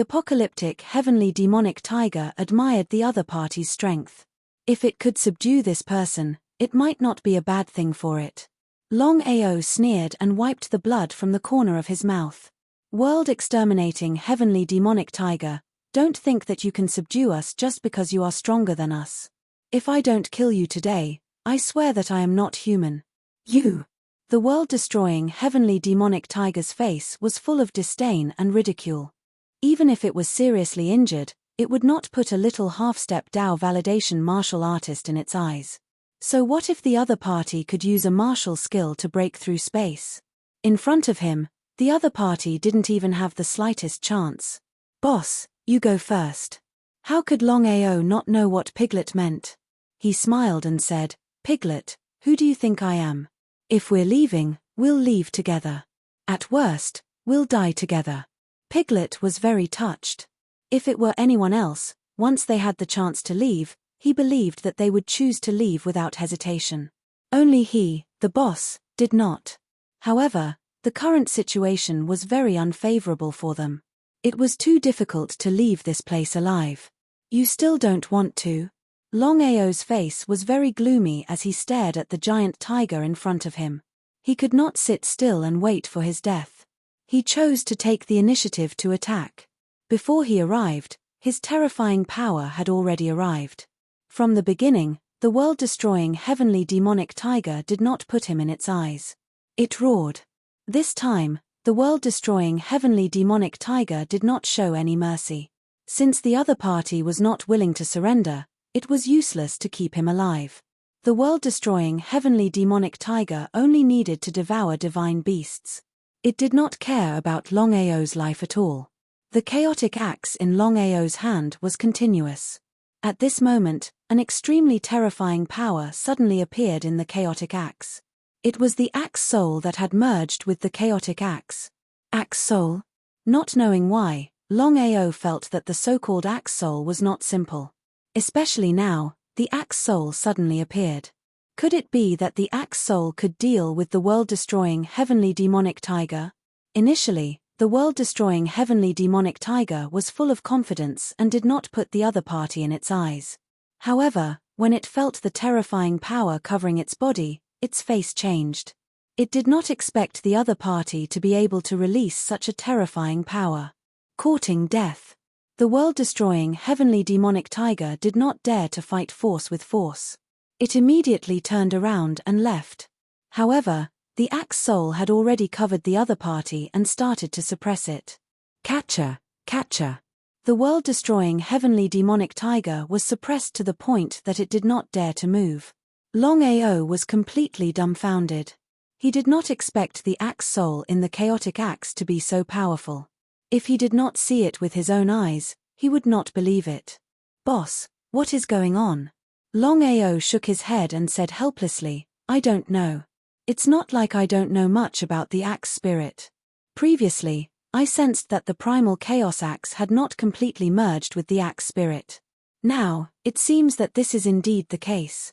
apocalyptic heavenly demonic tiger admired the other party's strength. If it could subdue this person, it might not be a bad thing for it. Longao sneered and wiped the blood from the corner of his mouth. "World-exterminating heavenly demonic tiger, don't think that you can subdue us just because you are stronger than us. If I don't kill you today, I swear that I am not human." "You!" The world-destroying heavenly demonic tiger's face was full of disdain and ridicule. Even if it was seriously injured, it would not put a little half-step Tao validation martial artist in its eyes. So what if the other party could use a martial skill to break through space? In front of him, the other party didn't even have the slightest chance. "Boss, you go first." How could Longao not know what Piglet meant? He smiled and said, "Piglet, who do you think I am? If we're leaving, we'll leave together. At worst, we'll die together." Piglet was very touched. If it were anyone else, once they had the chance to leave, he believed that they would choose to leave without hesitation. Only he, the boss, did not. However, the current situation was very unfavorable for them. It was too difficult to leave this place alive. You still don't want to? Longao's face was very gloomy as he stared at the giant tiger in front of him. He could not sit still and wait for his death. He chose to take the initiative to attack. Before he arrived, his terrifying power had already arrived. From the beginning, the world-destroying heavenly demonic tiger did not put him in its eyes. It roared. This time, the world-destroying heavenly demonic tiger did not show any mercy. Since the other party was not willing to surrender, it was useless to keep him alive. The world-destroying heavenly demonic tiger only needed to devour divine beasts. It did not care about Longao's life at all. The chaotic axe in Longao's hand was continuous. At this moment, an extremely terrifying power suddenly appeared in the chaotic axe. It was the axe soul that had merged with the chaotic axe. Axe soul? Not knowing why, Longao felt that the so-called axe soul was not simple. Especially now, the axe soul suddenly appeared. Could it be that the axe soul could deal with the world-destroying heavenly demonic tiger? Initially, the world-destroying heavenly demonic tiger was full of confidence and did not put the other party in its eyes. However, when it felt the terrifying power covering its body, its face changed. It did not expect the other party to be able to release such a terrifying power. Courting death. The world-destroying heavenly demonic tiger did not dare to fight force with force. It immediately turned around and left. However, the axe soul had already covered the other party and started to suppress it. Catcher, catcher. The world-destroying heavenly demonic tiger was suppressed to the point that it did not dare to move. Longao was completely dumbfounded. He did not expect the axe soul in the chaotic axe to be so powerful. If he did not see it with his own eyes, he would not believe it. Boss, what is going on? Longao shook his head and said helplessly, I don't know. It's not like I don't know much about the axe spirit. Previously, I sensed that the primal chaos axe had not completely merged with the axe spirit. Now, it seems that this is indeed the case.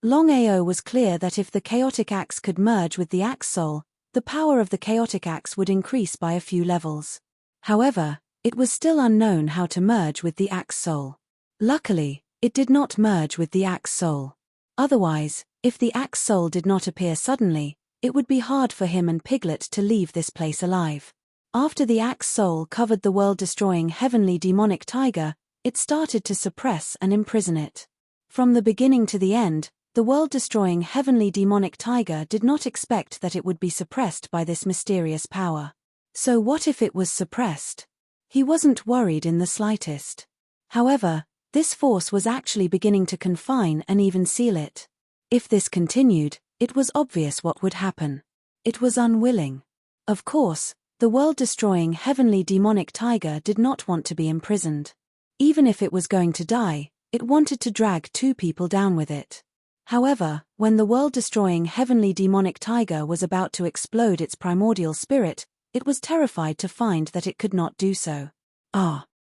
Longao was clear that if the chaotic axe could merge with the axe soul, the power of the chaotic axe would increase by a few levels. However, it was still unknown how to merge with the axe soul. Luckily, it did not merge with the axe soul. Otherwise, if the axe soul did not appear suddenly, it would be hard for him and Piglet to leave this place alive. After the axe soul covered the world-destroying heavenly demonic tiger, it started to suppress and imprison it. From the beginning to the end, the world-destroying heavenly demonic tiger did not expect that it would be suppressed by this mysterious power. So what if it was suppressed? He wasn't worried in the slightest. However, this force was actually beginning to confine and even seal it. If this continued, it was obvious what would happen. It was unwilling. Of course, the world-destroying heavenly demonic tiger did not want to be imprisoned. Even if it was going to die, it wanted to drag two people down with it. However, when the world-destroying heavenly demonic tiger was about to explode its primordial spirit, it was terrified to find that it could not do so.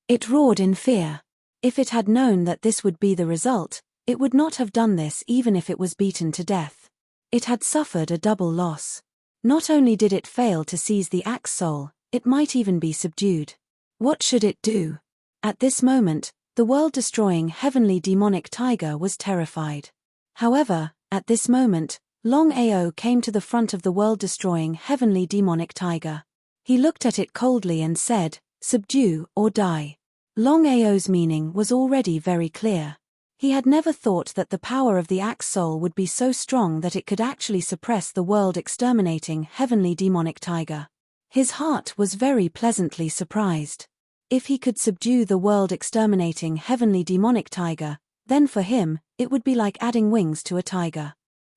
It roared in fear. If it had known that this would be the result, it would not have done this even if it was beaten to death. It had suffered a double loss. Not only did it fail to seize the axe soul, it might even be subdued. What should it do? At this moment, the world-destroying heavenly demonic tiger was terrified. However, at this moment, Longao came to the front of the world-destroying heavenly demonic tiger. He looked at it coldly and said, "Subdue or die." Longao's meaning was already very clear. He had never thought that the power of the axe soul would be so strong that it could actually suppress the world-exterminating heavenly demonic tiger. His heart was very pleasantly surprised. If he could subdue the world-exterminating heavenly demonic tiger, then for him, it would be like adding wings to a tiger.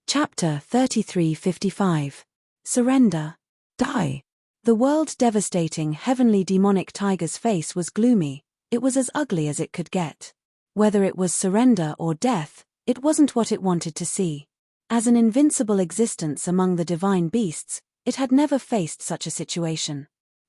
Chapter 33:55. Surrender. Die. The world-devastating heavenly demonic tiger's face was gloomy. It was as ugly as it could get. Whether it was surrender or death, it wasn't what it wanted to see. As an invincible existence among the divine beasts, it had never faced such a situation.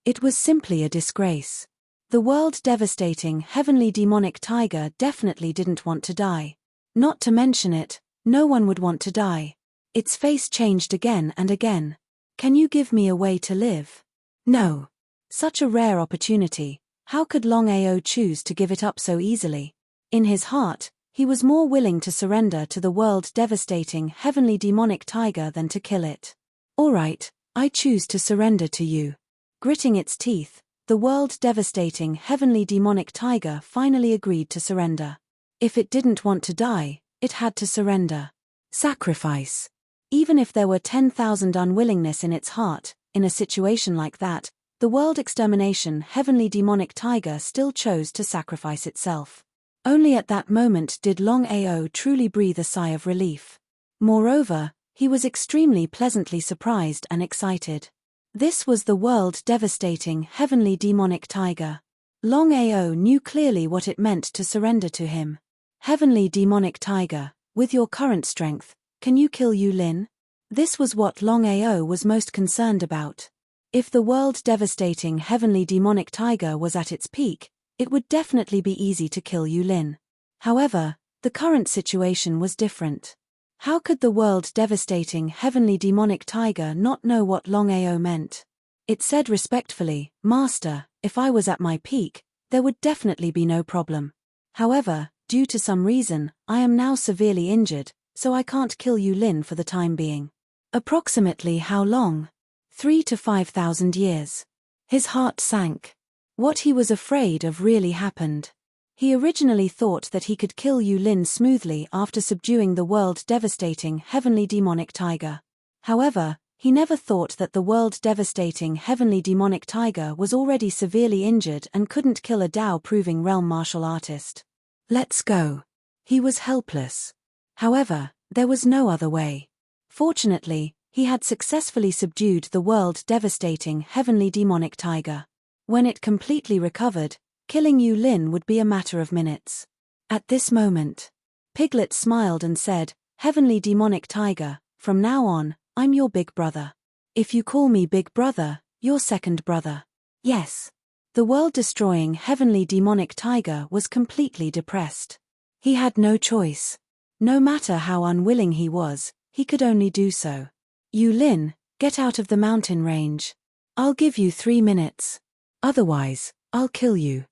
It was simply a disgrace. The world-devastating heavenly demonic tiger definitely didn't want to die. Not to mention it, no one would want to die. Its face changed again and again. Can you give me a way to live? No. Such a rare opportunity, how could Longao choose to give it up so easily? In his heart, he was more willing to surrender to the world-devastating heavenly demonic tiger than to kill it. All right, I choose to surrender to you. Gritting its teeth, the world-devastating heavenly demonic tiger finally agreed to surrender. If it didn't want to die, it had to surrender. Sacrifice. Even if there were 10,000 unwillingness in its heart, in a situation like that, the world-extermination heavenly demonic tiger still chose to sacrifice itself. Only at that moment did Longao truly breathe a sigh of relief. Moreover, he was extremely pleasantly surprised and excited. This was the world-devastating heavenly demonic tiger. Longao knew clearly what it meant to surrender to him. Heavenly demonic tiger, with your current strength, can you kill Yulin? This was what Longao was most concerned about. If the world-devastating heavenly demonic tiger was at its peak, it would definitely be easy to kill Yulin. However, the current situation was different. How could the world-devastating heavenly demonic tiger not know what Longao meant? It said respectfully, "Master, if I was at my peak, there would definitely be no problem. However, due to some reason, I am now severely injured, so I can't kill Yulin for the time being." Approximately how long? 3,000 to 5,000 years. His heart sank. What he was afraid of really happened. He originally thought that he could kill Yulin smoothly after subduing the world-devastating heavenly demonic tiger. However, he never thought that the world-devastating heavenly demonic tiger was already severely injured and couldn't kill a Dao-proving realm martial artist. Let's go. He was helpless. However, there was no other way. Fortunately, he had successfully subdued the world-devastating heavenly demonic tiger. When it completely recovered, killing Yulin would be a matter of minutes. At this moment, Piglet smiled and said, "Heavenly demonic tiger, from now on, I'm your big brother. If you call me big brother, your second brother." Yes. The world-destroying heavenly demonic tiger was completely depressed. He had no choice. No matter how unwilling he was, he could only do so. "Yulin, get out of the mountain range. I'll give you 3 minutes. Otherwise, I'll kill you."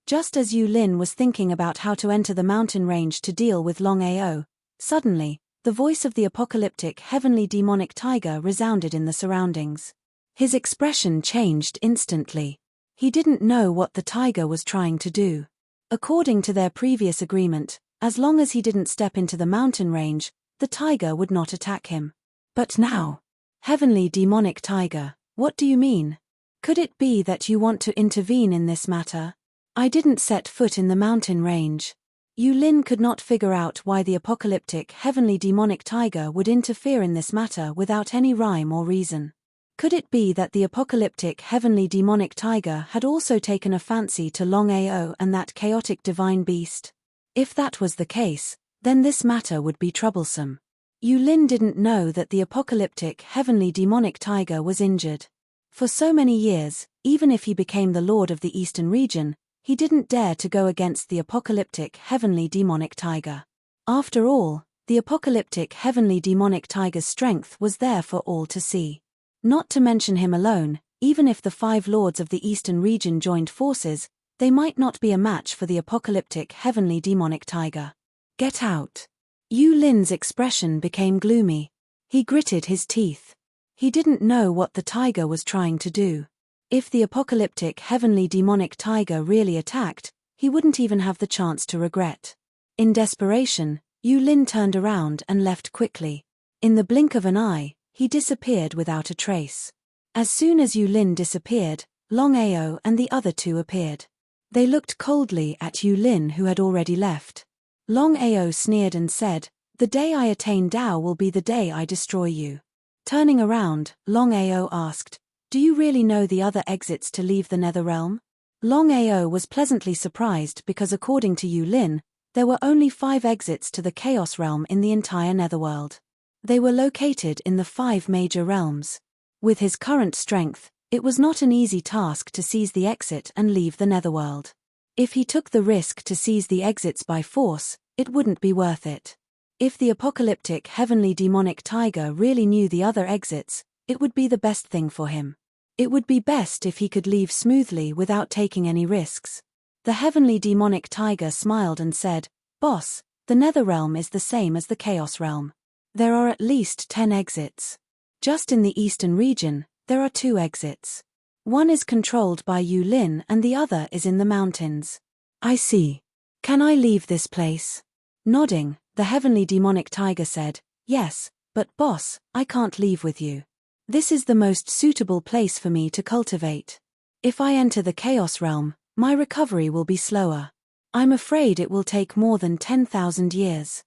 Just as Yulin was thinking about how to enter the mountain range to deal with Longao, suddenly, the voice of the apocalyptic heavenly demonic tiger resounded in the surroundings. His expression changed instantly. He didn't know what the tiger was trying to do. According to their previous agreement, as long as he didn't step into the mountain range, the tiger would not attack him. But now, heavenly demonic tiger, what do you mean? Could it be that you want to intervene in this matter? I didn't set foot in the mountain range. Yulin could not figure out why the apocalyptic heavenly demonic tiger would interfere in this matter without any rhyme or reason. Could it be that the apocalyptic heavenly demonic tiger had also taken a fancy to Longao and that chaotic divine beast? If that was the case, then this matter would be troublesome. Yulin didn't know that the apocalyptic heavenly demonic tiger was injured. For so many years, even if he became the lord of the eastern region, he didn't dare to go against the apocalyptic heavenly demonic tiger. After all, the apocalyptic heavenly demonic tiger's strength was there for all to see. Not to mention him alone, even if the 5 lords of the eastern region joined forces, they might not be a match for the apocalyptic heavenly demonic tiger. "Get out." Yulin's expression became gloomy. He gritted his teeth. He didn't know what the tiger was trying to do. If the apocalyptic heavenly demonic tiger really attacked, he wouldn't even have the chance to regret. In desperation, Yulin turned around and left quickly. In the blink of an eye, he disappeared without a trace. As soon as Yulin disappeared, Longao and the other 2 appeared. They looked coldly at Yulin, who had already left. Longao sneered and said, "The day I attain Dao will be the day I destroy you." Turning around, Longao asked, "Do you really know the other exits to leave the Nether Realm?" Longao was pleasantly surprised because according to Yulin, there were only 5 exits to the Chaos Realm in the entire Netherworld. They were located in the 5 major realms. With his current strength, It was not an easy task to seize the exit and leave the netherworld. If he took the risk to seize the exits by force, it wouldn't be worth it. If the apocalyptic heavenly demonic tiger really knew the other exits, it would be the best thing for him. It would be best if he could leave smoothly without taking any risks. The heavenly demonic tiger smiled and said, "Boss, the Netherrealm is the same as the Chaos Realm. There are at least 10 exits. Just in the eastern region, there are 2 exits. One is controlled by Yu Lin and the other is in the mountains." "I see. Can I leave this place?" Nodding, the heavenly demonic tiger said, "Yes, but boss, I can't leave with you. This is the most suitable place for me to cultivate. If I enter the Chaos Realm, my recovery will be slower. I'm afraid it will take more than 10,000 years."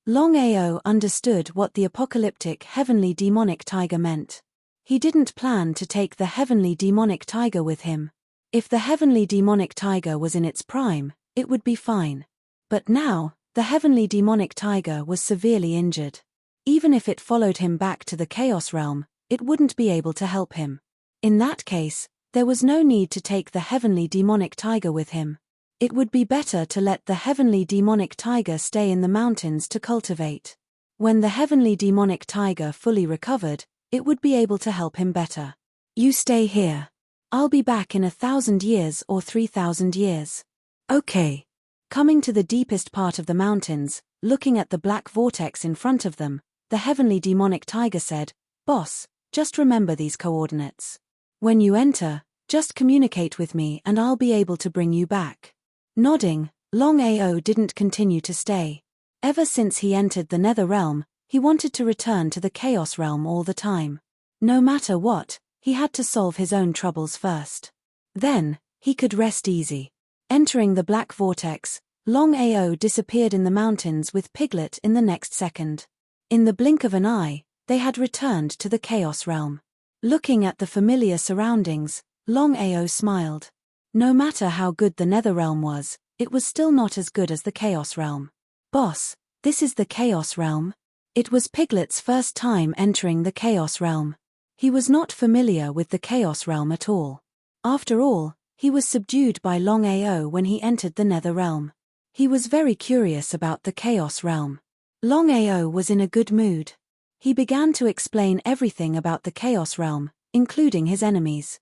Longao understood what the apocalyptic heavenly demonic tiger meant. He didn't plan to take the heavenly demonic tiger with him. If the heavenly demonic tiger was in its prime, it would be fine. But now, the heavenly demonic tiger was severely injured. Even if it followed him back to the Chaos Realm, it wouldn't be able to help him. In that case, there was no need to take the heavenly demonic tiger with him. It would be better to let the heavenly demonic tiger stay in the mountains to cultivate. When the heavenly demonic tiger fully recovered, it would be able to help him better. "You stay here. I'll be back in 1,000 years or 3,000 years." "Okay." Coming to the deepest part of the mountains, looking at the black vortex in front of them, the heavenly demonic tiger said, "Boss, just remember these coordinates. When you enter, just communicate with me and I'll be able to bring you back." Nodding, Longao didn't continue to stay. Ever since he entered the Nether Realm, he wanted to return to the Chaos Realm all the time. No matter what, he had to solve his own troubles first. Then, he could rest easy. Entering the black vortex, Longao disappeared in the mountains with Piglet in the next second. In the blink of an eye, they had returned to the Chaos Realm. Looking at the familiar surroundings, Longao smiled. No matter how good the Netherrealm was, it was still not as good as the Chaos Realm. "Boss, this is the Chaos Realm?" It was Piglet's first time entering the Chaos Realm. He was not familiar with the Chaos Realm at all. After all, he was subdued by Longao when he entered the Nether Realm. He was very curious about the Chaos Realm. Longao was in a good mood. He began to explain everything about the Chaos Realm, including his enemies.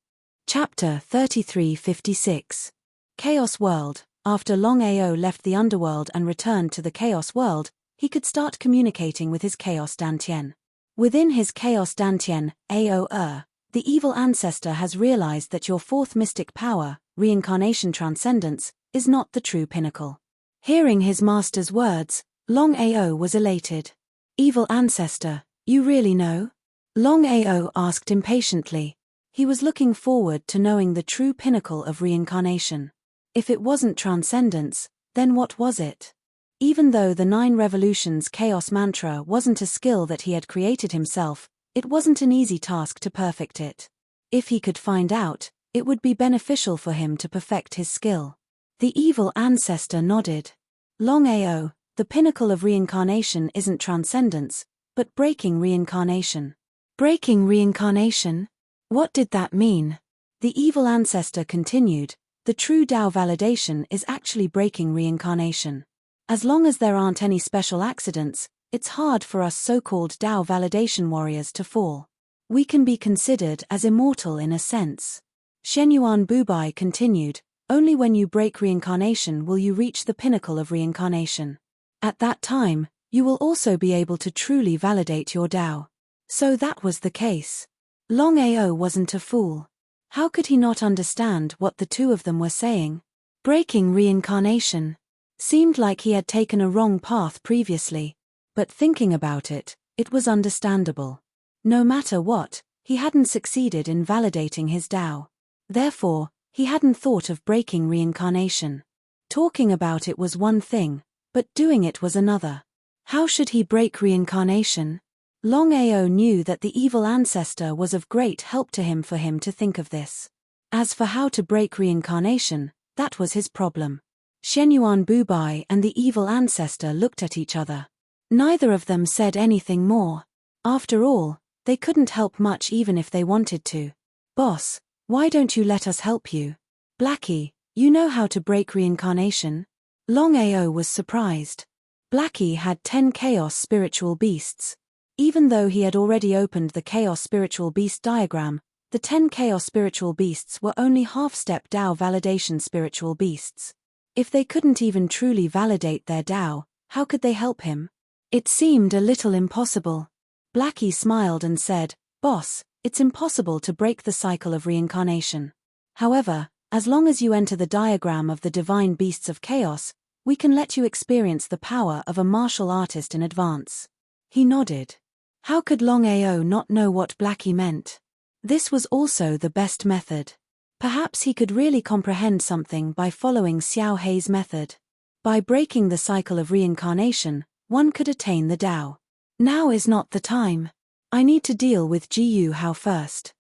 Chapter 3356. Chaos World. After Longao left the underworld and returned to the Chaos World, he could start communicating with his Chaos Dantian. Within his Chaos Dantian, the evil ancestor has realized that your 4th mystic power, reincarnation transcendence, is not the true pinnacle. Hearing his master's words, Longao was elated. "Evil ancestor, you really know?" Longao asked impatiently. He was looking forward to knowing the true pinnacle of reincarnation. If it wasn't transcendence, then what was it? Even though the 9 Revolutions Chaos Mantra wasn't a skill that he had created himself, it wasn't an easy task to perfect it. If he could find out, it would be beneficial for him to perfect his skill. The evil ancestor nodded. "Longao, the pinnacle of reincarnation isn't transcendence, but breaking reincarnation." "Breaking reincarnation? What did that mean?" The evil ancestor continued, "The true Tao validation is actually breaking reincarnation. As long as there aren't any special accidents, it's hard for us so-called Tao validation warriors to fall. We can be considered as immortal in a sense." Shenyuan Bubai continued, "Only when you break reincarnation will you reach the pinnacle of reincarnation. At that time, you will also be able to truly validate your Tao." So that was the case. Longao wasn't a fool. How could he not understand what the two of them were saying? Breaking reincarnation. Seemed like he had taken a wrong path previously. But thinking about it, it was understandable. No matter what, he hadn't succeeded in validating his Tao. Therefore, he hadn't thought of breaking reincarnation. Talking about it was one thing, but doing it was another. How should he break reincarnation? Longao knew that the evil ancestor was of great help to him for him to think of this. As for how to break reincarnation, that was his problem. Shenyuan Bubai and the evil ancestor looked at each other. Neither of them said anything more. After all, they couldn't help much even if they wanted to. "Boss, Why don't you let us help you? Blackie, you know how to break reincarnation? Longao was surprised. Blackie had 10 Chaos Spiritual Beasts. Even though he had already opened the Chaos Spiritual Beast diagram, the 10 Chaos Spiritual Beasts were only half-step Tao validation spiritual beasts. If they couldn't even truly validate their Tao, how could they help him? It seemed a little impossible. Blackie smiled and said, "Boss, it's impossible to break the cycle of reincarnation. However, as long as you enter the diagram of the divine beasts of chaos, we can let you experience the power of a martial artist in advance." He nodded. How could Longao not know what Blackie meant? This was also the best method. Perhaps he could really comprehend something by following Xiao Hei's method. By breaking the cycle of reincarnation, one could attain the Tao. Now is not the time. I need to deal with Jiyu Hao first.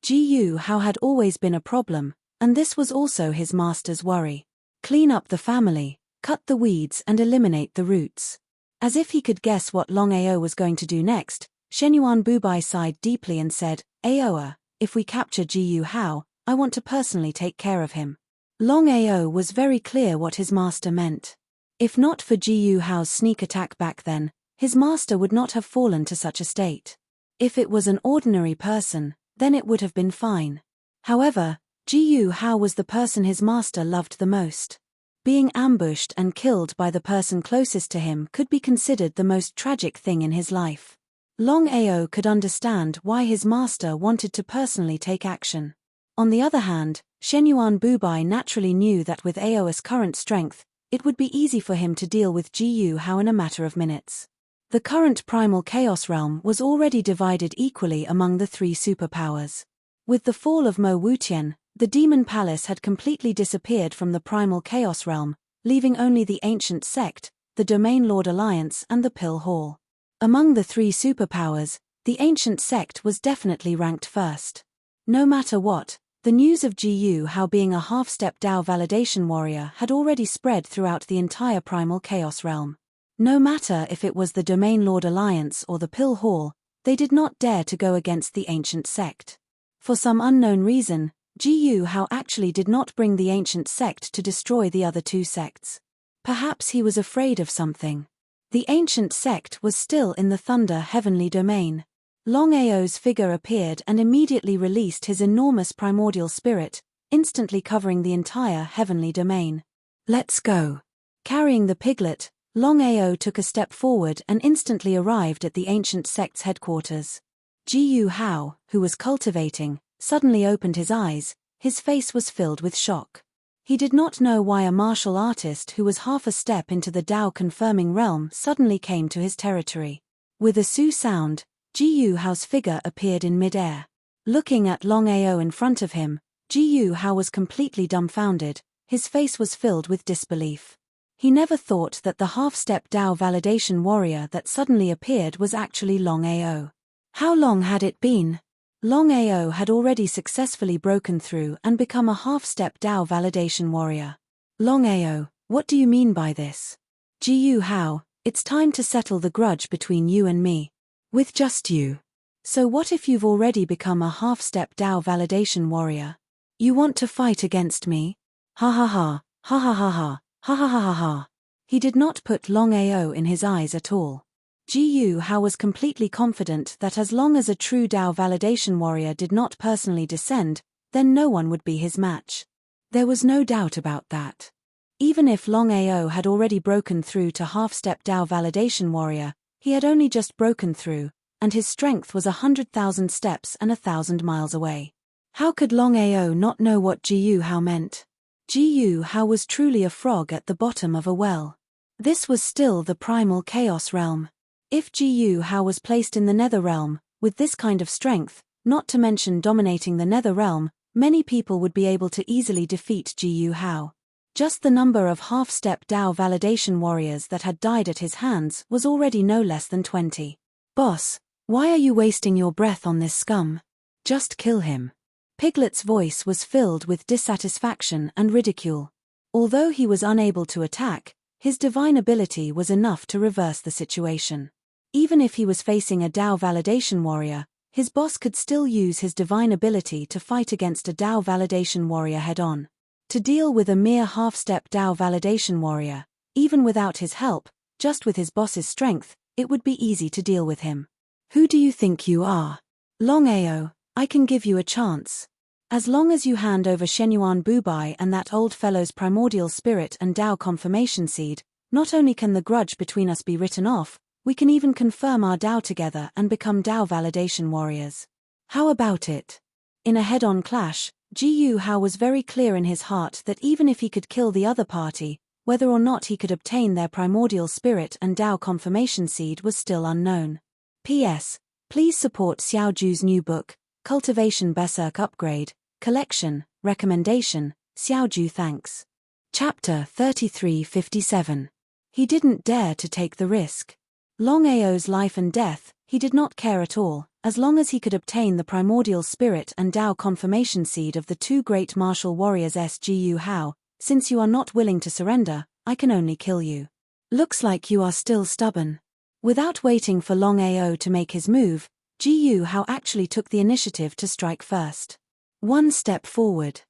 Jiyu Hao had always been a problem, and this was also his master's worry. Clean up the family, cut the weeds and eliminate the roots. As if he could guess what Longao was going to do next, Shenyuan Bubai sighed deeply and said, "Aoa, if we capture Jiyu Hao, I want to personally take care of him." Longao was very clear what his master meant. If not for Jiyu Hao's sneak attack back then, his master would not have fallen to such a state. If it was an ordinary person, then it would have been fine. However, Jiyu Hao was the person his master loved the most. Being ambushed and killed by the person closest to him could be considered the most tragic thing in his life. Longao could understand why his master wanted to personally take action. On the other hand, Shenyuan Bubai naturally knew that with Aoa's current strength, it would be easy for him to deal with Jiyu Hao in a matter of minutes. The current primal chaos realm was already divided equally among the three superpowers. With the fall of Mo Wutian, the demon palace had completely disappeared from the primal chaos realm, leaving only the ancient sect, the Domain Lord Alliance and the Pill Hall. Among the three superpowers, the ancient sect was definitely ranked first. No matter what, the news of Jiyu Hao being a half-step Tao validation warrior had already spread throughout the entire primal chaos realm. No matter if it was the Domain Lord Alliance or the Pill Hall, they did not dare to go against the ancient sect. For some unknown reason, Jiyu Hao actually did not bring the ancient sect to destroy the other two sects. Perhaps he was afraid of something. The ancient sect was still in the Thunder Heavenly Domain. Longao's figure appeared and immediately released his enormous primordial spirit, instantly covering the entire Heavenly Domain. "Let's go." Carrying the piglet, Longao took a step forward and instantly arrived at the ancient sect's headquarters. Jiyu Hao, who was cultivating, suddenly opened his eyes. His face was filled with shock. He did not know why a martial artist who was half a step into the Tao-confirming realm suddenly came to his territory. With a su sound, Jiyu Hao's figure appeared in mid-air. Looking at Longao in front of him, Jiyu Hao was completely dumbfounded. His face was filled with disbelief. He never thought that the half-step Tao validation warrior that suddenly appeared was actually Longao. How long had it been? Longao had already successfully broken through and become a half-step Tao validation warrior. "Longao, what do you mean by this?" "Jiyu Hao, it's time to settle the grudge between you and me. With just you. So what if you've already become a half-step Tao validation warrior? You want to fight against me? Ha ha ha, ha ha ha ha, ha ha ha ha ha." He did not put Longao in his eyes at all. Jiyu Hao was completely confident that as long as a true Tao validation warrior did not personally descend, then no one would be his match. There was no doubt about that. Even if Longao had already broken through to half-step Tao validation warrior, he had only just broken through, and his strength was 100,000 steps and 1,000 miles away. How could Longao not know what Jiyu Hao meant? Jiyu Hao was truly a frog at the bottom of a well. This was still the primal chaos realm. If Jiyu Hao was placed in the nether realm, with this kind of strength, not to mention dominating the nether realm, many people would be able to easily defeat Jiyu Hao. Just the number of half-step Tao validation warriors that had died at his hands was already no less than 20. "Boss, why are you wasting your breath on this scum? Just kill him." Piglet's voice was filled with dissatisfaction and ridicule. Although he was unable to attack, his divine ability was enough to reverse the situation. Even if he was facing a Tao validation warrior, his boss could still use his divine ability to fight against a Dao validation warrior head-on. To deal with a mere half-step Dao validation warrior, even without his help, just with his boss's strength, it would be easy to deal with him. Who do you think you are? Longao, I can give you a chance. As long as you hand over Shenyuan Bubai and that old fellow's primordial spirit and Dao confirmation seed, not only can the grudge between us be written off, we can even confirm our Dao together and become Dao validation warriors. How about it? In a head-on clash, Ji Hao was very clear in his heart that even if he could kill the other party, whether or not he could obtain their primordial spirit and Dao confirmation seed was still unknown. P.S. Please support Xiaoju's new book, Cultivation Berserk Upgrade, Collection, Recommendation, Xiaoju thanks. Chapter 3357. He didn't dare to take the risk. Longao's life and death, he did not care at all, as long as he could obtain the primordial spirit and Dao confirmation seed of the two great martial warriors Ji Hao. Since you are not willing to surrender, I can only kill you. Looks like you are still stubborn. Without waiting for Longao to make his move, Ji Hao actually took the initiative to strike first. One step forward.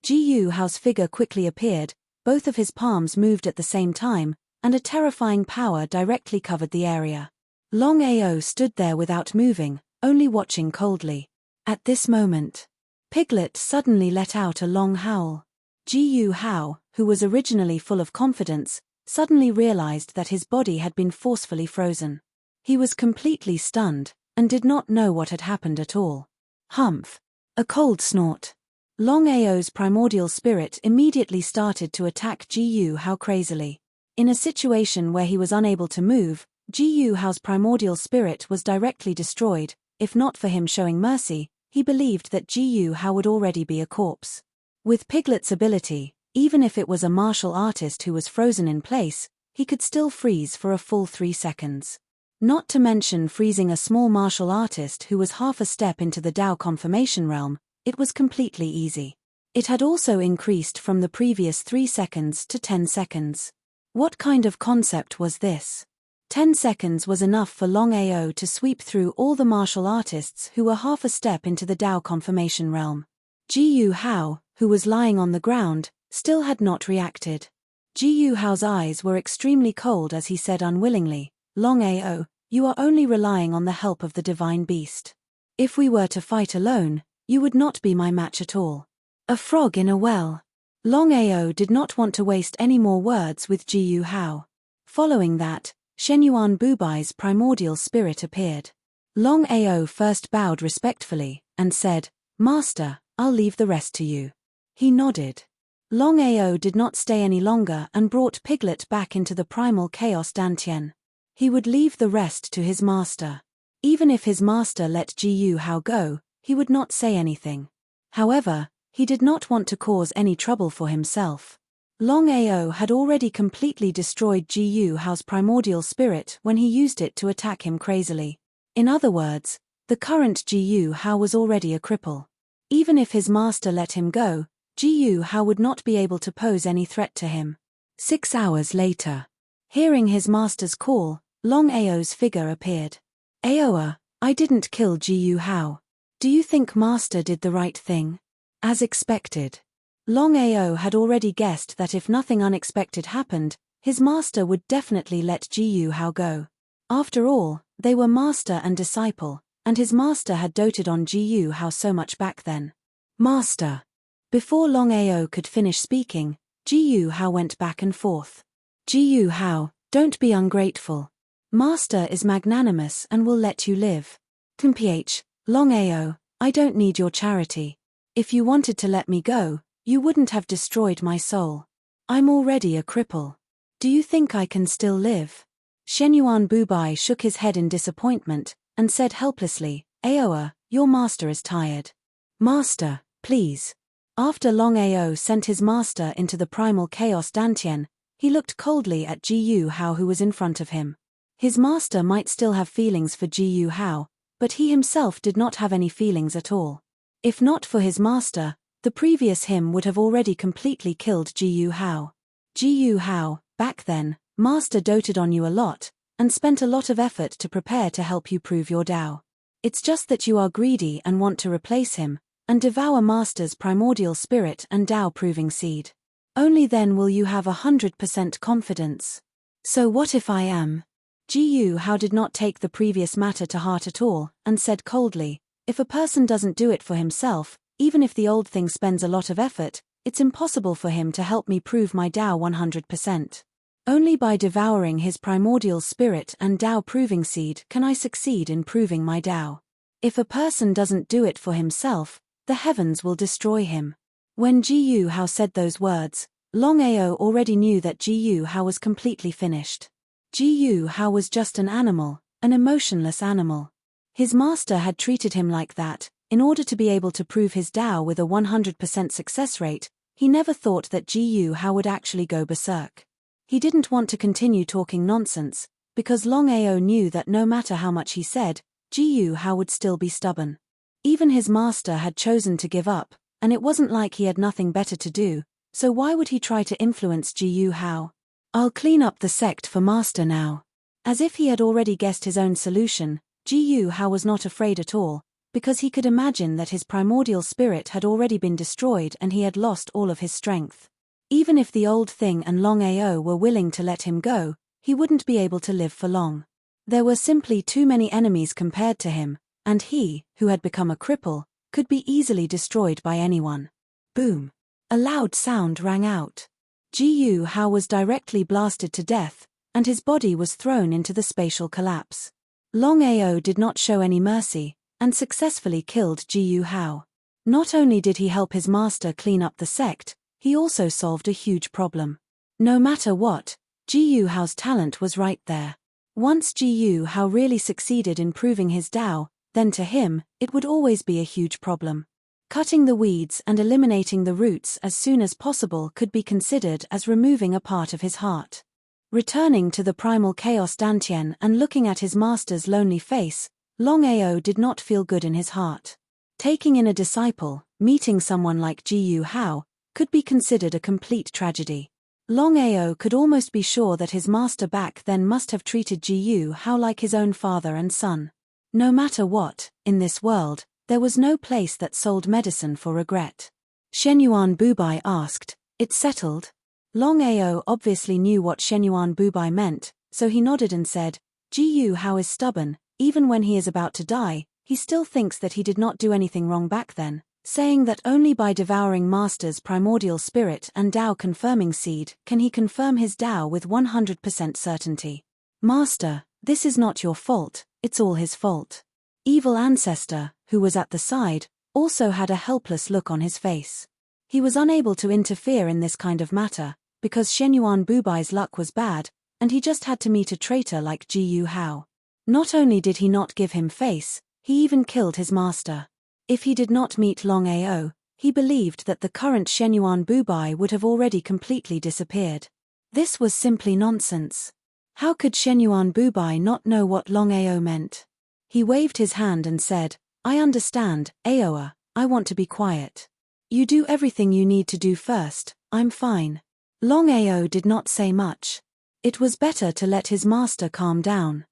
Ji Hao's figure quickly appeared, both of his palms moved at the same time, and a terrifying power directly covered the area. Longao stood there without moving, only watching coldly. At this moment, Piglet suddenly let out a long howl. Ji Hao, who was originally full of confidence, suddenly realized that his body had been forcefully frozen. He was completely stunned, and did not know what had happened at all. Humph! A cold snort. Longao's primordial spirit immediately started to attack Ji Hao crazily. In a situation where he was unable to move, Ji Hao's primordial spirit was directly destroyed. If not for him showing mercy, he believed that Ji Hao would already be a corpse. With Piglet's ability, even if it was a martial artist who was frozen in place, he could still freeze for a full 3 seconds. Not to mention freezing a small martial artist who was half a step into the Dao confirmation realm, it was completely easy. It had also increased from the previous 3 seconds to 10 seconds. What kind of concept was this? 10 seconds was enough for Longao to sweep through all the martial artists who were half a step into the Dao confirmation realm. Ji Hao, who was lying on the ground, still had not reacted. Ji Hao's eyes were extremely cold as he said unwillingly, Longao, you are only relying on the help of the divine beast. If we were to fight alone, you would not be my match at all. A frog in a well. Longao did not want to waste any more words with Ji Hao. Following that, Shenyuan Bubai's primordial spirit appeared. Longao first bowed respectfully, and said, Master, I'll leave the rest to you. He nodded. Longao did not stay any longer and brought Piglet back into the primal chaos Dantian. He would leave the rest to his master. Even if his master let Ji Hao go, he would not say anything. However, he did not want to cause any trouble for himself. Longao had already completely destroyed Ji Hao's primordial spirit when he used it to attack him crazily. In other words, the current Ji Hao was already a cripple. Even if his master let him go, Ji Hao would not be able to pose any threat to him. 6 hours later. Hearing his master's call, Longao's figure appeared. Aoa, I didn't kill Ji Hao. Do you think master did the right thing? As expected. Longao had already guessed that if nothing unexpected happened, his master would definitely let Ji Hao go. After all, they were master and disciple, and his master had doted on Ji Hao so much back then. Master. Before Longao could finish speaking, Ji Hao went back and forth. Ji Hao, don't be ungrateful. Master is magnanimous and will let you live. Mph, Longao, I don't need your charity. If you wanted to let me go, you wouldn't have destroyed my soul. I'm already a cripple. Do you think I can still live? Shenyuan Bubai shook his head in disappointment, and said helplessly, Aoa, your master is tired. Master, please. After Longao sent his master into the primal chaos Dantian, he looked coldly at Ji Hao who was in front of him. His master might still have feelings for Ji Hao, but he himself did not have any feelings at all. If not for his master, the previous him would have already completely killed Ji Hao. Ji Hao, back then, master doted on you a lot, and spent a lot of effort to prepare to help you prove your Dao. It's just that you are greedy and want to replace him, and devour Master's primordial spirit and Tao proving seed. Only then will you have 100% confidence. So what if I am? Ji Hao did not take the previous matter to heart at all, and said coldly, if a person doesn't do it for himself, even if the old thing spends a lot of effort, it's impossible for him to help me prove my Tao 100%. Only by devouring his primordial spirit and Tao proving seed can I succeed in proving my Tao. If a person doesn't do it for himself, the heavens will destroy him. When Ji Hao said those words, Longao already knew that Ji Hao was completely finished. Ji Hao was just an animal, an emotionless animal. His master had treated him like that. In order to be able to prove his Tao with a 100% success rate, he never thought that Ji Hao would actually go berserk. He didn't want to continue talking nonsense, because Longao knew that no matter how much he said, Ji Hao would still be stubborn. Even his master had chosen to give up, and it wasn't like he had nothing better to do, so why would he try to influence Ji Hao? I'll clean up the sect for master now. As if he had already guessed his own solution, Ji Hao was not afraid at all, because he could imagine that his primordial spirit had already been destroyed and he had lost all of his strength. Even if the old thing and Longao were willing to let him go, he wouldn't be able to live for long. There were simply too many enemies compared to him, and he, who had become a cripple, could be easily destroyed by anyone. Boom! A loud sound rang out. Ji Hao was directly blasted to death, and his body was thrown into the spatial collapse. Longao did not show any mercy, and successfully killed Ji Hao. Not only did he help his master clean up the sect, he also solved a huge problem. No matter what, Ji Hao's talent was right there. Once Ji Hao really succeeded in proving his Tao, then to him, it would always be a huge problem. Cutting the weeds and eliminating the roots as soon as possible could be considered as removing a part of his heart. Returning to the primal chaos Dantian and looking at his master's lonely face, Longao did not feel good in his heart. Taking in a disciple, meeting someone like Ji Hao, could be considered a complete tragedy. Longao could almost be sure that his master back then must have treated Ji Hao like his own father and son. No matter what, in this world, there was no place that sold medicine for regret. Shenyuan Bubai asked, "It's settled?" Longao obviously knew what Shenyuan Bubai meant, so he nodded and said, Ji Hao is stubborn, even when he is about to die, he still thinks that he did not do anything wrong back then, saying that only by devouring Master's primordial spirit and Tao confirming seed can he confirm his Tao with 100% certainty. Master, this is not your fault, it's all his fault. Evil Ancestor, who was at the side, also had a helpless look on his face. He was unable to interfere in this kind of matter, because Shenyuan Bubai's luck was bad, and he just had to meet a traitor like Ji Hao. Not only did he not give him face, he even killed his master. If he did not meet Longao, he believed that the current Shenyuan Bubai would have already completely disappeared. This was simply nonsense. How could Shenyuan Bubai not know what Longao meant? He waved his hand and said, I understand, Aoa, I want to be quiet. You do everything you need to do first, I'm fine. Longao did not say much. It was better to let his master calm down.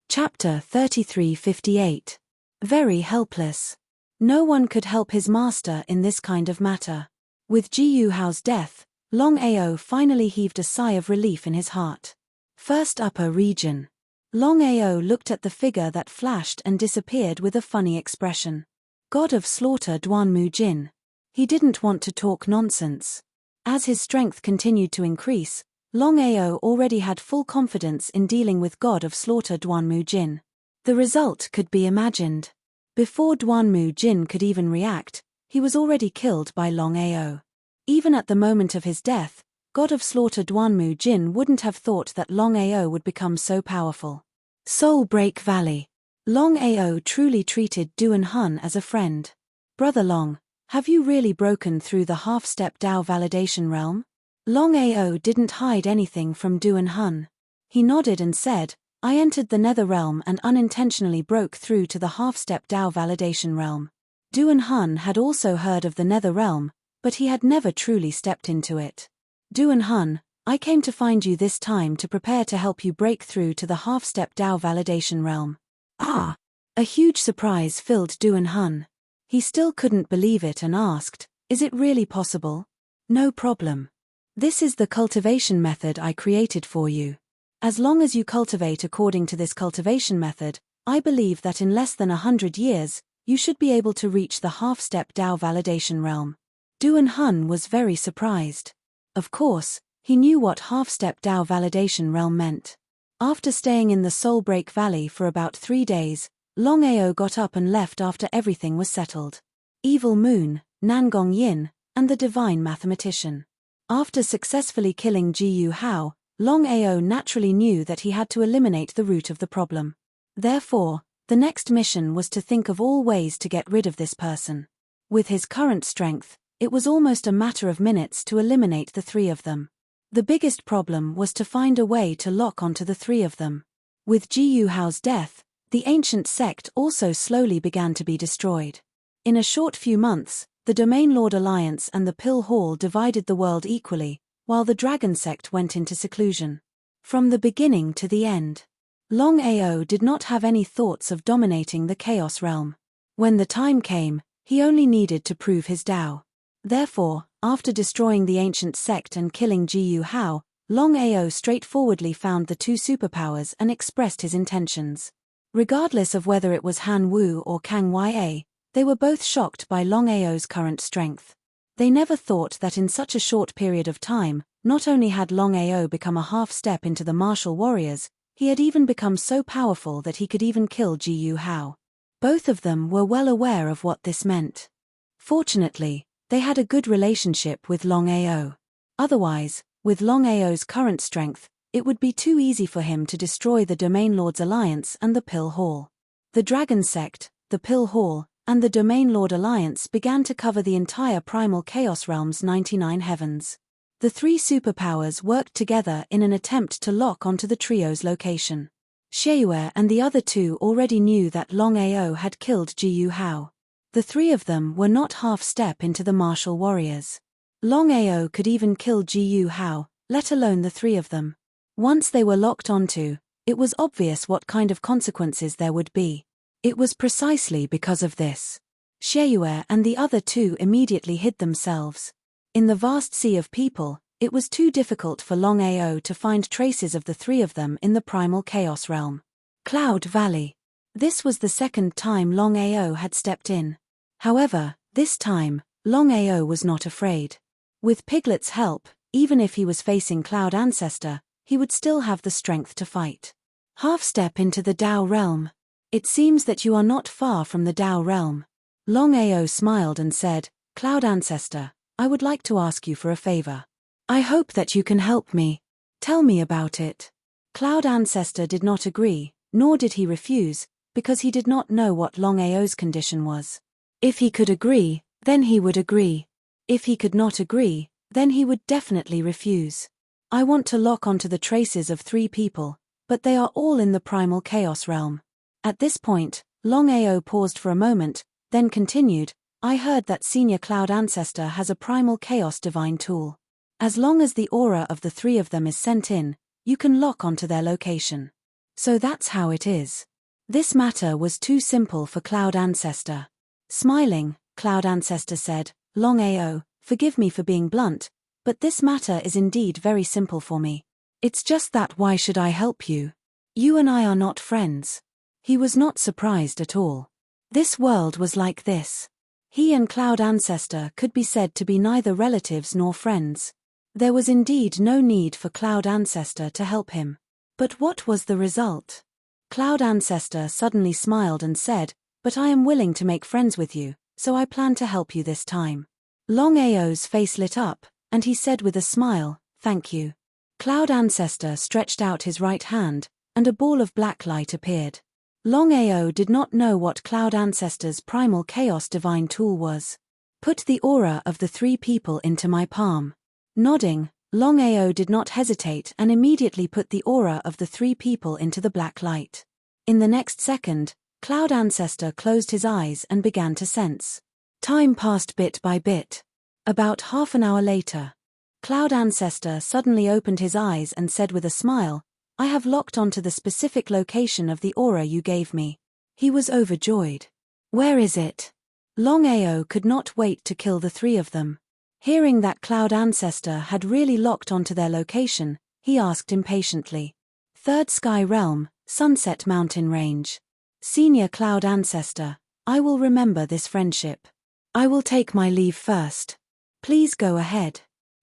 Chapter 3358. Very helpless. No one could help his master in this kind of matter. With Ji Hao's death, Longao finally heaved a sigh of relief in his heart. First upper region. Longao looked at the figure that flashed and disappeared with a funny expression. God of Slaughter Duanmu Jin. He didn't want to talk nonsense. As his strength continued to increase, Longao already had full confidence in dealing with God of Slaughter Duanmu Jin. The result could be imagined. Before Duanmu Jin could even react, he was already killed by Longao. Even at the moment of his death, God of Slaughter Duanmu Jin wouldn't have thought that Longao would become so powerful. Soul Break Valley. Longao truly treated Duan Hun as a friend. Brother Long, have you really broken through the half-step Dao validation realm? Longao didn't hide anything from Duan Hun. He nodded and said, I entered the Nether Realm and unintentionally broke through to the half-step Dao validation realm. Duan Hun had also heard of the Nether Realm, but he had never truly stepped into it. Duan Hun, I came to find you this time to prepare to help you break through to the half-step Dao validation realm. Ah! A huge surprise filled Duan Hun. He still couldn't believe it and asked, "Is it really possible?" "No problem. This is the cultivation method I created for you. As long as you cultivate according to this cultivation method, I believe that in less than 100 years, you should be able to reach the half-step Dao validation realm." Duan Hun was very surprised. Of course, he knew what half-step Dao validation realm meant. After staying in the Soul Break Valley for about 3 days, Longao got up and left after everything was settled. Evil Moon, Nangong Yin, and the Divine Mathematician. After successfully killing Jiyu Hao, Longao naturally knew that he had to eliminate the root of the problem. Therefore, the next mission was to think of all ways to get rid of this person. With his current strength, it was almost a matter of minutes to eliminate the 3 of them. The biggest problem was to find a way to lock onto the 3 of them. With Jiyu Hao's death, the ancient sect also slowly began to be destroyed. In a short few months, the Domain Lord Alliance and the Pill Hall divided the world equally, while the Dragon sect went into seclusion. From the beginning to the end, Longao did not have any thoughts of dominating the Chaos realm. When the time came, he only needed to prove his Dao. Therefore, after destroying the ancient sect and killing Jiyu Hao, Longao straightforwardly found the 2 superpowers and expressed his intentions. Regardless of whether it was Han Wu or Kang Ya, they were both shocked by Longao's current strength. They never thought that in such a short period of time, not only had Longao become a half-step into the martial warriors, he had even become so powerful that he could even kill Jiyu Hao. Both of them were well aware of what this meant. Fortunately, they had a good relationship with Longao. Otherwise, with Longao's current strength, it would be too easy for him to destroy the Domain Lord's Alliance and the Pill Hall. The Dragon sect, the Pill Hall, and the Domain Lord Alliance began to cover the entire Primal Chaos Realm's 99 heavens. The 3 superpowers worked together in an attempt to lock onto the trio's location. Xueyue and the other 2 already knew that Longao had killed Jiyu Hao. The 3 of them were not half-step into the martial warriors. Longao could even kill Jiyu Hao, let alone the 3 of them. Once they were locked onto, it was obvious what kind of consequences there would be. It was precisely because of this. Xueyue and the other 2 immediately hid themselves. In the vast sea of people, it was too difficult for Longao to find traces of the 3 of them in the Primal Chaos Realm. Cloud Valley. This was the second time Longao had stepped in. However, this time, Longao was not afraid. With Piglet's help, even if he was facing Cloud Ancestor, he would still have the strength to fight. Half-step into the Dao realm. It seems that you are not far from the Dao realm. Longao smiled and said, "Cloud Ancestor, I would like to ask you for a favor. I hope that you can help me. Tell me about it." Cloud Ancestor did not agree, nor did he refuse, because he did not know what Longao's condition was. If he could agree, then he would agree. If he could not agree, then he would definitely refuse. "I want to lock onto the traces of 3 people, but they are all in the Primal Chaos Realm." At this point, Longao paused for a moment, then continued, "I heard that Senior Cloud Ancestor has a Primal Chaos Divine tool. As long as the aura of the 3 of them is sent in, you can lock onto their location. So that's how it is." This matter was too simple for Cloud Ancestor. Smiling, Cloud Ancestor said, "Longao, forgive me for being blunt, but this matter is indeed very simple for me. It's just that why should I help you? You and I are not friends." He was not surprised at all. This world was like this. He and Cloud Ancestor could be said to be neither relatives nor friends. There was indeed no need for Cloud Ancestor to help him. But what was the result? Cloud Ancestor suddenly smiled and said, "But I am willing to make friends with you, so I plan to help you this time." Longao's face lit up, and he said with a smile, "Thank you." Cloud Ancestor stretched out his right hand, and a ball of black light appeared. Longao did not know what Cloud Ancestor's Primal Chaos Divine tool was. "Put the aura of the 3 people into my palm." Nodding, Longao did not hesitate and immediately put the aura of the 3 people into the black light. In the next second, Cloud Ancestor closed his eyes and began to sense. Time passed bit by bit. About half an hour later, Cloud Ancestor suddenly opened his eyes and said with a smile, "I have locked onto the specific location of the aura you gave me." He was overjoyed. Where is it? Longao could not wait to kill the three of them. Hearing that Cloud Ancestor had really locked onto their location, he asked impatiently. Third Sky Realm, Sunset Mountain Range. Senior Cloud Ancestor, I will remember this friendship. I will take my leave first. Please go ahead.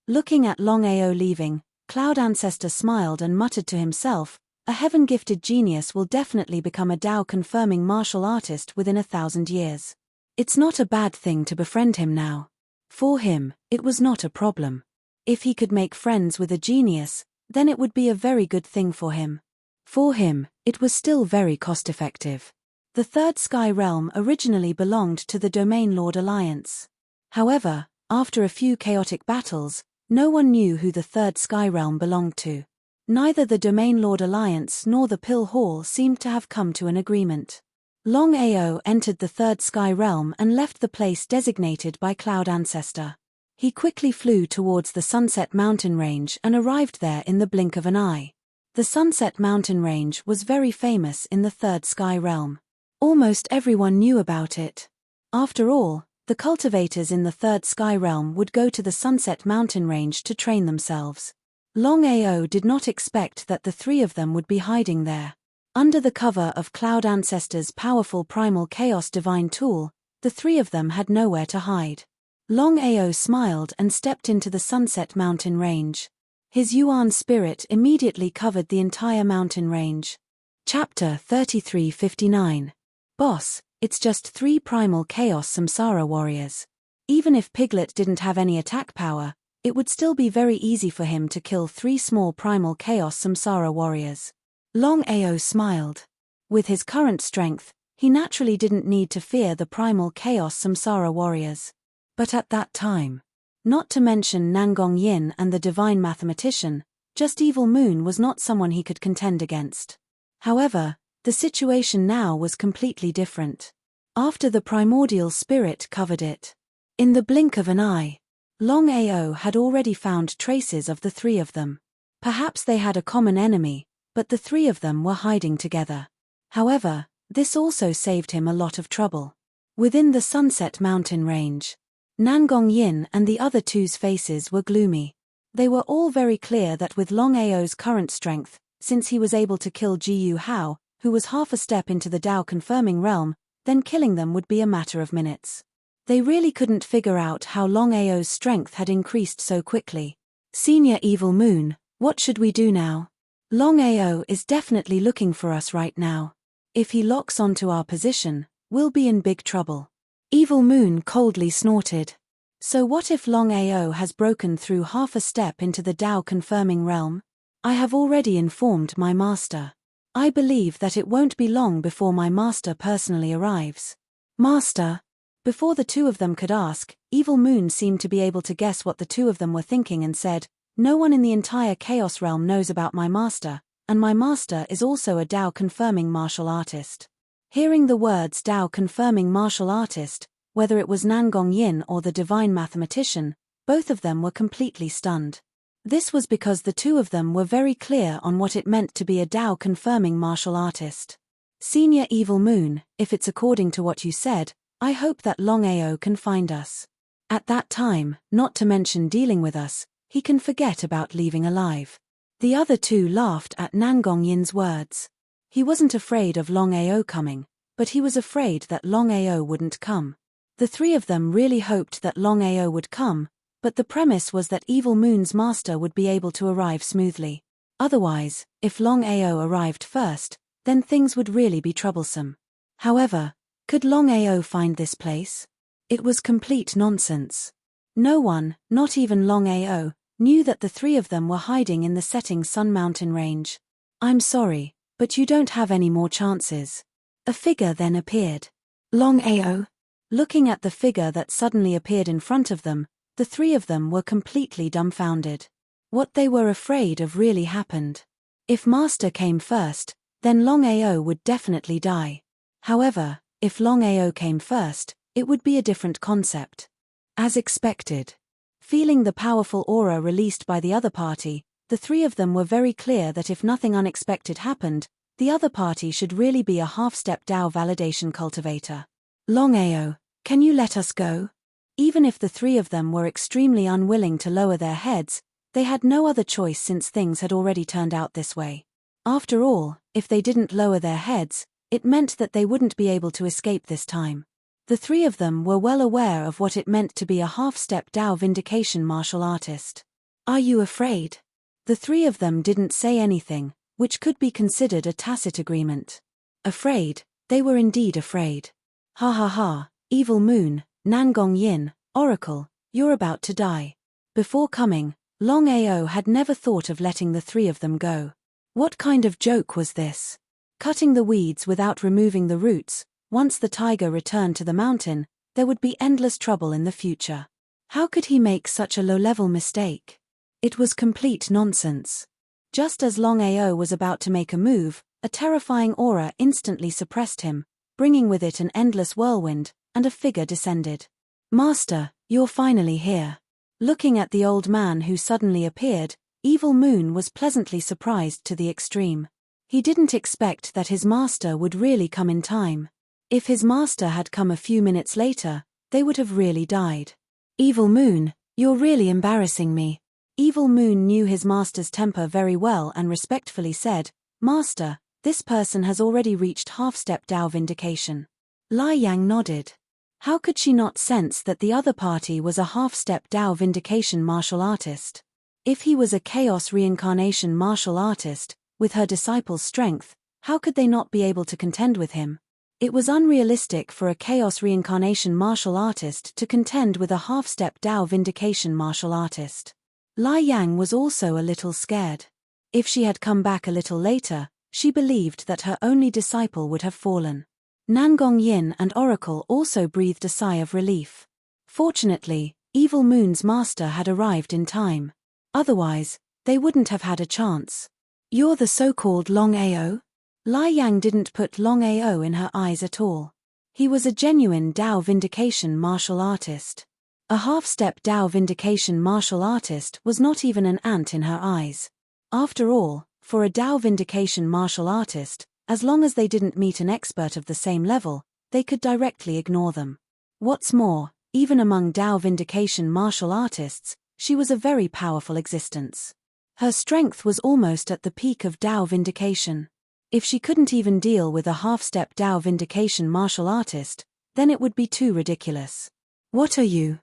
Looking at Longao leaving, Cloud Ancestor smiled and muttered to himself, a heaven-gifted genius will definitely become a Tao-confirming martial artist within 1,000 years. It's not a bad thing to befriend him now. For him, it was not a problem. If he could make friends with a genius, then it would be a very good thing for him. For him, it was still very cost-effective. The Third Sky Realm originally belonged to the Domain Lord Alliance. However, after a few chaotic battles, no one knew who the Third Sky Realm belonged to. Neither the Domain Lord Alliance nor the Pill Hall seemed to have come to an agreement. Longao entered the Third Sky Realm and left the place designated by Cloud Ancestor. He quickly flew towards the Sunset Mountain Range and arrived there in the blink of an eye. The Sunset Mountain Range was very famous in the Third Sky Realm. Almost everyone knew about it. After all, the cultivators in the Third Sky Realm would go to the Sunset Mountain Range to train themselves. Longao did not expect that the three of them would be hiding there. Under the cover of Cloud Ancestor's powerful Primal Chaos Divine tool, the three of them had nowhere to hide. Longao smiled and stepped into the Sunset Mountain Range. His Yuan spirit immediately covered the entire mountain range. Chapter 3359. Boss, it's just 3 Primal Chaos Samsara warriors. Even if Piglet didn't have any attack power, it would still be very easy for him to kill 3 small Primal Chaos Samsara warriors. Longao smiled. With his current strength, he naturally didn't need to fear the Primal Chaos Samsara warriors. But at that time, not to mention Nangong Yin and the Divine Mathematician, just Evil Moon was not someone he could contend against. However, the situation now was completely different. After the primordial spirit covered it, in the blink of an eye, Longao had already found traces of the 3 of them. Perhaps they had a common enemy, but the 3 of them were hiding together. However, this also saved him a lot of trouble. Within the Sunset Mountain Range, Nangong Yin and the other two's faces were gloomy. They were all very clear that with Longao's current strength, since he was able to kill Jiyu Hao, who was half a step into the Tao-confirming realm, then killing them would be a matter of minutes. They really couldn't figure out how Longao's strength had increased so quickly. Senior Evil Moon, what should we do now? Longao is definitely looking for us right now. If he locks onto our position, we'll be in big trouble. Evil Moon coldly snorted. So what if Longao has broken through half a step into the Tao-confirming realm? I have already informed my master. I believe that it won't be long before my master personally arrives. Master? Before the 2 of them could ask, Evil Moon seemed to be able to guess what the 2 of them were thinking and said, no one in the entire Chaos Realm knows about my master, and my master is also a Tao-confirming martial artist. Hearing the words Tao-confirming martial artist, whether it was Nangong Yin or the Divine Mathematician, both of them were completely stunned. This was because the 2 of them were very clear on what it meant to be a Tao-confirming martial artist. Senior Evil Moon, if it's according to what you said, I hope that Longao can find us. At that time, not to mention dealing with us, he can forget about leaving alive. The other 2 laughed at Nangong Yin's words. He wasn't afraid of Longao coming, but he was afraid that Longao wouldn't come. The 3 of them really hoped that Longao would come, but the premise was that Evil Moon's master would be able to arrive smoothly. Otherwise, if Longao arrived first, then things would really be troublesome. However, could Longao find this place? It was complete nonsense. No one, not even Longao, knew that the 3 of them were hiding in the setting Sun Mountain Range. I'm sorry, but you don't have any more chances. A figure then appeared. Longao. Looking at the figure that suddenly appeared in front of them, the 3 of them were completely dumbfounded. What they were afraid of really happened. If Master came first, then Longao would definitely die. However, if Longao came first, it would be a different concept. As expected. Feeling the powerful aura released by the other party, the 3 of them were very clear that if nothing unexpected happened, the other party should really be a half-step Dao validation cultivator. Longao, can you let us go? Even if the three of them were extremely unwilling to lower their heads, they had no other choice since things had already turned out this way. After all, if they didn't lower their heads, it meant that they wouldn't be able to escape this time. The three of them were well aware of what it meant to be a half-step Dao vindication martial artist. Are you afraid? The three of them didn't say anything, which could be considered a tacit agreement. Afraid, they were indeed afraid. Ha ha ha, Evil Moon, Nangong Yin, Oracle, you're about to die. Before coming, Longao had never thought of letting the three of them go. What kind of joke was this? Cutting the weeds without removing the roots, once the tiger returned to the mountain, there would be endless trouble in the future. How could he make such a low-level mistake? It was complete nonsense. Just as Longao was about to make a move, a terrifying aura instantly suppressed him, bringing with it an endless whirlwind, and a figure descended. Master, you're finally here. Looking at the old man who suddenly appeared, Evil Moon was pleasantly surprised to the extreme. He didn't expect that his master would really come in time. If his master had come a few minutes later, they would have really died. Evil Moon, you're really embarrassing me. Evil Moon knew his master's temper very well and respectfully said, Master, this person has already reached half-step Dao vindication. Lai Yang nodded. How could she not sense that the other party was a half-step Dao vindication martial artist? If he was a chaos reincarnation martial artist, with her disciple's strength, how could they not be able to contend with him? It was unrealistic for a chaos reincarnation martial artist to contend with a half-step Dao vindication martial artist. Lai Yang was also a little scared. If she had come back a little later, she believed that her only disciple would have fallen. Nangong Yin and Oracle also breathed a sigh of relief. Fortunately, Evil Moon's master had arrived in time. Otherwise, they wouldn't have had a chance. You're the so-called Longao? Lai Yang didn't put Longao in her eyes at all. He was a genuine Dao vindication martial artist. A half-step Dao vindication martial artist was not even an ant in her eyes. After all, for a Dao vindication martial artist, as long as they didn't meet an expert of the same level, they could directly ignore them. What's more, even among Dao vindication martial artists, she was a very powerful existence. Her strength was almost at the peak of Dao vindication. If she couldn't even deal with a half-step Dao vindication martial artist, then it would be too ridiculous. What are you?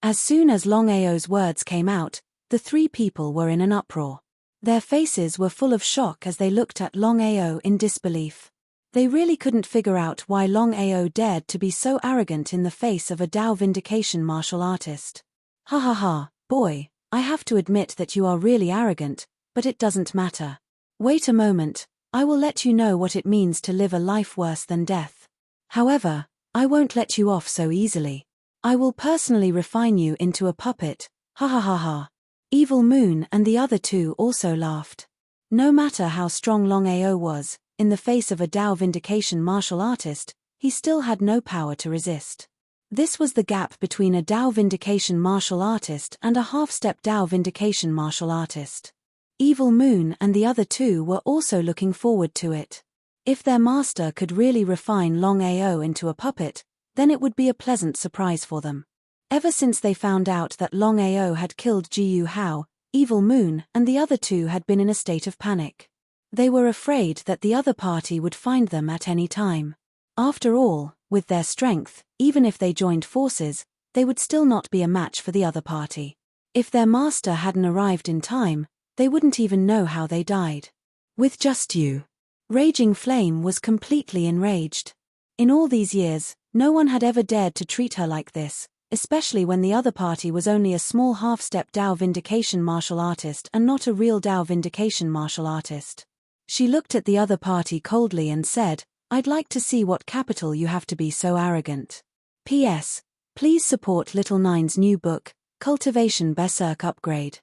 As soon as Longao's words came out, the three people were in an uproar. Their faces were full of shock as they looked at Longao in disbelief. They really couldn't figure out why Longao dared to be so arrogant in the face of a Dao vindication martial artist. Ha ha ha, boy, I have to admit that you are really arrogant, but it doesn't matter. Wait a moment, I will let you know what it means to live a life worse than death. However, I won't let you off so easily. I will personally refine you into a puppet, ha ha ha ha. Evil Moon and the other two also laughed. No matter how strong Longao was, in the face of a Dao vindication martial artist, he still had no power to resist. This was the gap between a Dao vindication martial artist and a half-step Dao vindication martial artist. Evil Moon and the other two were also looking forward to it. If their master could really refine Longao into a puppet, then it would be a pleasant surprise for them. Ever since they found out that Longao had killed Jiyu Hao, Evil Moon and the other two had been in a state of panic. They were afraid that the other party would find them at any time. After all, with their strength, even if they joined forces, they would still not be a match for the other party. If their master hadn't arrived in time, they wouldn't even know how they died. With just you. Raging Flame was completely enraged. In all these years, no one had ever dared to treat her like this, especially when the other party was only a small half-step Dao vindication martial artist and not a real Dao vindication martial artist. She looked at the other party coldly and said, I'd like to see what capital you have to be so arrogant. P.S. Please support Little Nine's new book, Cultivation Berserk Upgrade.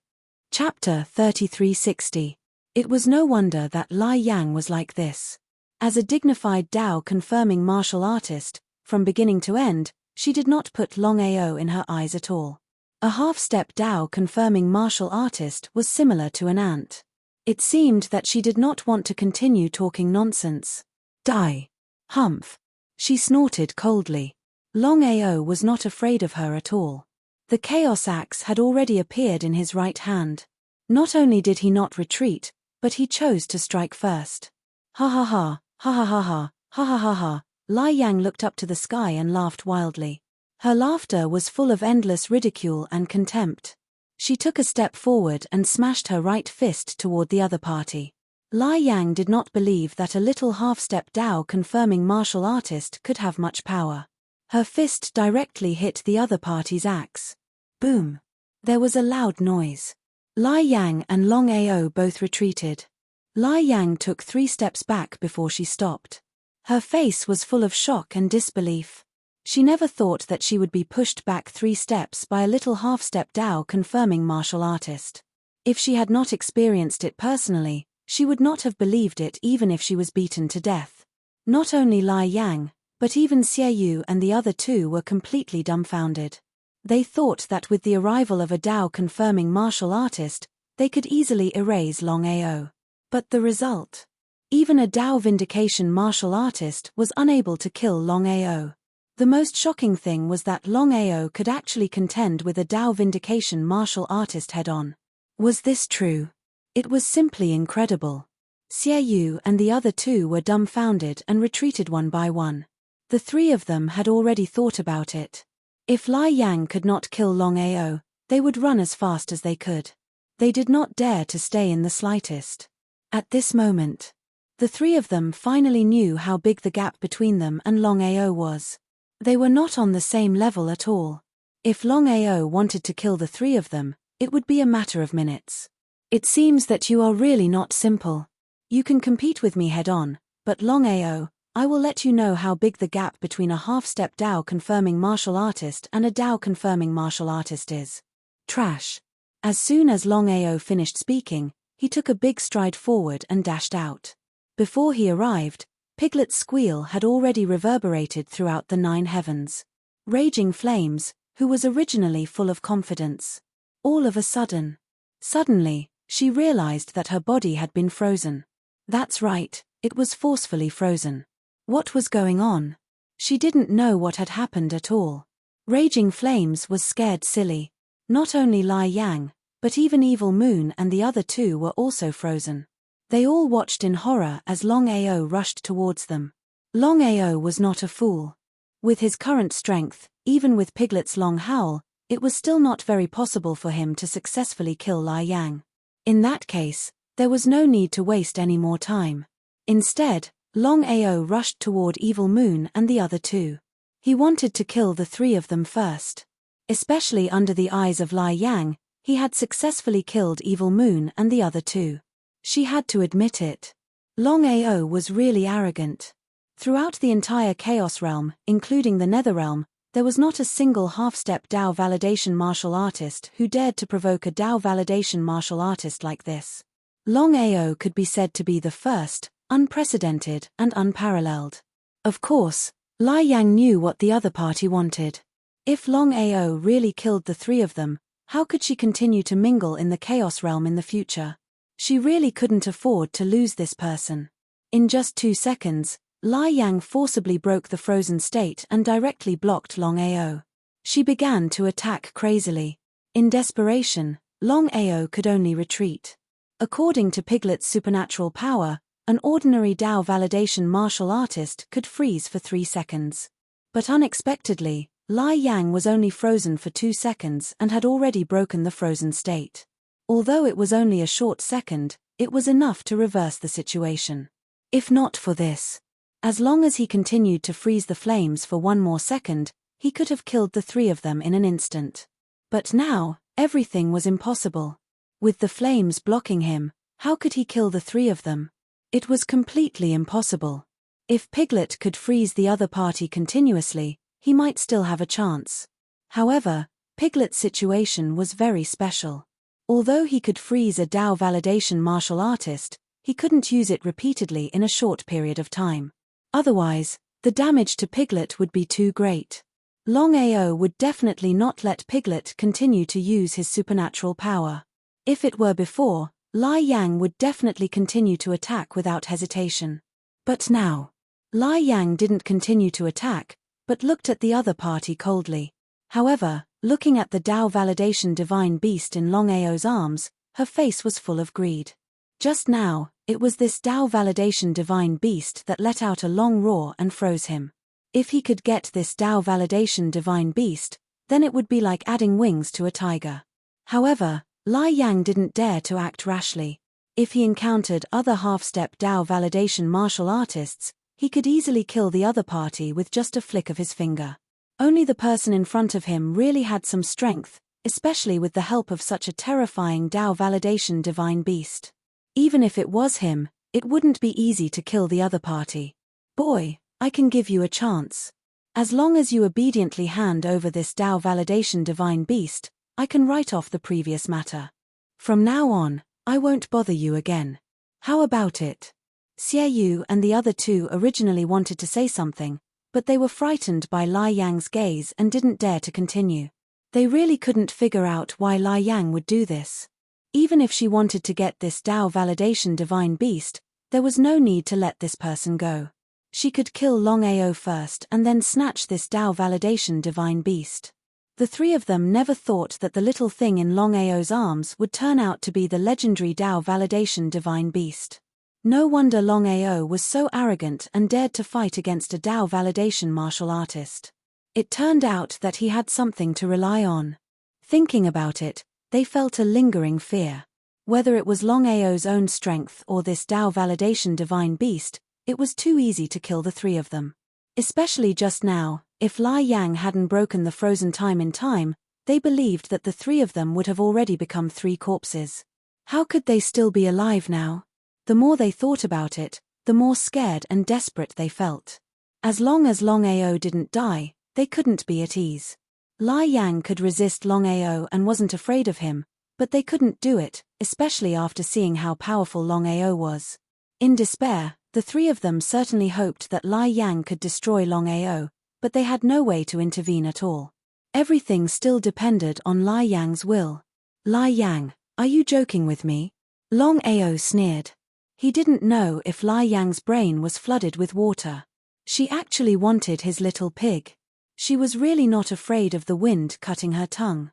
Chapter 3360. It was no wonder that Lai Yang was like this. As a dignified Dao-confirming martial artist, from beginning to end, she did not put Longao in her eyes at all. A half-step Dao-confirming martial artist was similar to an ant. It seemed that she did not want to continue talking nonsense. Die. Humph. She snorted coldly. Longao was not afraid of her at all. The chaos axe had already appeared in his right hand. Not only did he not retreat, but he chose to strike first. Ha ha ha, ha ha ha ha, ha ha ha ha. Lai Yang looked up to the sky and laughed wildly. Her laughter was full of endless ridicule and contempt. She took a step forward and smashed her right fist toward the other party. Lai Yang did not believe that a little half-step Dao-confirming martial artist could have much power. Her fist directly hit the other party's axe. Boom! There was a loud noise. Lai Yang and Longao both retreated. Lai Yang took 3 steps back before she stopped. Her face was full of shock and disbelief. She never thought that she would be pushed back 3 steps by a little half-step Dao-confirming martial artist. If she had not experienced it personally, she would not have believed it even if she was beaten to death. Not only Lai Yang, but even Xie Yu and the other 2 were completely dumbfounded. They thought that with the arrival of a Dao-confirming martial artist, they could easily erase Longao. But the result? Even a Dao vindication martial artist was unable to kill Longao. The most shocking thing was that Longao could actually contend with a Dao vindication martial artist head-on. Was this true? It was simply incredible. Xie Yu and the other 2 were dumbfounded and retreated one by one. The 3 of them had already thought about it. If Lai Yang could not kill Longao, they would run as fast as they could. They did not dare to stay in the slightest. At this moment, the 3 of them finally knew how big the gap between them and Longao was. They were not on the same level at all. If Longao wanted to kill the 3 of them, it would be a matter of minutes. It seems that you are really not simple. You can compete with me head-on, but Longao, I will let you know how big the gap between a half-step Dao-confirming martial artist and a Dao-confirming martial artist is. Trash. As soon as Longao finished speaking, he took a big stride forward and dashed out. Before he arrived, Piglet's squeal had already reverberated throughout the 9 heavens. Raging Flames, who was originally full of confidence. All of a sudden. Suddenly, she realized that her body had been frozen. That's right, it was forcefully frozen. What was going on? She didn't know what had happened at all. Raging Flames was scared silly. Not only Lai Yang, but even Evil Moon and the other 2 were also frozen. They all watched in horror as Longao rushed towards them. Longao was not a fool. With his current strength, even with Piglet's long howl, it was still not very possible for him to successfully kill Lai Yang. In that case, there was no need to waste any more time. Instead, Longao rushed toward Evil Moon and the other 2. He wanted to kill the 3 of them first. Especially under the eyes of Lai Yang, he had successfully killed Evil Moon and the other 2. She had to admit it. Longao was really arrogant. Throughout the entire Chaos Realm, including the Netherrealm, there was not a single half-step Dao validation martial artist who dared to provoke a Dao validation martial artist like this. Longao could be said to be the first, unprecedented and unparalleled. Of course, Lai Yang knew what the other party wanted. If Longao really killed the 3 of them, how could she continue to mingle in the Chaos Realm in the future? She really couldn't afford to lose this person. In just 2 seconds, Lai Yang forcibly broke the frozen state and directly blocked Longao. She began to attack crazily. In desperation, Longao could only retreat. According to Piglet's supernatural power, an ordinary Dao validation martial artist could freeze for 3 seconds. But unexpectedly, Lai Yang was only frozen for 2 seconds and had already broken the frozen state. Although it was only a short second, it was enough to reverse the situation. If not for this, as long as he continued to freeze the flames for 1 more second, he could have killed the 3 of them in an instant. But now, everything was impossible. With the flames blocking him, how could he kill the 3 of them? It was completely impossible. If Piglet could freeze the other party continuously, he might still have a chance. However, Piglet's situation was very special. Although he could freeze a Dao validation martial artist, he couldn't use it repeatedly in a short period of time. Otherwise, the damage to Piglet would be too great. Longao would definitely not let Piglet continue to use his supernatural power. If it were before, Lai Yang would definitely continue to attack without hesitation. But now, Lai Yang didn't continue to attack, but looked at the other party coldly. However, looking at the Tao Validation Divine Beast in Longao's arms, her face was full of greed. Just now, it was this Tao Validation Divine Beast that let out a long roar and froze him. If he could get this Tao Validation Divine Beast, then it would be like adding wings to a tiger. However, Lai Yang didn't dare to act rashly. If he encountered other half-step Tao Validation martial artists, he could easily kill the other party with just a flick of his finger. Only the person in front of him really had some strength, especially with the help of such a terrifying Tao Validation Divine Beast. Even if it was him, it wouldn't be easy to kill the other party. Boy, I can give you a chance. As long as you obediently hand over this Tao Validation Divine Beast, I can write off the previous matter. From now on, I won't bother you again. How about it? Xie Yu and the other two originally wanted to say something, but they were frightened by Lai Yang's gaze and didn't dare to continue. They really couldn't figure out why Lai Yang would do this. Even if she wanted to get this Tao Validation Divine Beast, there was no need to let this person go. She could kill Longao first and then snatch this Tao Validation Divine Beast. The three of them never thought that the little thing in Longao's arms would turn out to be the legendary Tao Validation Divine Beast. No wonder Longao was so arrogant and dared to fight against a Tao Validation martial artist. It turned out that he had something to rely on. Thinking about it, they felt a lingering fear. Whether it was Longao's own strength or this Tao Validation Divine Beast, it was too easy to kill the three of them. Especially just now, if Lai Yang hadn't broken the frozen time in time, they believed that the three of them would have already become 3 corpses. How could they still be alive now? The more they thought about it, the more scared and desperate they felt. As long as Longao didn't die, they couldn't be at ease. Lai Yang could resist Longao and wasn't afraid of him, but they couldn't do it, especially after seeing how powerful Longao was. In despair, the three of them certainly hoped that Lai Yang could destroy Longao, but they had no way to intervene at all. Everything still depended on Lai Yang's will. Lai Yang, are you joking with me? Longao sneered. He didn't know if Lai Yang's brain was flooded with water. She actually wanted his little pig. She was really not afraid of the wind cutting her tongue.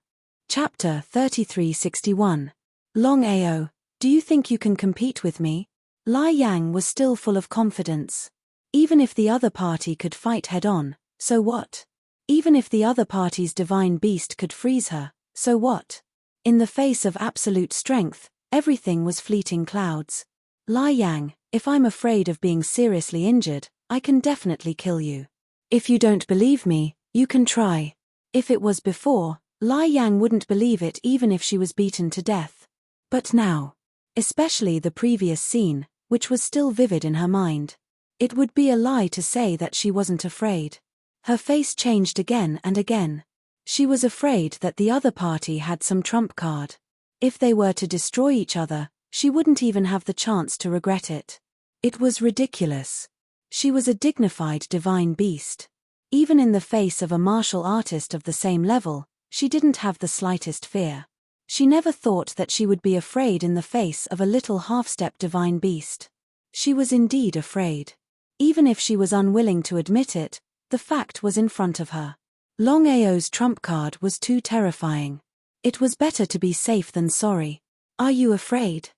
Chapter 3361. Longao, do you think you can compete with me? Lai Yang was still full of confidence. Even if the other party could fight head-on, so what? Even if the other party's divine beast could freeze her, so what? In the face of absolute strength, everything was fleeting clouds. Lai Yang, if I'm afraid of being seriously injured, I can definitely kill you. If you don't believe me, you can try. If it was before, Lai Yang wouldn't believe it even if she was beaten to death. But now, especially the previous scene, which was still vivid in her mind, it would be a lie to say that she wasn't afraid. Her face changed again and again. She was afraid that the other party had some trump card. If they were to destroy each other, she wouldn't even have the chance to regret it. It was ridiculous. She was a dignified divine beast. Even in the face of a martial artist of the same level, she didn't have the slightest fear. She never thought that she would be afraid in the face of a little half-step divine beast. She was indeed afraid. Even if she was unwilling to admit it, the fact was in front of her. Longao's trump card was too terrifying. It was better to be safe than sorry. Are you afraid?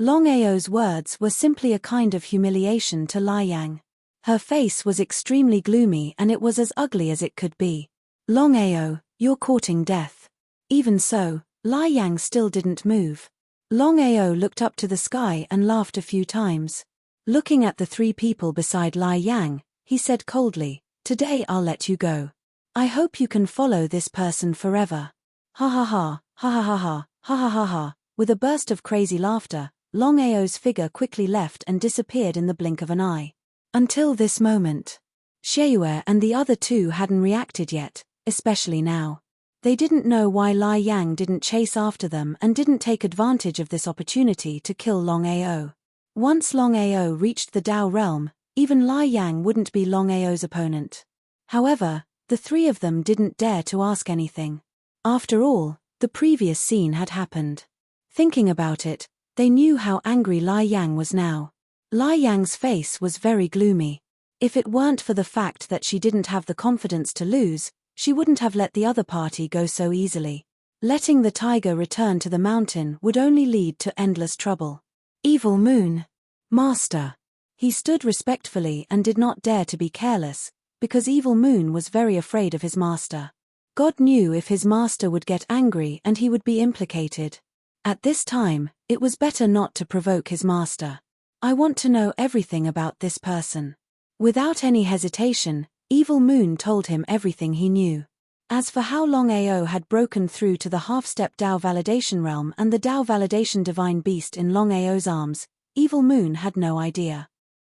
Longao's words were simply a kind of humiliation to Lai Yang. Her face was extremely gloomy and it was as ugly as it could be. Longao, you're courting death. Even so, Lai Yang still didn't move. Longao looked up to the sky and laughed a few times. Looking at the 3 people beside Lai Yang, he said coldly, "Today I'll let you go. I hope you can follow this person forever." Ha ha ha, ha ha ha ha, ha ha ha ha. With a burst of crazy laughter, Longao's figure quickly left and disappeared in the blink of an eye. Until this moment, Xieyue and the other 2 hadn't reacted yet, especially now. They didn't know why Lai Yang didn't chase after them and didn't take advantage of this opportunity to kill Longao. Once Longao reached the Tao realm, even Lai Yang wouldn't be Longao's opponent. However, the 3 of them didn't dare to ask anything. After all, the previous scene had happened. Thinking about it, They knew how angry Lai Yang was now. Lai Yang's face was very gloomy. If it weren't for the fact that she didn't have the confidence to lose, she wouldn't have let the other party go so easily. Letting the tiger return to the mountain would only lead to endless trouble. Evil Moon. Master. He stood respectfully and did not dare to be careless, because Evil Moon was very afraid of his master. God knew if his master would get angry and he would be implicated. At this time, it was better not to provoke his master. I want to know everything about this person. Without any hesitation, Evil Moon told him everything he knew. As for how Longao had broken through to the half-step Dao validation realm and the Dao validation divine beast in Longao's arms, Evil Moon had no idea.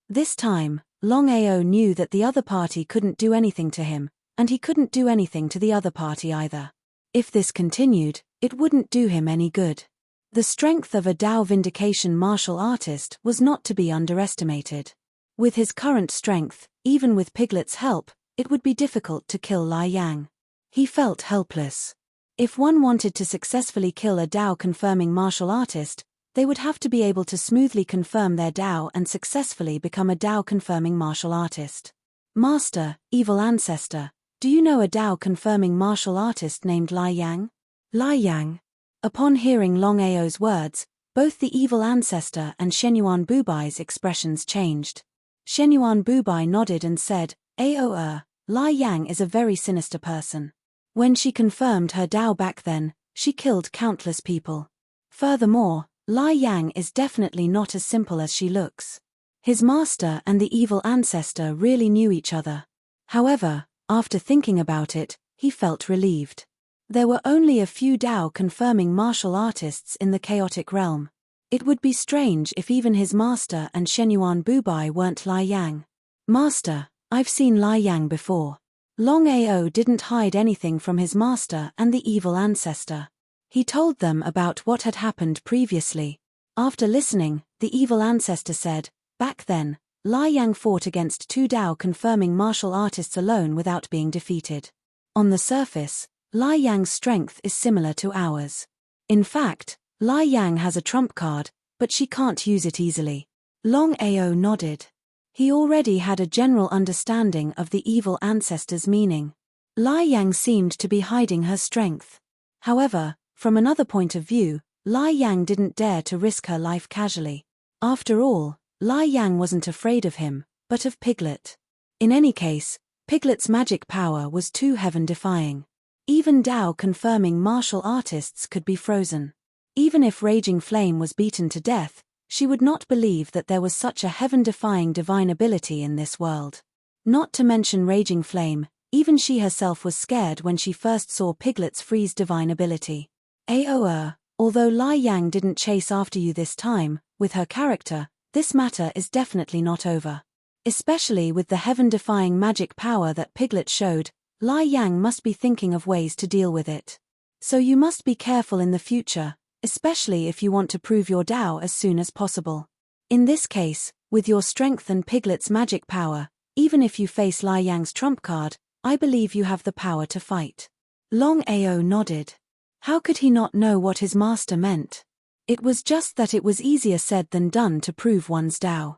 This time, Longao knew that the other party couldn't do anything to him, and he couldn't do anything to the other party either. If this continued, it wouldn't do him any good. The strength of a Dao vindication martial artist was not to be underestimated. With his current strength, even with Piglet's help, it would be difficult to kill Lai Yang. He felt helpless. If one wanted to successfully kill a Dao-confirming martial artist, they would have to be able to smoothly confirm their Dao and successfully become a Dao-confirming martial artist. Master, Evil Ancestor, do you know a Dao-confirming martial artist named Lai Yang? Lai Yang. Upon hearing Longao's words, both the Evil Ancestor and Shenyuan Bubai's expressions changed. Shenyuan Bubai nodded and said, Lai Yang is a very sinister person. When she confirmed her Dao back then, she killed countless people. Furthermore, Lai Yang is definitely not as simple as she looks. His master and the Evil Ancestor really knew each other. However, after thinking about it, he felt relieved. There were only a few Dao-confirming martial artists in the chaotic realm. It would be strange if even his master and Shenyuan Bubai weren't Lai Yang. Master, I've seen Lai Yang before. Longao didn't hide anything from his master and the Evil Ancestor. He told them about what had happened previously. After listening, the Evil Ancestor said, back then, Lai Yang fought against two Dao-confirming martial artists alone without being defeated. On the surface, Lai Yang's strength is similar to ours. In fact, Lai Yang has a trump card, but she can't use it easily. Longao nodded. He already had a general understanding of the Evil Ancestor's meaning. Lai Yang seemed to be hiding her strength. However, from another point of view, Lai Yang didn't dare to risk her life casually. After all, Lai Yang wasn't afraid of him, but of Piglet. In any case, Piglet's magic power was too heaven-defying. Even Dao-confirming martial artists could be frozen. Even if Raging Flame was beaten to death, she would not believe that there was such a heaven-defying divine ability in this world. Not to mention Raging Flame, even she herself was scared when she first saw Piglet's freeze divine ability. Although Lai Yang didn't chase after you this time, with her character, this matter is definitely not over. Especially with the heaven-defying magic power that Piglet showed, Lai Yang must be thinking of ways to deal with it. So you must be careful in the future, especially if you want to prove your Dao as soon as possible. In this case, with your strength and Piglet's magic power, even if you face Lai Yang's trump card, I believe you have the power to fight. Longao nodded. How could he not know what his master meant? It was just that it was easier said than done to prove one's Dao.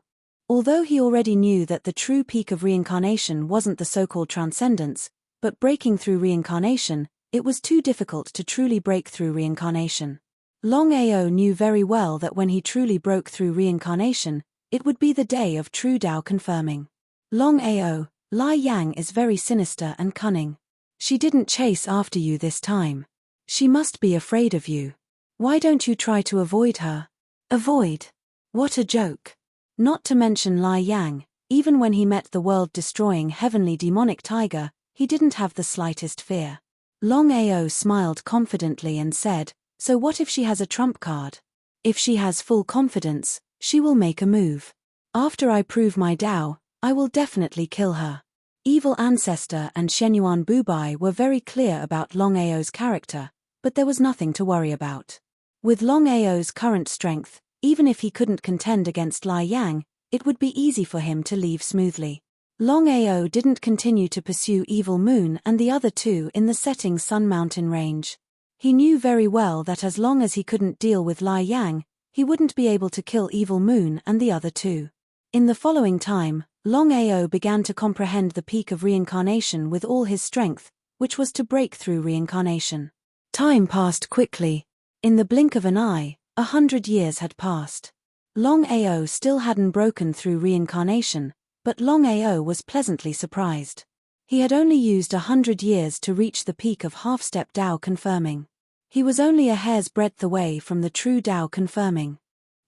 Although he already knew that the true peak of reincarnation wasn't the so-called transcendence, but breaking through reincarnation, it was too difficult to truly break through reincarnation. Longao knew very well that when he truly broke through reincarnation, it would be the day of true Dao confirming. Longao, Lai Yang is very sinister and cunning. She didn't chase after you this time. She must be afraid of you. Why don't you try to avoid her? Avoid? What a joke. Not to mention Lai Yang, even when he met the world-destroying heavenly demonic tiger, he didn't have the slightest fear. Longao smiled confidently and said, so what if she has a trump card? If she has full confidence, she will make a move. After I prove my Dao, I will definitely kill her. Evil Ancestor and Shenyuan Bubai were very clear about Longao's character, but there was nothing to worry about. With Longao's current strength, even if he couldn't contend against Lai Yang, it would be easy for him to leave smoothly. Longao didn't continue to pursue Evil Moon and the other two in the setting Sun Mountain range. He knew very well that as long as he couldn't deal with Lai Yang, he wouldn't be able to kill Evil Moon and the other two. In the following time, Longao began to comprehend the peak of reincarnation with all his strength, which was to break through reincarnation. Time passed quickly. In the blink of an eye, 100 years had passed. Longao still hadn't broken through reincarnation, but Longao was pleasantly surprised. He had only used 100 years to reach the peak of half-step Dao confirming. He was only a hair's breadth away from the true Dao confirming.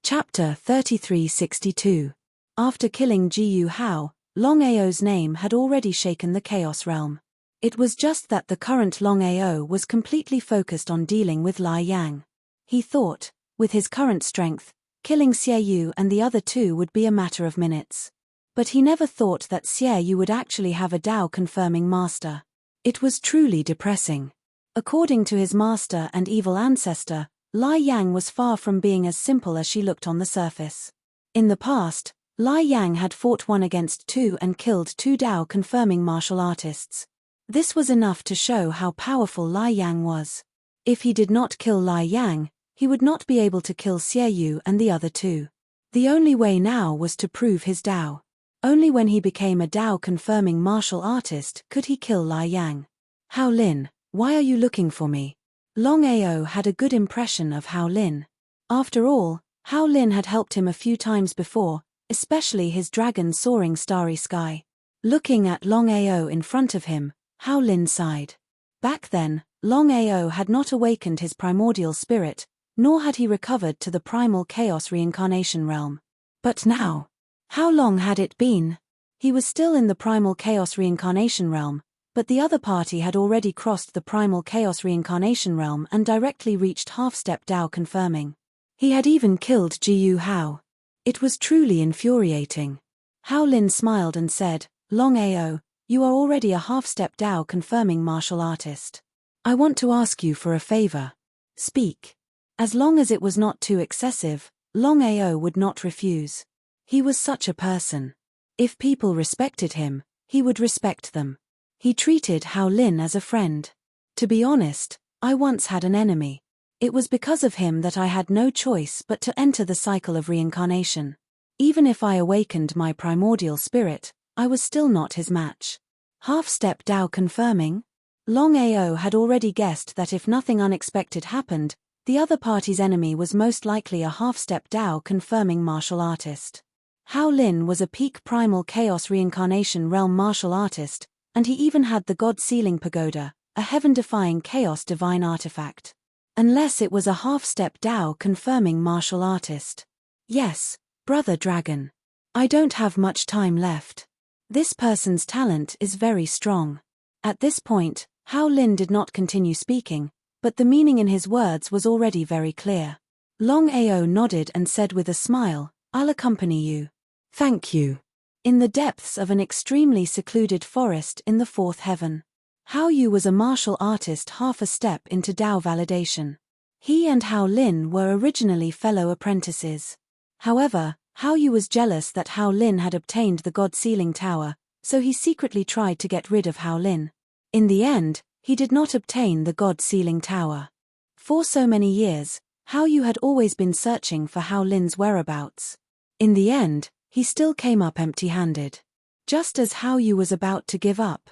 Chapter 3362. After killing Jiyu Hao, Longao's name had already shaken the Chaos Realm. It was just that the current Longao was completely focused on dealing with Lai Yang. He thought, with his current strength, killing Xie Yu and the other two would be a matter of minutes. But he never thought that Xie Yu would actually have a Dao-confirming master. It was truly depressing. According to his master and evil ancestor, Lai Yang was far from being as simple as she looked on the surface. In the past, Lai Yang had fought 1 against 2 and killed 2 Dao-confirming martial artists. This was enough to show how powerful Lai Yang was. If he did not kill Lai Yang, he would not be able to kill Xie Yu and the other two. The only way now was to prove his Dao. Only when he became a Dao-confirming martial artist could he kill Lai Yang. Hao Lin, why are you looking for me? Longao had a good impression of Hao Lin. After all, Hao Lin had helped him a few times before, especially his dragon soaring starry sky. Looking at Longao in front of him, Hao Lin sighed. Back then, Longao had not awakened his primordial spirit, nor had he recovered to the primal chaos reincarnation realm. But now, how long had it been? He was still in the primal chaos reincarnation realm, but the other party had already crossed the primal chaos reincarnation realm and directly reached half-step Dao confirming. He had even killed Jiyu Hao. It was truly infuriating. Hao Lin smiled and said, Longao, you are already a half-step Dao confirming martial artist. I want to ask you for a favor. Speak. As long as it was not too excessive, Longao would not refuse. He was such a person. If people respected him, he would respect them. He treated Hao Lin as a friend. To be honest, I once had an enemy. It was because of him that I had no choice but to enter the cycle of reincarnation. Even if I awakened my primordial spirit, I was still not his match. Half-step Dao confirming? Longao had already guessed that if nothing unexpected happened, the other party's enemy was most likely a half-step Dao confirming martial artist. Hao Lin was a peak primal chaos reincarnation realm martial artist, and he even had the God-sealing pagoda, a heaven-defying chaos divine artifact. Unless it was a half-step Dao confirming martial artist. Yes, brother dragon. I don't have much time left. This person's talent is very strong. At this point, Hao Lin did not continue speaking, but the meaning in his words was already very clear. Longao nodded and said with a smile, I'll accompany you. Thank you. In the depths of an extremely secluded forest in the fourth heaven, Hao Yu was a martial artist half a step into Dao validation. He and Hao Lin were originally fellow apprentices. However, Hao Yu was jealous that Hao Lin had obtained the God-sealing tower, so he secretly tried to get rid of Hao Lin. In the end, he did not obtain the God-sealing tower. For so many years, Hao Yu had always been searching for Hao Lin's whereabouts. In the end, he still came up empty-handed. Just as Hao Yu was about to give up,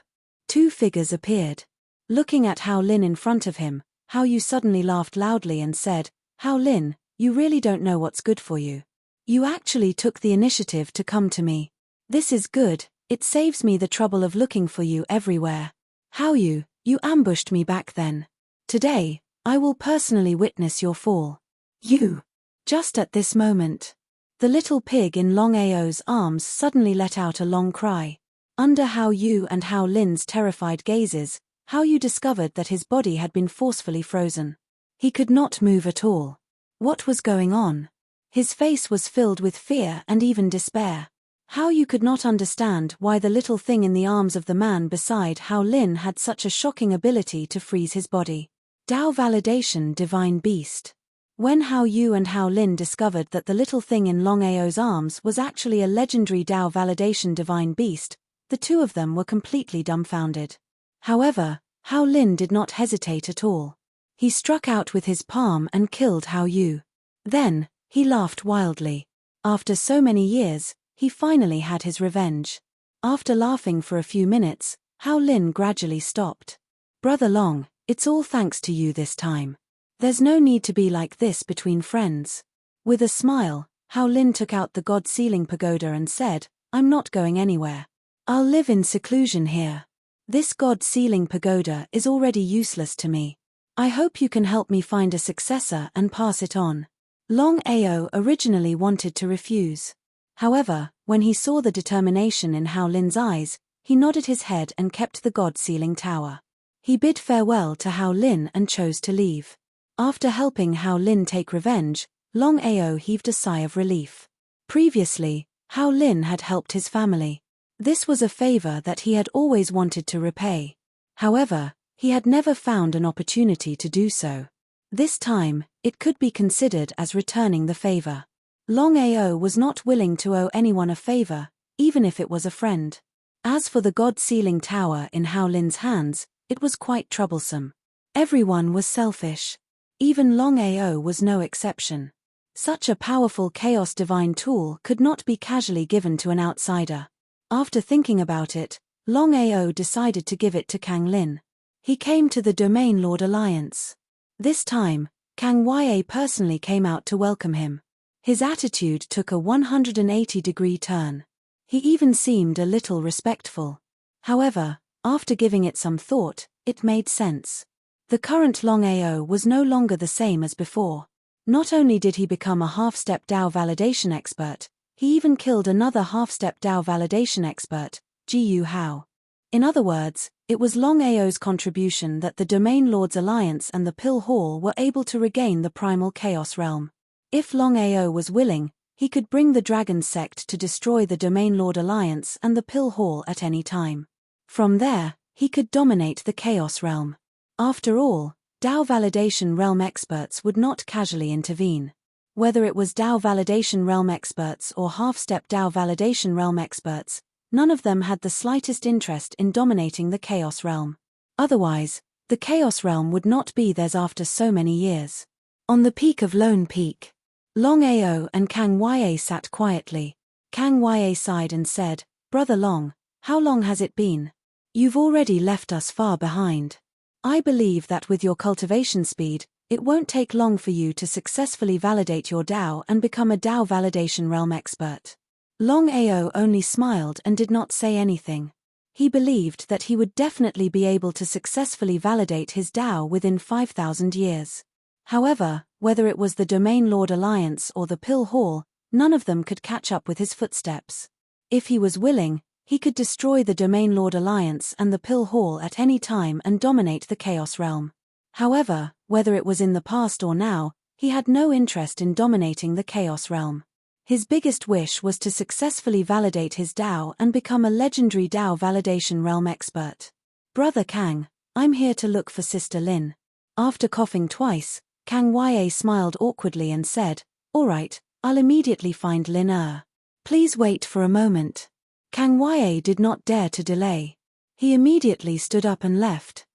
2 figures appeared. Looking at Hao Lin in front of him, Hao Yu suddenly laughed loudly and said, Hao Lin, you really don't know what's good for you. You actually took the initiative to come to me. This is good, it saves me the trouble of looking for you everywhere. Hao Yu, you ambushed me back then. Today, I will personally witness your fall. You. Just at this moment, the little pig in Longao's arms suddenly let out a long cry. Under Hao Yu and Hao Lin's terrified gazes, Hao Yu discovered that his body had been forcefully frozen. He could not move at all. What was going on? His face was filled with fear and even despair. Hao Yu could not understand why the little thing in the arms of the man beside Hao Lin had such a shocking ability to freeze his body. Dao validation divine beast. When Hao Yu and Hao Lin discovered that the little thing in Longao's arms was actually a legendary Dao validation divine beast, the two of them were completely dumbfounded. However, Hao Lin did not hesitate at all. He struck out with his palm and killed Hao Yu. Then, He laughed wildly. After so many years, he finally had his revenge. After laughing for a few minutes, Hao Lin gradually stopped. Brother Long, it's all thanks to you this time. There's no need to be like this between friends. With a smile, Hao Lin took out the God Sealing Pagoda and said, I'm not going anywhere. I'll live in seclusion here. This God Sealing Pagoda is already useless to me. I hope you can help me find a successor and pass it on. Longao originally wanted to refuse. However, when he saw the determination in Hao Lin's eyes, he nodded his head and kept the God Sealing Tower. He bid farewell to Hao Lin and chose to leave. After helping Hao Lin take revenge, Longao heaved a sigh of relief. Previously, Hao Lin had helped his family. This was a favor that he had always wanted to repay. However, he had never found an opportunity to do so. This time, it could be considered as returning the favor. Longao was not willing to owe anyone a favor, even if it was a friend. As for the God Sealing Tower in Hao Lin's hands, it was quite troublesome. Everyone was selfish. Even Longao was no exception. Such a powerful Chaos Divine tool could not be casually given to an outsider. After thinking about it, Longao decided to give it to Kang Lin. He came to the Domain Lord Alliance. This time, Kang Ye personally came out to welcome him. His attitude took a 180-degree turn. He even seemed a little respectful. However, after giving it some thought, it made sense. The current Longao was no longer the same as before. Not only did he become a half-step Dao validation expert, he even killed another half-step Dao validation expert, Jiyu Hao. In other words, it was Longao's contribution that the Domain Lords Alliance and the Pill Hall were able to regain the primal Chaos Realm. If Longao was willing, he could bring the Dragon Sect to destroy the Domain Lord Alliance and the Pill Hall at any time. From there, he could dominate the Chaos Realm. After all, Dao Validation Realm experts would not casually intervene. Whether it was Dao Validation Realm experts or half-step Dao Validation Realm experts, none of them had the slightest interest in dominating the Chaos Realm. Otherwise, the Chaos Realm would not be theirs after so many years. On the peak of Lone Peak, Longao and Kang Ye sat quietly. Kang Ye sighed and said, Brother Long, how long has it been? You've already left us far behind. I believe that with your cultivation speed, it won't take long for you to successfully validate your Dao and become a Dao Validation Realm expert. Longao only smiled and did not say anything. He believed that he would definitely be able to successfully validate his Dao within 5,000 years. However, whether it was the Domain Lord Alliance or the Pill Hall, none of them could catch up with his footsteps. If he was willing, he could destroy the Domain Lord Alliance and the Pill Hall at any time and dominate the Chaos Realm. However, whether it was in the past or now, he had no interest in dominating the Chaos Realm. His biggest wish was to successfully validate his Dao and become a legendary Dao Validation Realm expert. Brother Kang, I'm here to look for Sister Lin. After coughing twice, Kang Ye smiled awkwardly and said, All right, I'll immediately find Lin. Please wait for a moment. Kang Ye did not dare to delay. He immediately stood up and left.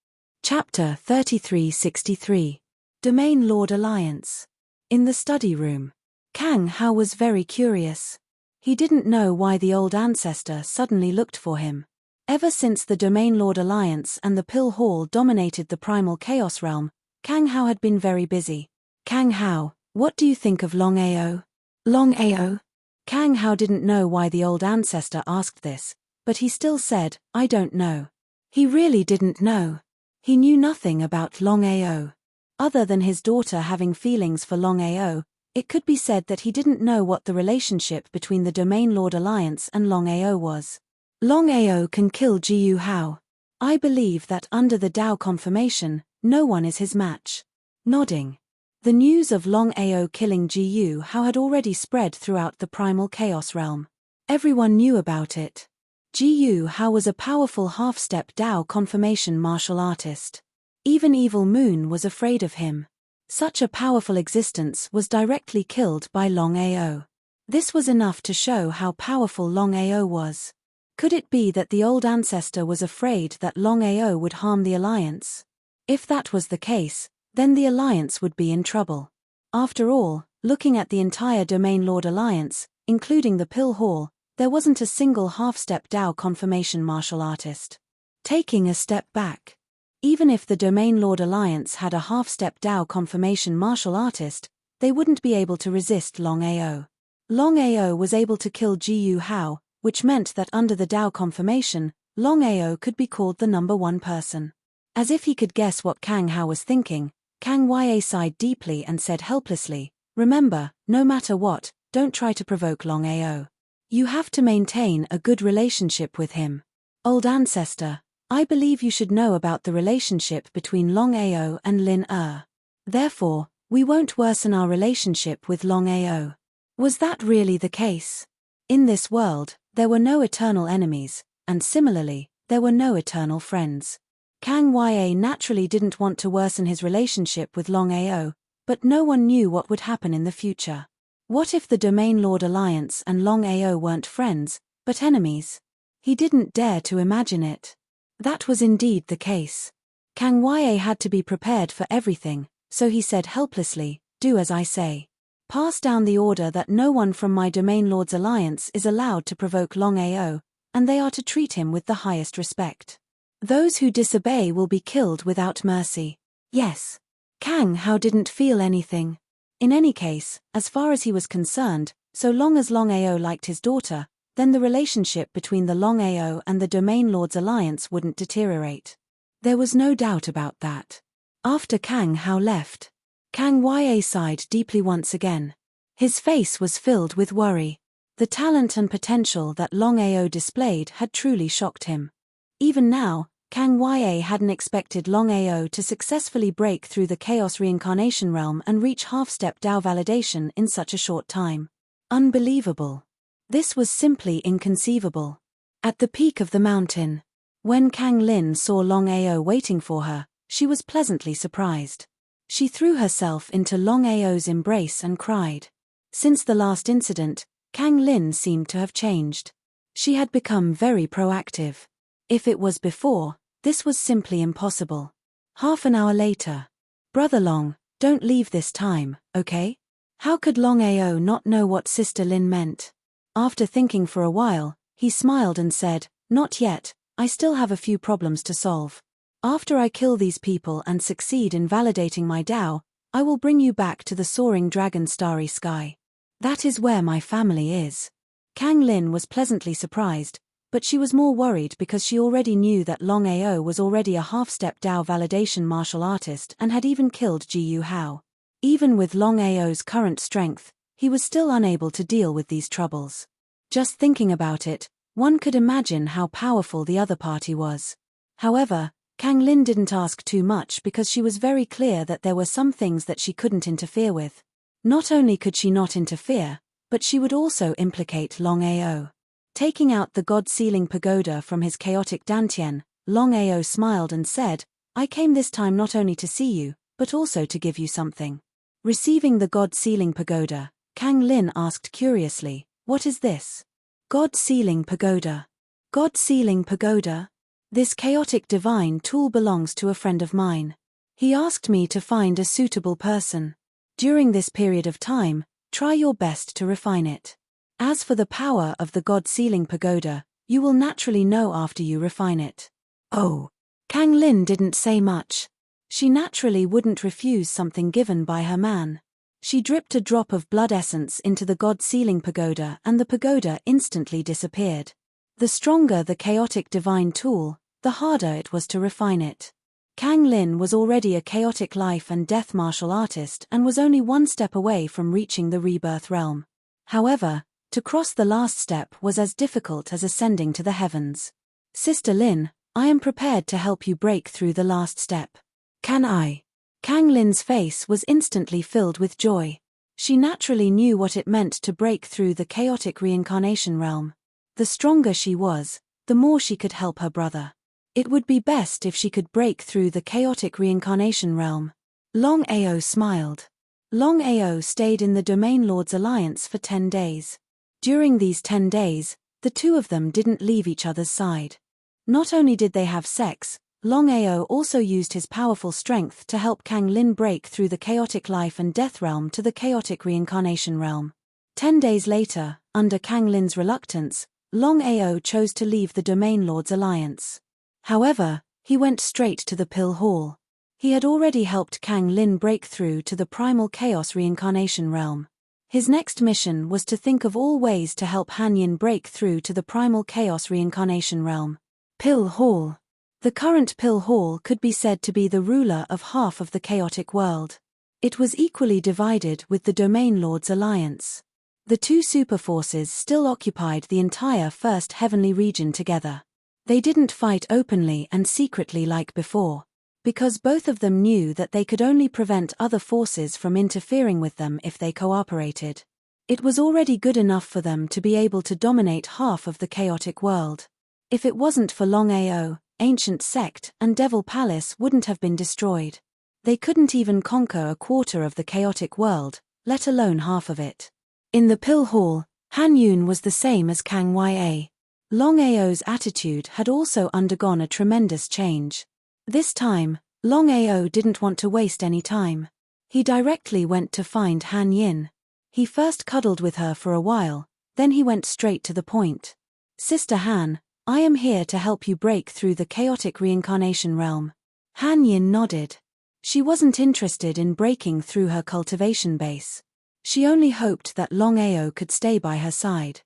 Chapter 3363. Domain Lord Alliance. In the study room, Kang Hao was very curious. He didn't know why the old ancestor suddenly looked for him. Ever since the Domain Lord Alliance and the Pill Hall dominated the primal Chaos Realm, Kang Hao had been very busy. Kang Hao, what do you think of Longao? Longao? Kang Hao didn't know why the old ancestor asked this, but he still said, I don't know. He really didn't know. He knew nothing about Longao. Other than his daughter having feelings for Longao, it could be said that he didn't know what the relationship between the Domain Lord Alliance and Longao was. Longao can kill Jiyu Hao. I believe that under the Dao confirmation, no one is his match. Nodding. The news of Longao killing Jiyu Hao had already spread throughout the primal Chaos Realm. Everyone knew about it. Jiyu Hao was a powerful half-step Dao confirmation martial artist. Even Evil Moon was afraid of him. Such a powerful existence was directly killed by Longao. This was enough to show how powerful Longao was. Could it be that the old ancestor was afraid that Longao would harm the Alliance? If that was the case, then the Alliance would be in trouble. After all, Looking at the entire Domain Lord Alliance, including the Pill Hall, there wasn't a single half-step Dao confirmation martial artist. Taking a step back. Even if the Domain Lord Alliance had a half-step Dao confirmation martial artist, they wouldn't be able to resist Longao. Longao was able to kill Jiyu Hao, which meant that under the Dao confirmation, Longao could be called the number one person. As if he could guess what Kang Hao was thinking, Kang Ye sighed deeply and said helplessly, "Remember, no matter what, don't try to provoke Longao. You have to maintain a good relationship with him. Old ancestor, I believe you should know about the relationship between Longao and Lin Er. Therefore, we won't worsen our relationship with Longao." Was that really the case? In this world, there were no eternal enemies, and similarly, there were no eternal friends. Kang Ye naturally didn't want to worsen his relationship with Longao, but no one knew what would happen in the future. What if the Domain Lord Alliance and Longao weren't friends, but enemies? He didn't dare to imagine it. That was indeed the case. Kang Ye had to be prepared for everything, so he said helplessly, "Do as I say. Pass down the order that no one from my Domain Lord's Alliance is allowed to provoke Longao, and they are to treat him with the highest respect. Those who disobey will be killed without mercy." Yes. Kang Hao didn't feel anything. In any case, as far as he was concerned, so long as Longao liked his daughter, then the relationship between the Longao and the Domain Lord's Alliance wouldn't deteriorate. There was no doubt about that. After Kang Hao left, Kang Ye sighed deeply once again. His face was filled with worry. The talent and potential that Longao displayed had truly shocked him. Even now, Kang Ye hadn't expected Longao to successfully break through the Chaos Reincarnation Realm and reach half-step Dao validation in such a short time. Unbelievable. This was simply inconceivable. At the peak of the mountain, when Kang Lin saw Longao waiting for her, she was pleasantly surprised. She threw herself into Longao's embrace and cried. Since the last incident, Kang Lin seemed to have changed. She had become very proactive. If it was before, this was simply impossible. Half an hour later. "Brother Long, don't leave this time, okay?" How could Longao not know what Sister Lin meant? After thinking for a while, he smiled and said, "Not yet, I still have a few problems to solve. After I kill these people and succeed in validating my Dao, I will bring you back to the soaring dragon starry sky. That is where my family is." Kang Lin was pleasantly surprised, but she was more worried because she already knew that Longao was already a half-step Dao validation martial artist and had even killed Jiyu Hao. Even with Longao's current strength, he was still unable to deal with these troubles. Just thinking about it, one could imagine how powerful the other party was. However, Kang Lin didn't ask too much because she was very clear that there were some things that she couldn't interfere with. Not only could she not interfere, but she would also implicate Longao. Taking out the God-sealing pagoda from his chaotic dantian, Longao smiled and said, "I came this time not only to see you, but also to give you something." Receiving the God-sealing pagoda, Kang Lin asked curiously, "What is this?" God-sealing pagoda. God-sealing pagoda? This chaotic divine tool belongs to a friend of mine. He asked me to find a suitable person. During this period of time, try your best to refine it. As for the power of the God-sealing pagoda, you will naturally know after you refine it. Oh. Kang Lin didn't say much. She naturally wouldn't refuse something given by her man. She dripped a drop of blood essence into the God-sealing pagoda and the pagoda instantly disappeared. The stronger the chaotic divine tool, the harder it was to refine it. Kang Lin was already a chaotic life and death martial artist and was only one step away from reaching the rebirth realm. However, to cross the last step was as difficult as ascending to the heavens. "Sister Lin, I am prepared to help you break through the last step. Can I?" Kang Lin's face was instantly filled with joy. She naturally knew what it meant to break through the chaotic reincarnation realm. The stronger she was, the more she could help her brother. It would be best if she could break through the chaotic reincarnation realm. Longao smiled. Longao stayed in the Domain Lord's Alliance for 10 days. During these 10 days, the two of them didn't leave each other's side. Not only did they have sex, Longao also used his powerful strength to help Kang Lin break through the chaotic life and death realm to the chaotic reincarnation realm. 10 days later, under Kang Lin's reluctance, Longao chose to leave the Domain Lord's alliance. However, he went straight to the Pill Hall. He had already helped Kang Lin break through to the primal chaos reincarnation realm. His next mission was to think of all ways to help Han Yin break through to the primal chaos reincarnation realm. Pill Hall. The current Pill Hall could be said to be the ruler of half of the chaotic world. It was equally divided with the Domain Lord's alliance. The two superforces still occupied the entire First Heavenly region together. They didn't fight openly and secretly like before, because both of them knew that they could only prevent other forces from interfering with them if they cooperated. It was already good enough for them to be able to dominate half of the chaotic world. If it wasn't for Longao, Ancient Sect and Devil Palace wouldn't have been destroyed. They couldn't even conquer a quarter of the chaotic world, let alone half of it. In the Pill Hall, Han Yun was the same as Kang Ya. Longao's attitude had also undergone a tremendous change. This time, Longao didn't want to waste any time. He directly went to find Han Yin. He first cuddled with her for a while, then he went straight to the point. "Sister Han, I am here to help you break through the chaotic reincarnation realm." Han Yin nodded. She wasn't interested in breaking through her cultivation base. She only hoped that Longao could stay by her side.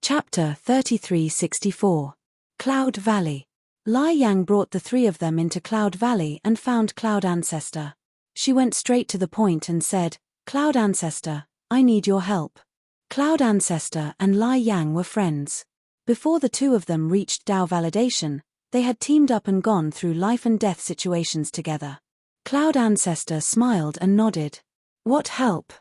Chapter 3364. Cloud Valley. Lai Yang brought the three of them into Cloud Valley and found Cloud Ancestor. She went straight to the point and said, "Cloud Ancestor, I need your help." Cloud Ancestor and Lai Yang were friends. Before the two of them reached Dao Validation, they had teamed up and gone through life and death situations together. Cloud Ancestor smiled and nodded. "What help?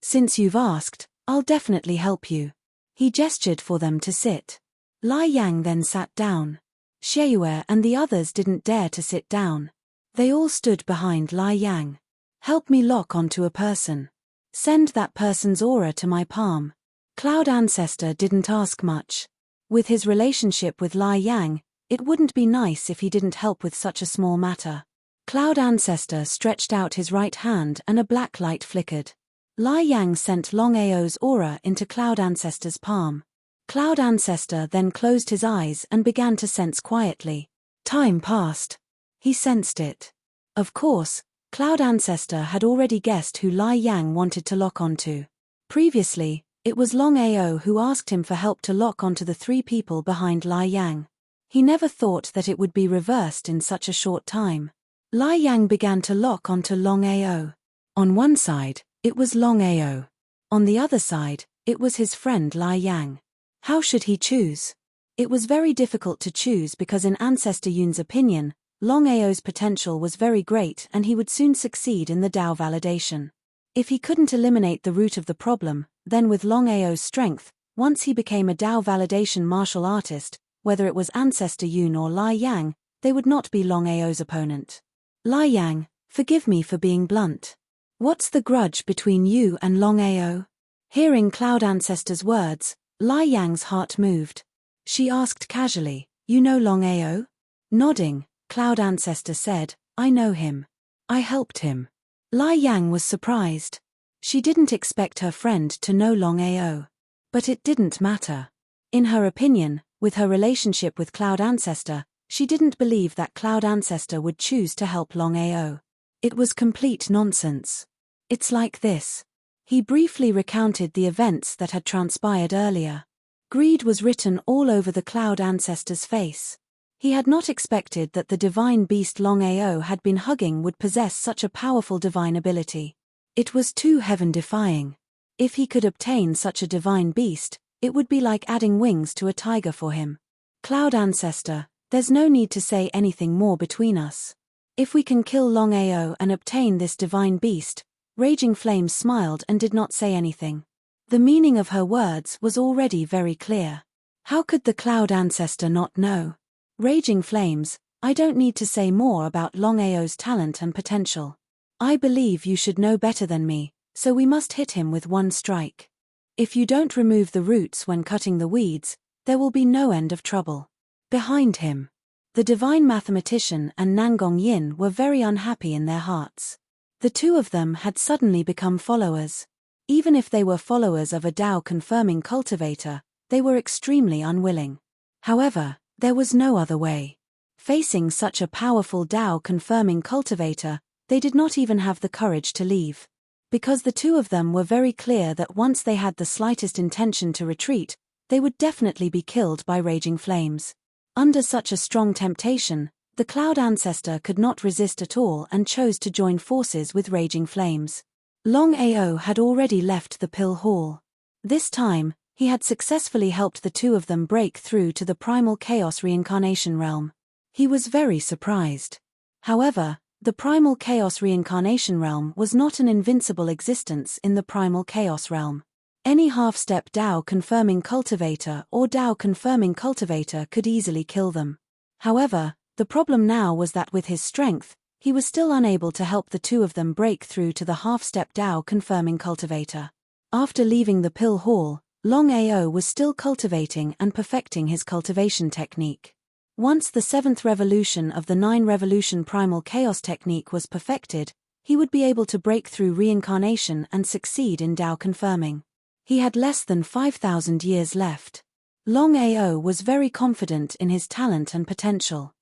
Since you've asked, I'll definitely help you." He gestured for them to sit. Lai Yang then sat down. Xieyue and the others didn't dare to sit down. They all stood behind Lai Yang. "Help me lock onto a person. Send that person's aura to my palm." Cloud Ancestor didn't ask much. With his relationship with Lai Yang, it wouldn't be nice if he didn't help with such a small matter. Cloud Ancestor stretched out his right hand and a black light flickered. Lai Yang sent Longao's aura into Cloud Ancestor's palm. Cloud Ancestor then closed his eyes and began to sense quietly. Time passed. He sensed it. Of course, Cloud Ancestor had already guessed who Lai Yang wanted to lock onto. Previously, it was Longao who asked him for help to lock onto the three people behind Lai Yang. He never thought that it would be reversed in such a short time. Lai Yang began to lock onto Longao. On one side, it was Longao. On the other side, it was his friend Lai Yang. How should he choose? It was very difficult to choose because in Ancestor Yun's opinion, Longao's potential was very great and he would soon succeed in the Dao validation. If he couldn't eliminate the root of the problem, then with Longao's strength, once he became a Dao validation martial artist, whether it was Ancestor Yun or Lai Yang, they would not be Longao's opponent. "Lai Yang, forgive me for being blunt. What's the grudge between you and Longao?" Hearing Cloud Ancestor's words, Lai Yang's heart moved. She asked casually, "You know Longao?" Nodding, Cloud Ancestor said, "I know him. I helped him." Lai Yang was surprised. She didn't expect her friend to know Longao. But it didn't matter. In her opinion, with her relationship with Cloud Ancestor, she didn't believe that Cloud Ancestor would choose to help Longao. It was complete nonsense. "It's like this." He briefly recounted the events that had transpired earlier. Greed was written all over the Cloud Ancestor's face. He had not expected that the divine beast Longao had been hugging would possess such a powerful divine ability. It was too heaven-defying. If he could obtain such a divine beast, it would be like adding wings to a tiger for him. "Cloud Ancestor, there's no need to say anything more between us. If we can kill Longao and obtain this divine beast." Raging Flame smiled and did not say anything. The meaning of her words was already very clear. How could the Cloud Ancestor not know? "Raging Flames, I don't need to say more about Longao's talent and potential. I believe you should know better than me, so we must hit him with one strike. If you don't remove the roots when cutting the weeds, there will be no end of trouble." Behind him. The divine mathematician and Nangong Yin were very unhappy in their hearts. The two of them had suddenly become followers. Even if they were followers of a Tao-confirming cultivator, they were extremely unwilling. However, there was no other way. Facing such a powerful Tao-confirming cultivator, they did not even have the courage to leave. Because the two of them were very clear that once they had the slightest intention to retreat, they would definitely be killed by raging flames. Under such a strong temptation, the Cloud Ancestor could not resist at all and chose to join forces with raging flames. Longao had already left the Pill Hall. This time, he had successfully helped the two of them break through to the Primal Chaos Reincarnation Realm. He was very surprised. However, the Primal Chaos Reincarnation Realm was not an invincible existence in the Primal Chaos Realm. Any half-step Tao-confirming cultivator or Tao-confirming cultivator could easily kill them. However, the problem now was that with his strength, he was still unable to help the two of them break through to the half-step Tao-confirming cultivator. After leaving the Pill Hall, Longao was still cultivating and perfecting his cultivation technique. Once the 7th revolution of the 9-revolution Primal Chaos technique was perfected, he would be able to break through reincarnation and succeed in Tao-confirming. He had less than 5,000 years left. Longao was very confident in his talent and potential.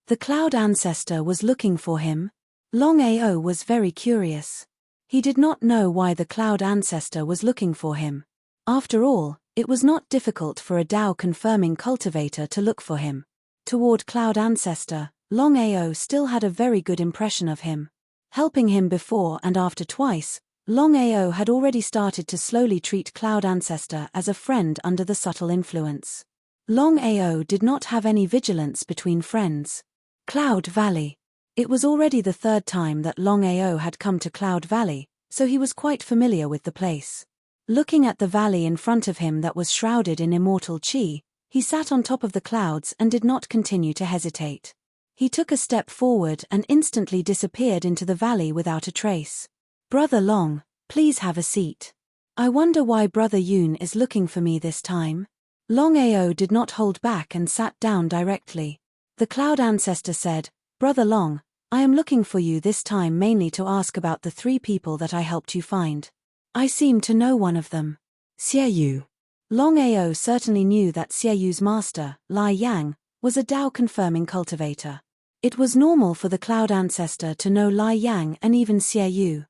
The Cloud Ancestor was looking for him. Longao was very curious. He did not know why the Cloud Ancestor was looking for him. After all, it was not difficult for a Tao-confirming cultivator to look for him. Toward Cloud Ancestor, Longao still had a very good impression of him. Helping him before and after twice, Longao had already started to slowly treat Cloud Ancestor as a friend under the subtle influence. Longao did not have any vigilance between friends. Cloud Valley. It was already the 3rd time that Longao had come to Cloud Valley, so he was quite familiar with the place. Looking at the valley in front of him that was shrouded in immortal chi, he sat on top of the clouds and did not continue to hesitate. He took a step forward and instantly disappeared into the valley without a trace. Brother Long, please have a seat. I wonder why Brother Yoon is looking for me this time. Longao did not hold back and sat down directly. The Cloud Ancestor said, Brother Long, I am looking for you this time mainly to ask about the 3 people that I helped you find. I seem to know one of them. Xiaoyu. Longao certainly knew that Xiaoyu's master, Lai Yang, was a Tao-confirming cultivator. It was normal for the Cloud Ancestor to know Lai Yang and even Xiaoyu.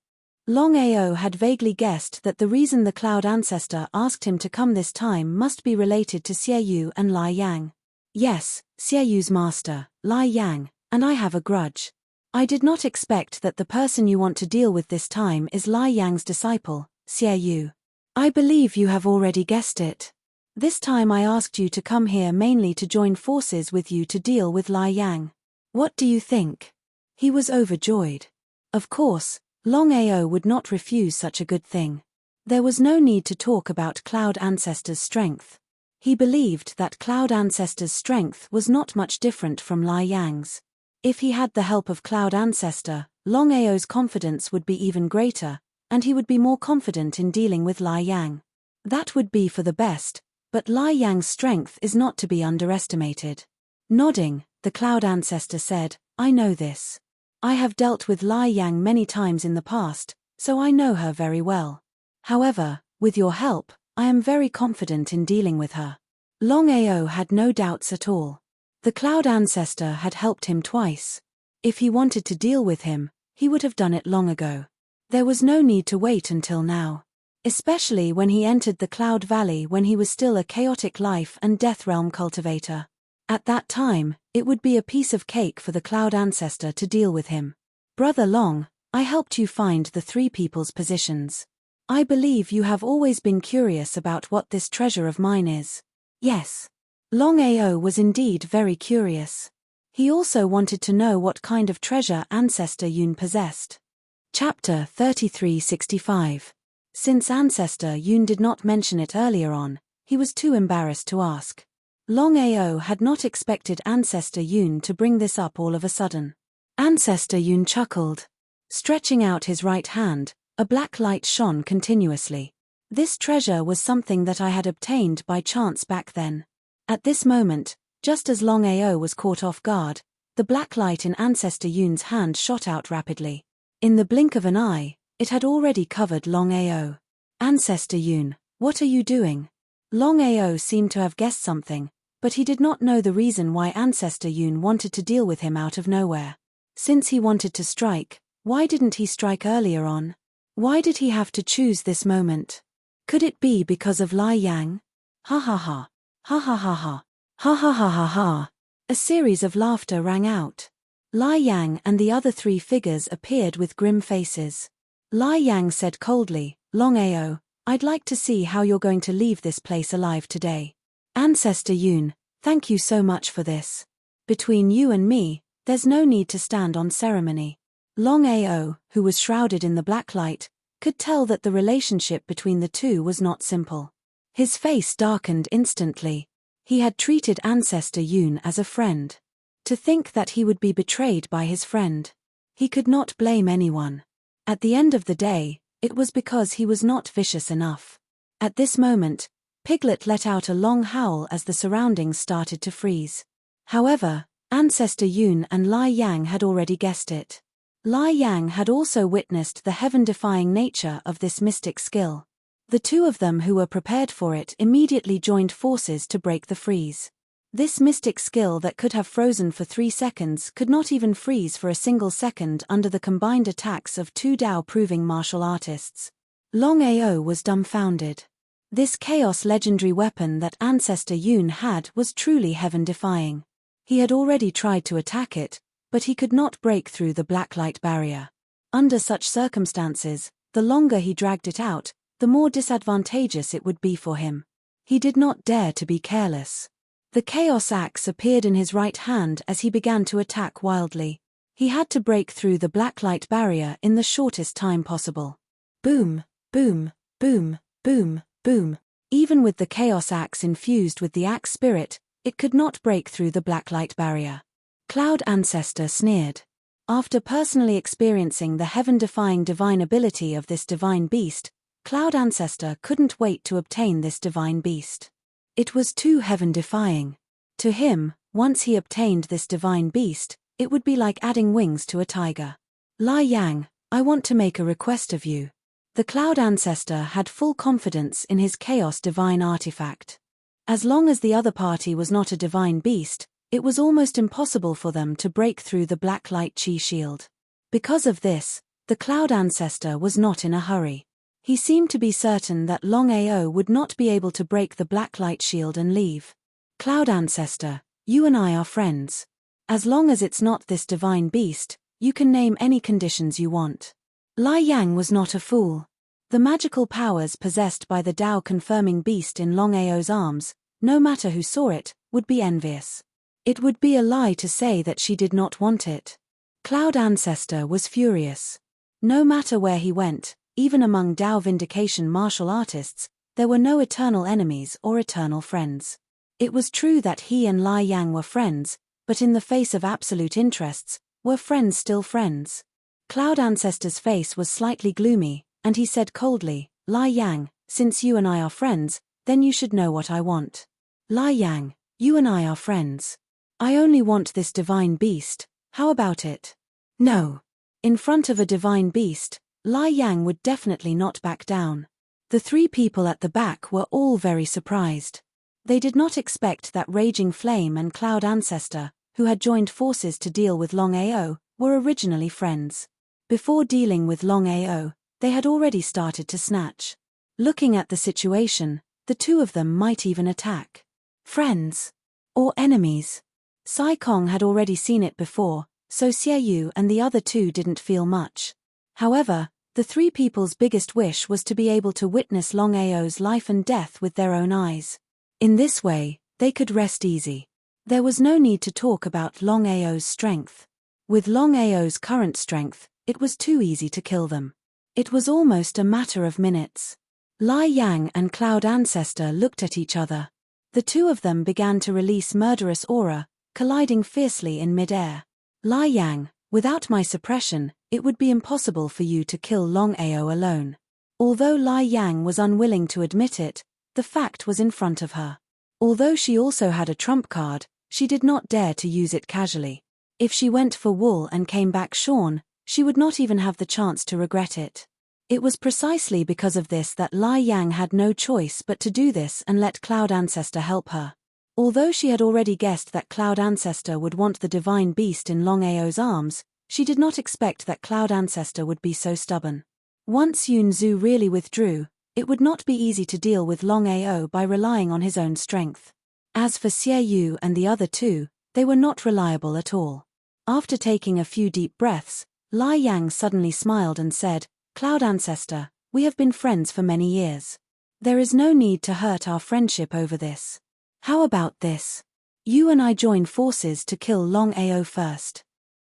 Longao had vaguely guessed that the reason the Cloud Ancestor asked him to come this time must be related to Xiaoyu and Lai Yang. Yes, Xiaoyu's master, Lai Yang, and I have a grudge. I did not expect that the person you want to deal with this time is Lai Yang's disciple, Xiaoyu. I believe you have already guessed it. This time I asked you to come here mainly to join forces with you to deal with Lai Yang. What do you think? He was overjoyed. Of course, Longao would not refuse such a good thing. There was no need to talk about Cloud Ancestor's strength. He believed that Cloud Ancestor's strength was not much different from Lai Yang's. If he had the help of Cloud Ancestor, Longao's confidence would be even greater, and he would be more confident in dealing with Lai Yang. That would be for the best, but Lai Yang's strength is not to be underestimated. Nodding, the Cloud Ancestor said, I know this. I have dealt with Lai Yang many times in the past, so I know her very well. However, with your help, I am very confident in dealing with her. Longao had no doubts at all. The Cloud Ancestor had helped him twice. If he wanted to deal with him, he would have done it long ago. There was no need to wait until now. Especially when he entered the Cloud Valley when he was still a chaotic life and death realm cultivator. At that time, it would be a piece of cake for the Cloud Ancestor to deal with him. Brother Long, I helped you find the 3 people's positions. I believe you have always been curious about what this treasure of mine is. Yes. Longao was indeed very curious. He also wanted to know what kind of treasure Ancestor Yoon possessed. Chapter 3365. Since Ancestor Yoon did not mention it earlier on, he was too embarrassed to ask. Longao had not expected Ancestor Yoon to bring this up all of a sudden. Ancestor Yoon chuckled. Stretching out his right hand, a black light shone continuously. This treasure was something that I had obtained by chance back then. At this moment, Just as Longao was caught off guard, the black light in Ancestor Yoon's hand shot out rapidly. In the blink of an eye, it had already covered Longao. Ancestor Yoon, what are you doing? Longao seemed to have guessed something, but he did not know the reason why Ancestor Yoon wanted to deal with him out of nowhere. Since he wanted to strike, why didn't he strike earlier on? Why did he have to choose this moment? Could it be because of Lai Yang? Ha ha ha. Ha ha ha ha. Ha ha ha ha ha. A series of laughter rang out. Lai Yang and the other three figures appeared with grim faces. Lai Yang said coldly, Longao, I'd like to see how you're going to leave this place alive today. Ancestor Yoon, thank you so much for this. Between you and me, there's no need to stand on ceremony. Longao, who was shrouded in the black light, could tell that the relationship between the two was not simple. His face darkened instantly. He had treated Ancestor Yoon as a friend. To think that he would be betrayed by his friend. He could not blame anyone. At the end of the day, it was because he was not vicious enough. At this moment, Piglet let out a long howl as the surroundings started to freeze. However, Ancestor Yoon and Lai Yang had already guessed it. Lai Yang had also witnessed the heaven-defying nature of this mystic skill. The two of them who were prepared for it immediately joined forces to break the freeze. This mystic skill that could have frozen for 3 seconds could not even freeze for a single second under the combined attacks of two Dao-proving martial artists. Longao was dumbfounded. This chaos legendary weapon that Ancestor Yoon had was truly heaven-defying. He had already tried to attack it, but he could not break through the black light barrier. Under such circumstances, the longer he dragged it out, the more disadvantageous it would be for him. He did not dare to be careless. The Chaos Axe appeared in his right hand as he began to attack wildly. He had to break through the black light barrier in the shortest time possible. Boom, boom, boom, boom, boom. Even with the Chaos Axe infused with the Axe Spirit, it could not break through the black light barrier. Cloud Ancestor sneered. After personally experiencing the heaven-defying divine ability of this divine beast, Cloud Ancestor couldn't wait to obtain this divine beast. It was too heaven-defying. To him, once he obtained this divine beast, it would be like adding wings to a tiger. Lai Yang, I want to make a request of you. The Cloud Ancestor had full confidence in his Chaos Divine artifact. As long as the other party was not a divine beast, it was almost impossible for them to break through the black light chi shield. Because of this, the Cloud Ancestor was not in a hurry. He seemed to be certain that Longao would not be able to break the black light shield and leave. Cloud Ancestor, you and I are friends. As long as it's not this divine beast, you can name any conditions you want. Lai Yang was not a fool. The magical powers possessed by the Dao-confirming beast in Longao's arms, no matter who saw it, would be envious. It would be a lie to say that she did not want it. Cloud Ancestor was furious. No matter where he went, even among Dao Vindication martial artists, there were no eternal enemies or eternal friends. It was true that he and Lai Yang were friends, but in the face of absolute interests, were friends still friends? Cloud Ancestor's face was slightly gloomy, and he said coldly, Lai Yang, since you and I are friends, then you should know what I want. Lai Yang, you and I are friends. I only want this divine beast, how about it? No. In front of a divine beast, Lai Yang would definitely not back down. The three people at the back were all very surprised. They did not expect that Raging Flame and Cloud Ancestor, who had joined forces to deal with Longao, were originally friends. Before dealing with Longao, they had already started to snatch. Looking at the situation, the two of them might even attack. Friends. Or enemies. Sai Kong had already seen it before, so Xie Yu and the other two didn't feel much. However, the three people's biggest wish was to be able to witness Longao's life and death with their own eyes. In this way, they could rest easy. There was no need to talk about Longao's strength. With Longao's current strength, it was too easy to kill them. It was almost a matter of minutes. Lai Yang and Cloud Ancestor looked at each other. The two of them began to release murderous aura, colliding fiercely in mid-air. Lai Yang, without my suppression, it would be impossible for you to kill Longao alone. Although Lai Yang was unwilling to admit it, the fact was in front of her. Although she also had a trump card, She did not dare to use it casually. If she went for wool and came back shorn, she would not even have the chance to regret it. It was precisely because of this that Lai Yang had no choice but to do this and let Cloud Ancestor help her. Although she had already guessed that Cloud Ancestor would want the divine beast in Longao's arms, she did not expect that Cloud Ancestor would be so stubborn. Once Yun Zhu really withdrew, it would not be easy to deal with Longao by relying on his own strength. As for Xie Yu and the other two, they were not reliable at all. After taking a few deep breaths, Lai Yang suddenly smiled and said, "Cloud Ancestor, we have been friends for many years. There is no need to hurt our friendship over this. How about this? You and I join forces to kill Longao first.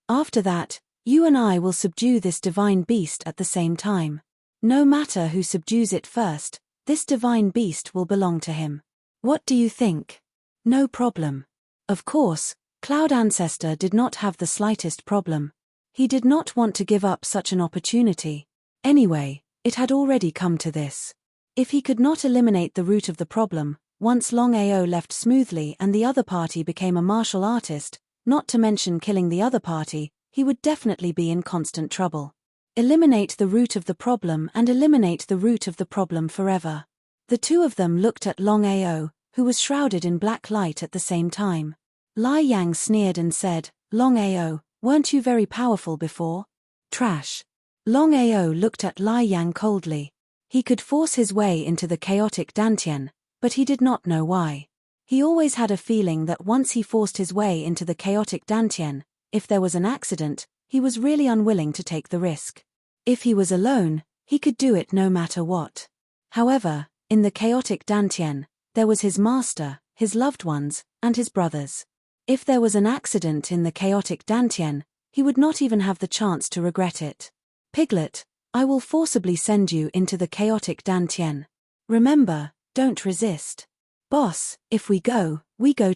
After that, you and I will subdue this divine beast at the same time. No matter who subdues it first, this divine beast will belong to him. What do you think?" "No problem." Of course, Cloud Ancestor did not have the slightest problem. He did not want to give up such an opportunity. Anyway, it had already come to this. If he could not eliminate the root of the problem, once Longao left smoothly and the other party became a martial artist, not to mention killing the other party, he would definitely be in constant trouble. Eliminate the root of the problem and eliminate the root of the problem forever. The two of them looked at Longao, who was shrouded in black light at the same time. Lai Yang sneered and said, "Longao, weren't you very powerful before?" "Trash." Longao looked at Lai Yang coldly. He could force his way into the chaotic Dantian, but he did not know why. He always had a feeling that once he forced his way into the chaotic Dantian, if there was an accident, he was really unwilling to take the risk. If he was alone, he could do it no matter what. However, in the chaotic Dantian, there was his master, his loved ones, and his brothers. If there was an accident in the chaotic Dantian, he would not even have the chance to regret it. "Piglet, I will forcibly send you into the chaotic Dantian. Remember, don't resist. Boss, if we go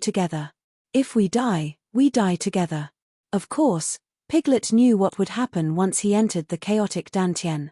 together. If we die together." Of course, Piglet knew what would happen once he entered the chaotic Dantian.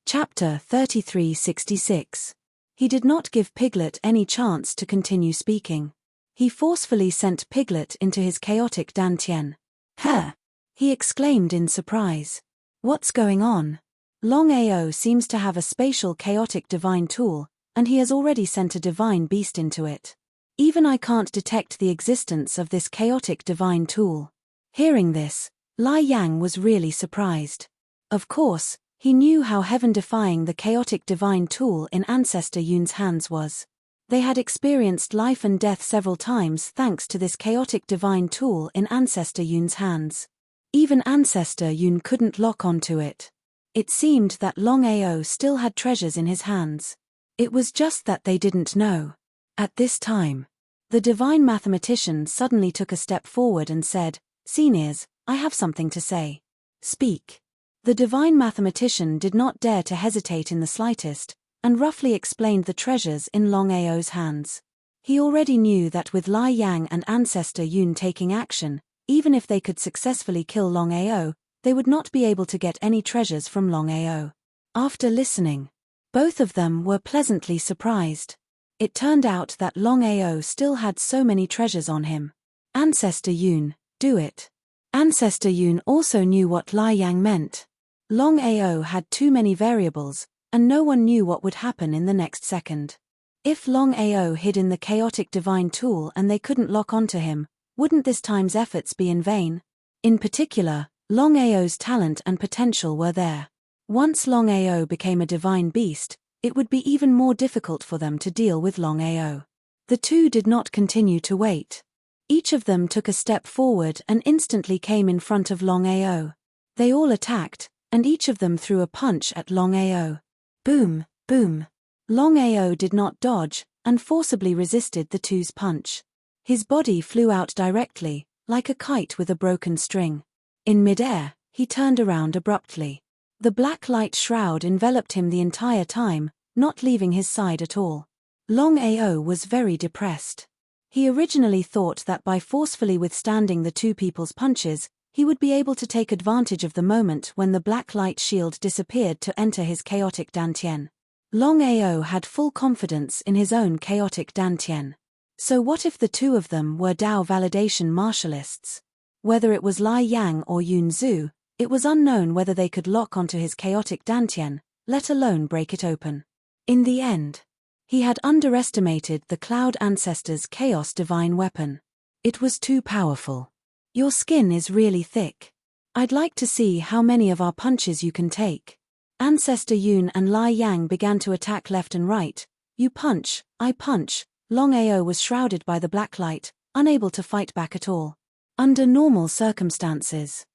Chapter 3366. He did not give Piglet any chance to continue speaking. He forcefully sent Piglet into his chaotic Dantian. "Huh!" he exclaimed in surprise. "What's going on? Longao seems to have a spatial chaotic divine tool, and he has already sent a divine beast into it. Even I can't detect the existence of this chaotic divine tool." Hearing this, Lai Yang was really surprised. Of course, he knew how heaven-defying the chaotic divine tool in Ancestor Yun's hands was. They had experienced life and death several times thanks to this chaotic divine tool in Ancestor Yun's hands. Even Ancestor Yun couldn't lock onto it. It seemed that Longao still had treasures in his hands. It was just that they didn't know. At this time, the divine mathematician suddenly took a step forward and said, "Seniors, I have something to say." "Speak." The divine mathematician did not dare to hesitate in the slightest, and roughly explained the treasures in Longao's hands. He already knew that with Lai Yang and Ancestor Yun taking action, even if they could successfully kill Longao, they would not be able to get any treasures from Longao. After listening, both of them were pleasantly surprised. It turned out that Longao still had so many treasures on him. "Ancestor Yun, do it." Ancestor Yun also knew what Lai Yang meant. Longao had too many variables, and no one knew what would happen in the next second. If Longao hid in the chaotic divine tool and they couldn't lock onto him, wouldn't this time's efforts be in vain? In particular, Longao's talent and potential were there. Once Longao became a divine beast, it would be even more difficult for them to deal with Longao. The two did not continue to wait. Each of them took a step forward and instantly came in front of Longao. They all attacked, and each of them threw a punch at Longao. Boom, boom. Longao did not dodge, and forcibly resisted the two's punch. His body flew out directly, like a kite with a broken string. In midair, he turned around abruptly. The black light shroud enveloped him the entire time, not leaving his side at all. Longao was very depressed. He originally thought that by forcefully withstanding the two people's punches, he would be able to take advantage of the moment when the black light shield disappeared to enter his chaotic Dantian. Longao had full confidence in his own chaotic Dantian. So what if the two of them were Dao validation martialists? Whether it was Lai Yang or Yun Zhu, it was unknown whether they could lock onto his chaotic dantian, let alone break it open. In the end, he had underestimated the Cloud Ancestor's Chaos Divine weapon. It was too powerful. Your skin is really thick. I'd like to see how many of our punches you can take. Ancestor Yun and Lai Yang began to attack left and right. You punch, I punch. Longao was shrouded by the black light, unable to fight back at all. Under normal circumstances,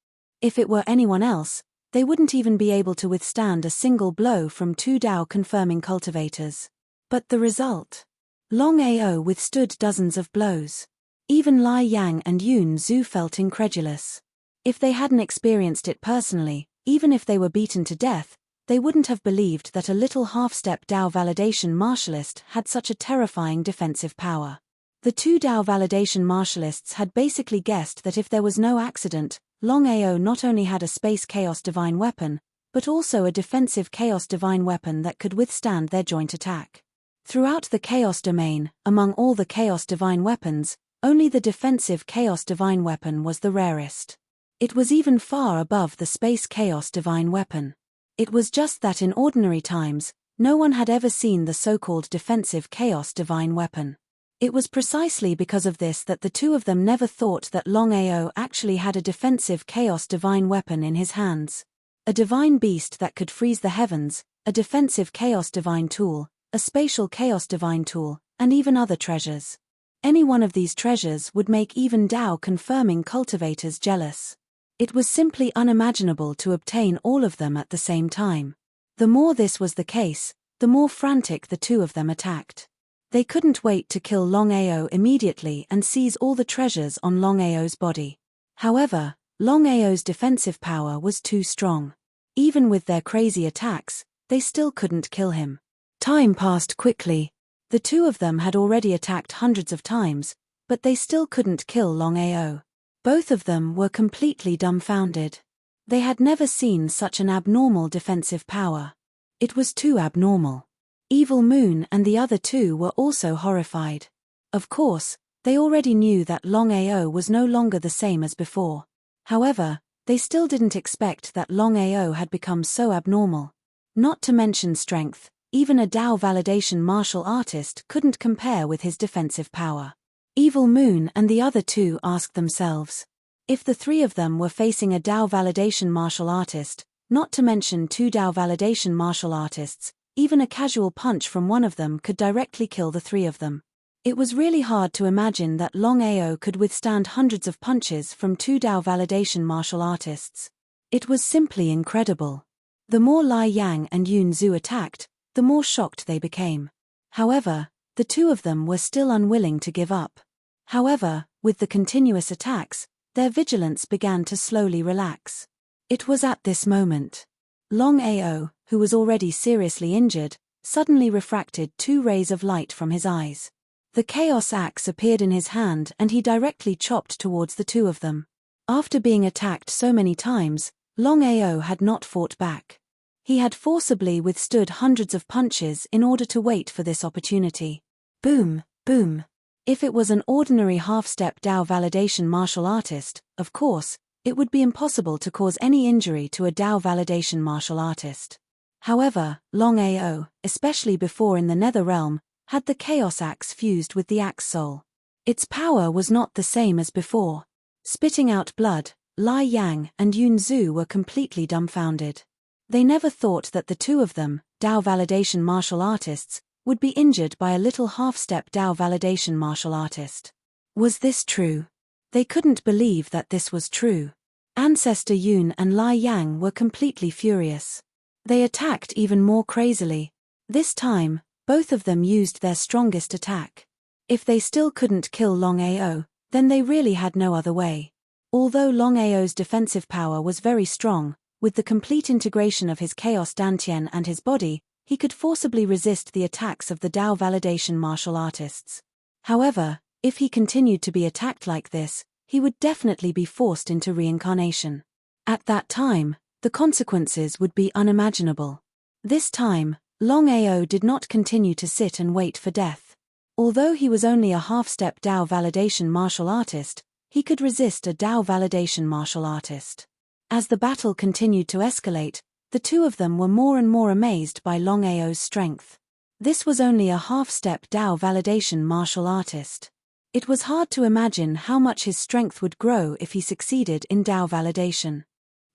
if it were anyone else, they wouldn't even be able to withstand a single blow from two Dao confirming cultivators. But the result? Longao withstood dozens of blows. Even Lai Yang and Yun Zhu felt incredulous. If they hadn't experienced it personally, even if they were beaten to death, they wouldn't have believed that a little half-step Dao validation martialist had such a terrifying defensive power. The two Dao validation martialists had basically guessed that if there was no accident, Longao not only had a space chaos divine weapon, but also a defensive chaos divine weapon that could withstand their joint attack. Throughout the chaos domain, among all the chaos divine weapons, only the defensive chaos divine weapon was the rarest. It was even far above the space chaos divine weapon. It was just that in ordinary times, no one had ever seen the so-called defensive chaos divine weapon. It was precisely because of this that the two of them never thought that Longao actually had a defensive chaos divine weapon in his hands. A divine beast that could freeze the heavens, a defensive chaos divine tool, a spatial chaos divine tool, and even other treasures. Any one of these treasures would make even Dao confirming cultivators jealous. It was simply unimaginable to obtain all of them at the same time. The more this was the case, the more frantic the two of them attacked. They couldn't wait to kill Longao immediately and seize all the treasures on Longao's body. However, Longao's defensive power was too strong. Even with their crazy attacks, they still couldn't kill him. Time passed quickly. The two of them had already attacked hundreds of times, but they still couldn't kill Longao. Both of them were completely dumbfounded. They had never seen such an abnormal defensive power. It was too abnormal. Evil Moon and the other two were also horrified. Of course, they already knew that Longao was no longer the same as before. However, they still didn't expect that Longao had become so abnormal. Not to mention strength, even a Dao validation martial artist couldn't compare with his defensive power. Evil Moon and the other two asked themselves, if the three of them were facing a Dao validation martial artist, not to mention two Dao validation martial artists, even a casual punch from one of them could directly kill the three of them. It was really hard to imagine that Longao could withstand hundreds of punches from two Dao validation martial artists. It was simply incredible. The more Lai Yang and Yun Zhu attacked, the more shocked they became. However, the two of them were still unwilling to give up. However, with the continuous attacks, their vigilance began to slowly relax. It was at this moment. Longao, who was already seriously injured, suddenly refracted two rays of light from his eyes. The Chaos Axe appeared in his hand and he directly chopped towards the two of them. After being attacked so many times, Longao had not fought back. He had forcibly withstood hundreds of punches in order to wait for this opportunity. Boom, boom. If it was an ordinary half-step Dao validation martial artist, of course, it would be impossible to cause any injury to a Dao validation martial artist. However, Longao, especially before in the Nether Realm, had the Chaos Axe fused with the Axe Soul. Its power was not the same as before. Spitting out blood, Lai Yang and Yun Zhu were completely dumbfounded. They never thought that the two of them, Dao validation martial artists, would be injured by a little half-step Dao validation martial artist. Was this true? They couldn't believe that this was true. Ancestor Yun and Lai Yang were completely furious. They attacked even more crazily. This time, both of them used their strongest attack. If they still couldn't kill Longao, then they really had no other way. Although Longao's defensive power was very strong, with the complete integration of his Chaos Dantian and his body, he could forcibly resist the attacks of the Dao validation martial artists. However, if he continued to be attacked like this, he would definitely be forced into reincarnation. At that time, the consequences would be unimaginable. This time, Longao did not continue to sit and wait for death. Although he was only a half-step Dao validation martial artist, he could resist a Dao validation martial artist. As the battle continued to escalate, the two of them were more and more amazed by Longao's strength. This was only a half-step Dao validation martial artist. It was hard to imagine how much his strength would grow if he succeeded in Dao validation.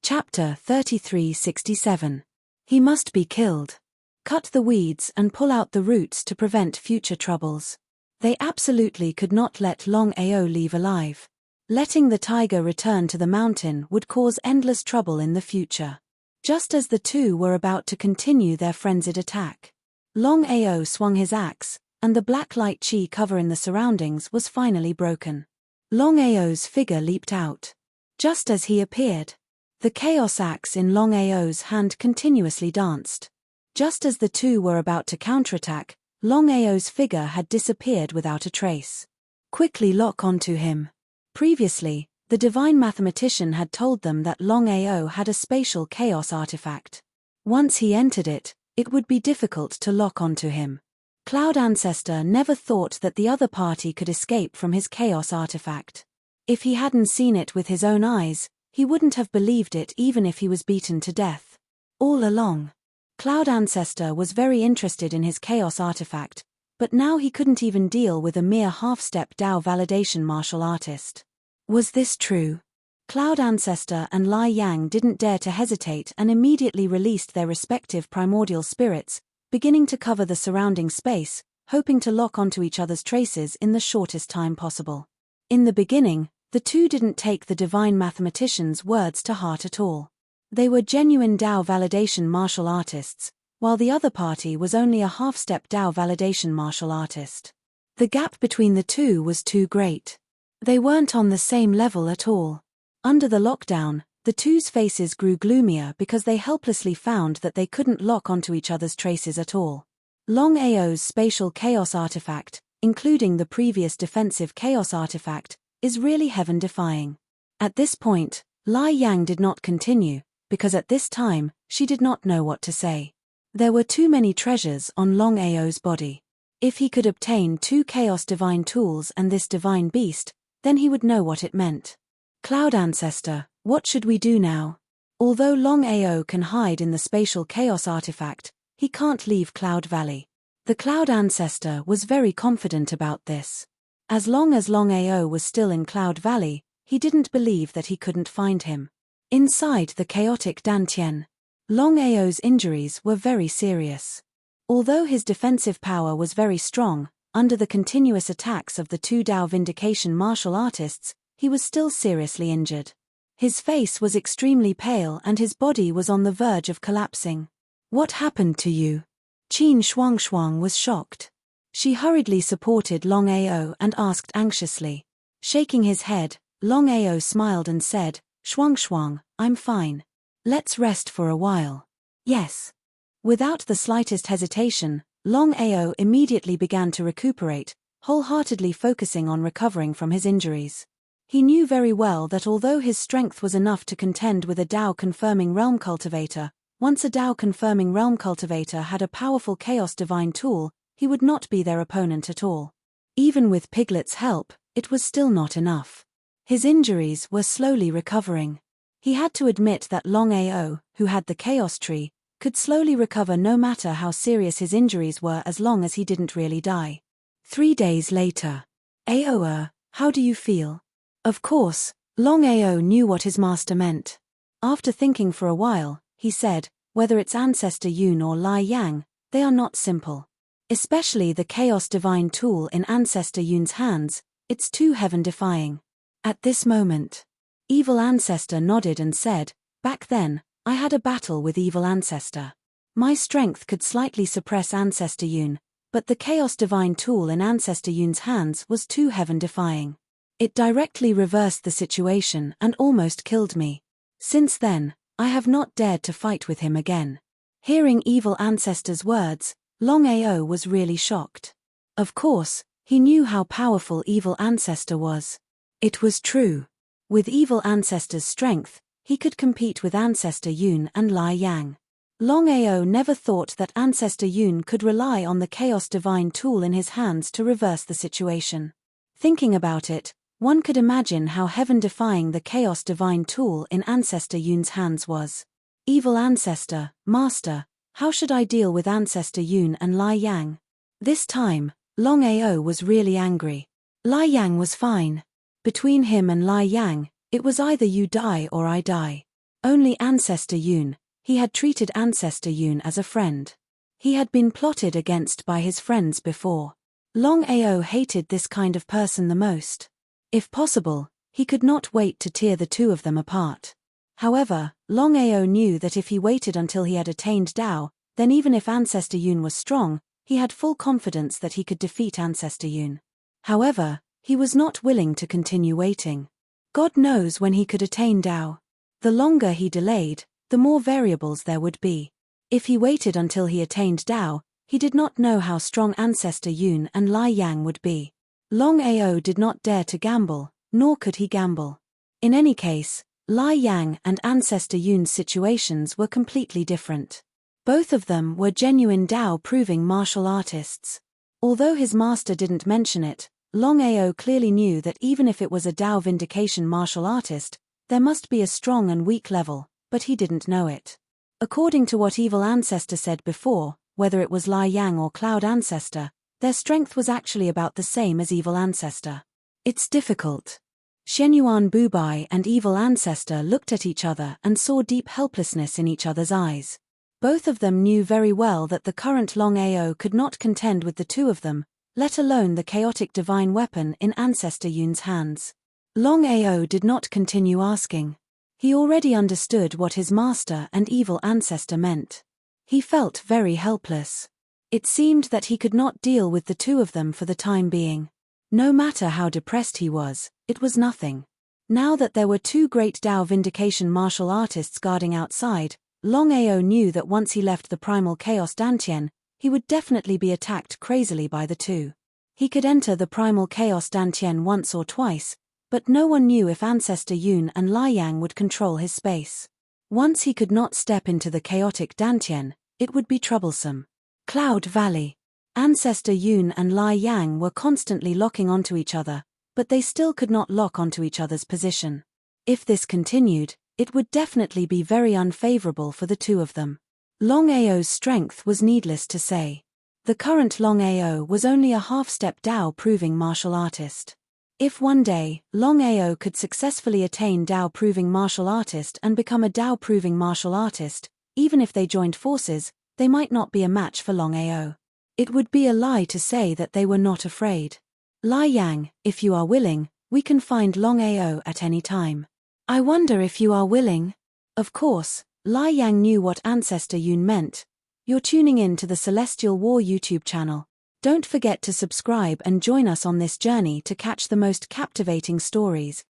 Chapter 3367. He must be killed. Cut the weeds and pull out the roots to prevent future troubles. They absolutely could not let Longao leave alive. Letting the tiger return to the mountain would cause endless trouble in the future. Just as the two were about to continue their frenzied attack, Longao swung his axe, and the black light chi cover in the surroundings was finally broken. Longao's figure leaped out. Just as he appeared, the chaos axe in Longao's hand continuously danced. Just as the two were about to counterattack, Longao's figure had disappeared without a trace. Quickly lock onto him. Previously, the divine mathematician had told them that Longao had a spatial chaos artifact. Once he entered it, it would be difficult to lock onto him. Cloud Ancestor never thought that the other party could escape from his chaos artifact. If he hadn't seen it with his own eyes, he wouldn't have believed it even if he was beaten to death. All along, Cloud Ancestor was very interested in his chaos artifact, but now he couldn't even deal with a mere half-step Dao validation martial artist. Was this true? Cloud Ancestor and Lai Yang didn't dare to hesitate and immediately released their respective primordial spirits, beginning to cover the surrounding space, hoping to lock onto each other's traces in the shortest time possible. In the beginning, the two didn't take the divine mathematician's words to heart at all. They were genuine Dao validation martial artists, while the other party was only a half-step Dao validation martial artist. The gap between the two was too great. They weren't on the same level at all. Under the lockdown, the two's faces grew gloomier because they helplessly found that they couldn't lock onto each other's traces at all. Longao's spatial chaos artifact, including the previous defensive chaos artifact, is really heaven-defying. At this point, Lai Yang did not continue, because at this time, she did not know what to say. There were too many treasures on Longao's body. If he could obtain 2 Chaos Divine tools and this divine beast, then he would know what it meant. Cloud Ancestor, what should we do now? Although Longao can hide in the spatial chaos artifact, he can't leave Cloud Valley. The Cloud Ancestor was very confident about this. As long as Longao was still in Cloud Valley, he didn't believe that he couldn't find him. Inside the chaotic Dantian, Longao's injuries were very serious. Although his defensive power was very strong, under the continuous attacks of the 2 Dao Vindication martial artists, he was still seriously injured. His face was extremely pale and his body was on the verge of collapsing. What happened to you? Qin Shuangshuang was shocked. She hurriedly supported Longao and asked anxiously. Shaking his head, Longao smiled and said, Shuangshuang, I'm fine. Let's rest for a while. Yes. Without the slightest hesitation, Longao immediately began to recuperate, wholeheartedly focusing on recovering from his injuries. He knew very well that although his strength was enough to contend with a Dao-confirming realm cultivator, once a Dao-confirming realm cultivator had a powerful Chaos Divine tool, he would not be their opponent at all. Even with Piglet's help, it was still not enough. His injuries were slowly recovering. He had to admit that Longao, who had the Chaos Tree, could slowly recover no matter how serious his injuries were as long as he didn't really die. 3 days later. Aoa, how do you feel? Of course, Longao knew what his master meant. After thinking for a while, he said, whether it's Ancestor Yun or Lai Yang, they are not simple. Especially the Chaos Divine tool in Ancestor Yun's hands, it's too heaven-defying. At this moment, Evil Ancestor nodded and said, back then, I had a battle with Evil Ancestor. My strength could slightly suppress Ancestor Yun, but the Chaos Divine tool in Ancestor Yun's hands was too heaven-defying. It directly reversed the situation and almost killed me. Since then, I have not dared to fight with him again. Hearing Evil Ancestor's words, Longao was really shocked. Of course, he knew how powerful Evil Ancestor was. It was true. With Evil Ancestor's strength, he could compete with Ancestor Yun and Lai Yang. Longao never thought that Ancestor Yun could rely on the Chaos Divine tool in his hands to reverse the situation. Thinking about it, one could imagine how heaven-defying the Chaos Divine tool in Ancestor Yun's hands was. Evil Ancestor, Master, how should I deal with Ancestor Yun and Lai Yang? This time, Longao was really angry. Lai Yang was fine. Between him and Lai Yang, it was either you die or I die. Only Ancestor Yun, he had treated Ancestor Yun as a friend. He had been plotted against by his friends before. Longao hated this kind of person the most. If possible, he could not wait to tear the two of them apart. However, Longao knew that if he waited until he had attained Dao, then even if Ancestor Yun was strong, he had full confidence that he could defeat Ancestor Yun. However, he was not willing to continue waiting. God knows when he could attain Dao. The longer he delayed, the more variables there would be. If he waited until he attained Dao, he did not know how strong Ancestor Yun and Lai Yang would be. Longao did not dare to gamble, nor could he gamble. In any case, Lai Yang and Ancestor Yun's situations were completely different. Both of them were genuine Dao-proving martial artists. Although his master didn't mention it, Longao clearly knew that even if it was a Dao vindication martial artist, there must be a strong and weak level, but he didn't know it. According to what Evil Ancestor said before, whether it was Lai Yang or Cloud Ancestor, their strength was actually about the same as Evil Ancestor. It's difficult. Shenyuan Bubai and Evil Ancestor looked at each other and saw deep helplessness in each other's eyes. Both of them knew very well that the current Longao could not contend with the two of them, let alone the chaotic divine weapon in Ancestor Yun's hands. Longao did not continue asking. He already understood what his master and Evil Ancestor meant. He felt very helpless. It seemed that he could not deal with the two of them for the time being. No matter how depressed he was, it was nothing. Now that there were two great Dao vindication martial artists guarding outside, Longao knew that once he left the primal chaos Dantian, he would definitely be attacked crazily by the two. He could enter the primal chaos Dantian once or twice, but no one knew if Ancestor Yun and Lai Yang would control his space. Once he could not step into the chaotic Dantian, it would be troublesome. Cloud Valley. Ancestor Yun and Lai Yang were constantly locking onto each other, but they still could not lock onto each other's position. If this continued, it would definitely be very unfavorable for the two of them. Longao's strength was needless to say. The current Longao was only a half-step Dao-proving martial artist. If one day, Longao could successfully attain Dao-proving martial artist and become a Dao-proving martial artist, even if they joined forces, they might not be a match for Longao. It would be a lie to say that they were not afraid. Lai Yang, if you are willing, we can find Longao at any time. I wonder if you are willing? Of course, Lai Yang knew what Ancestor Yun meant. You're tuning in to the Celestial War YouTube channel. Don't forget to subscribe and join us on this journey to catch the most captivating stories.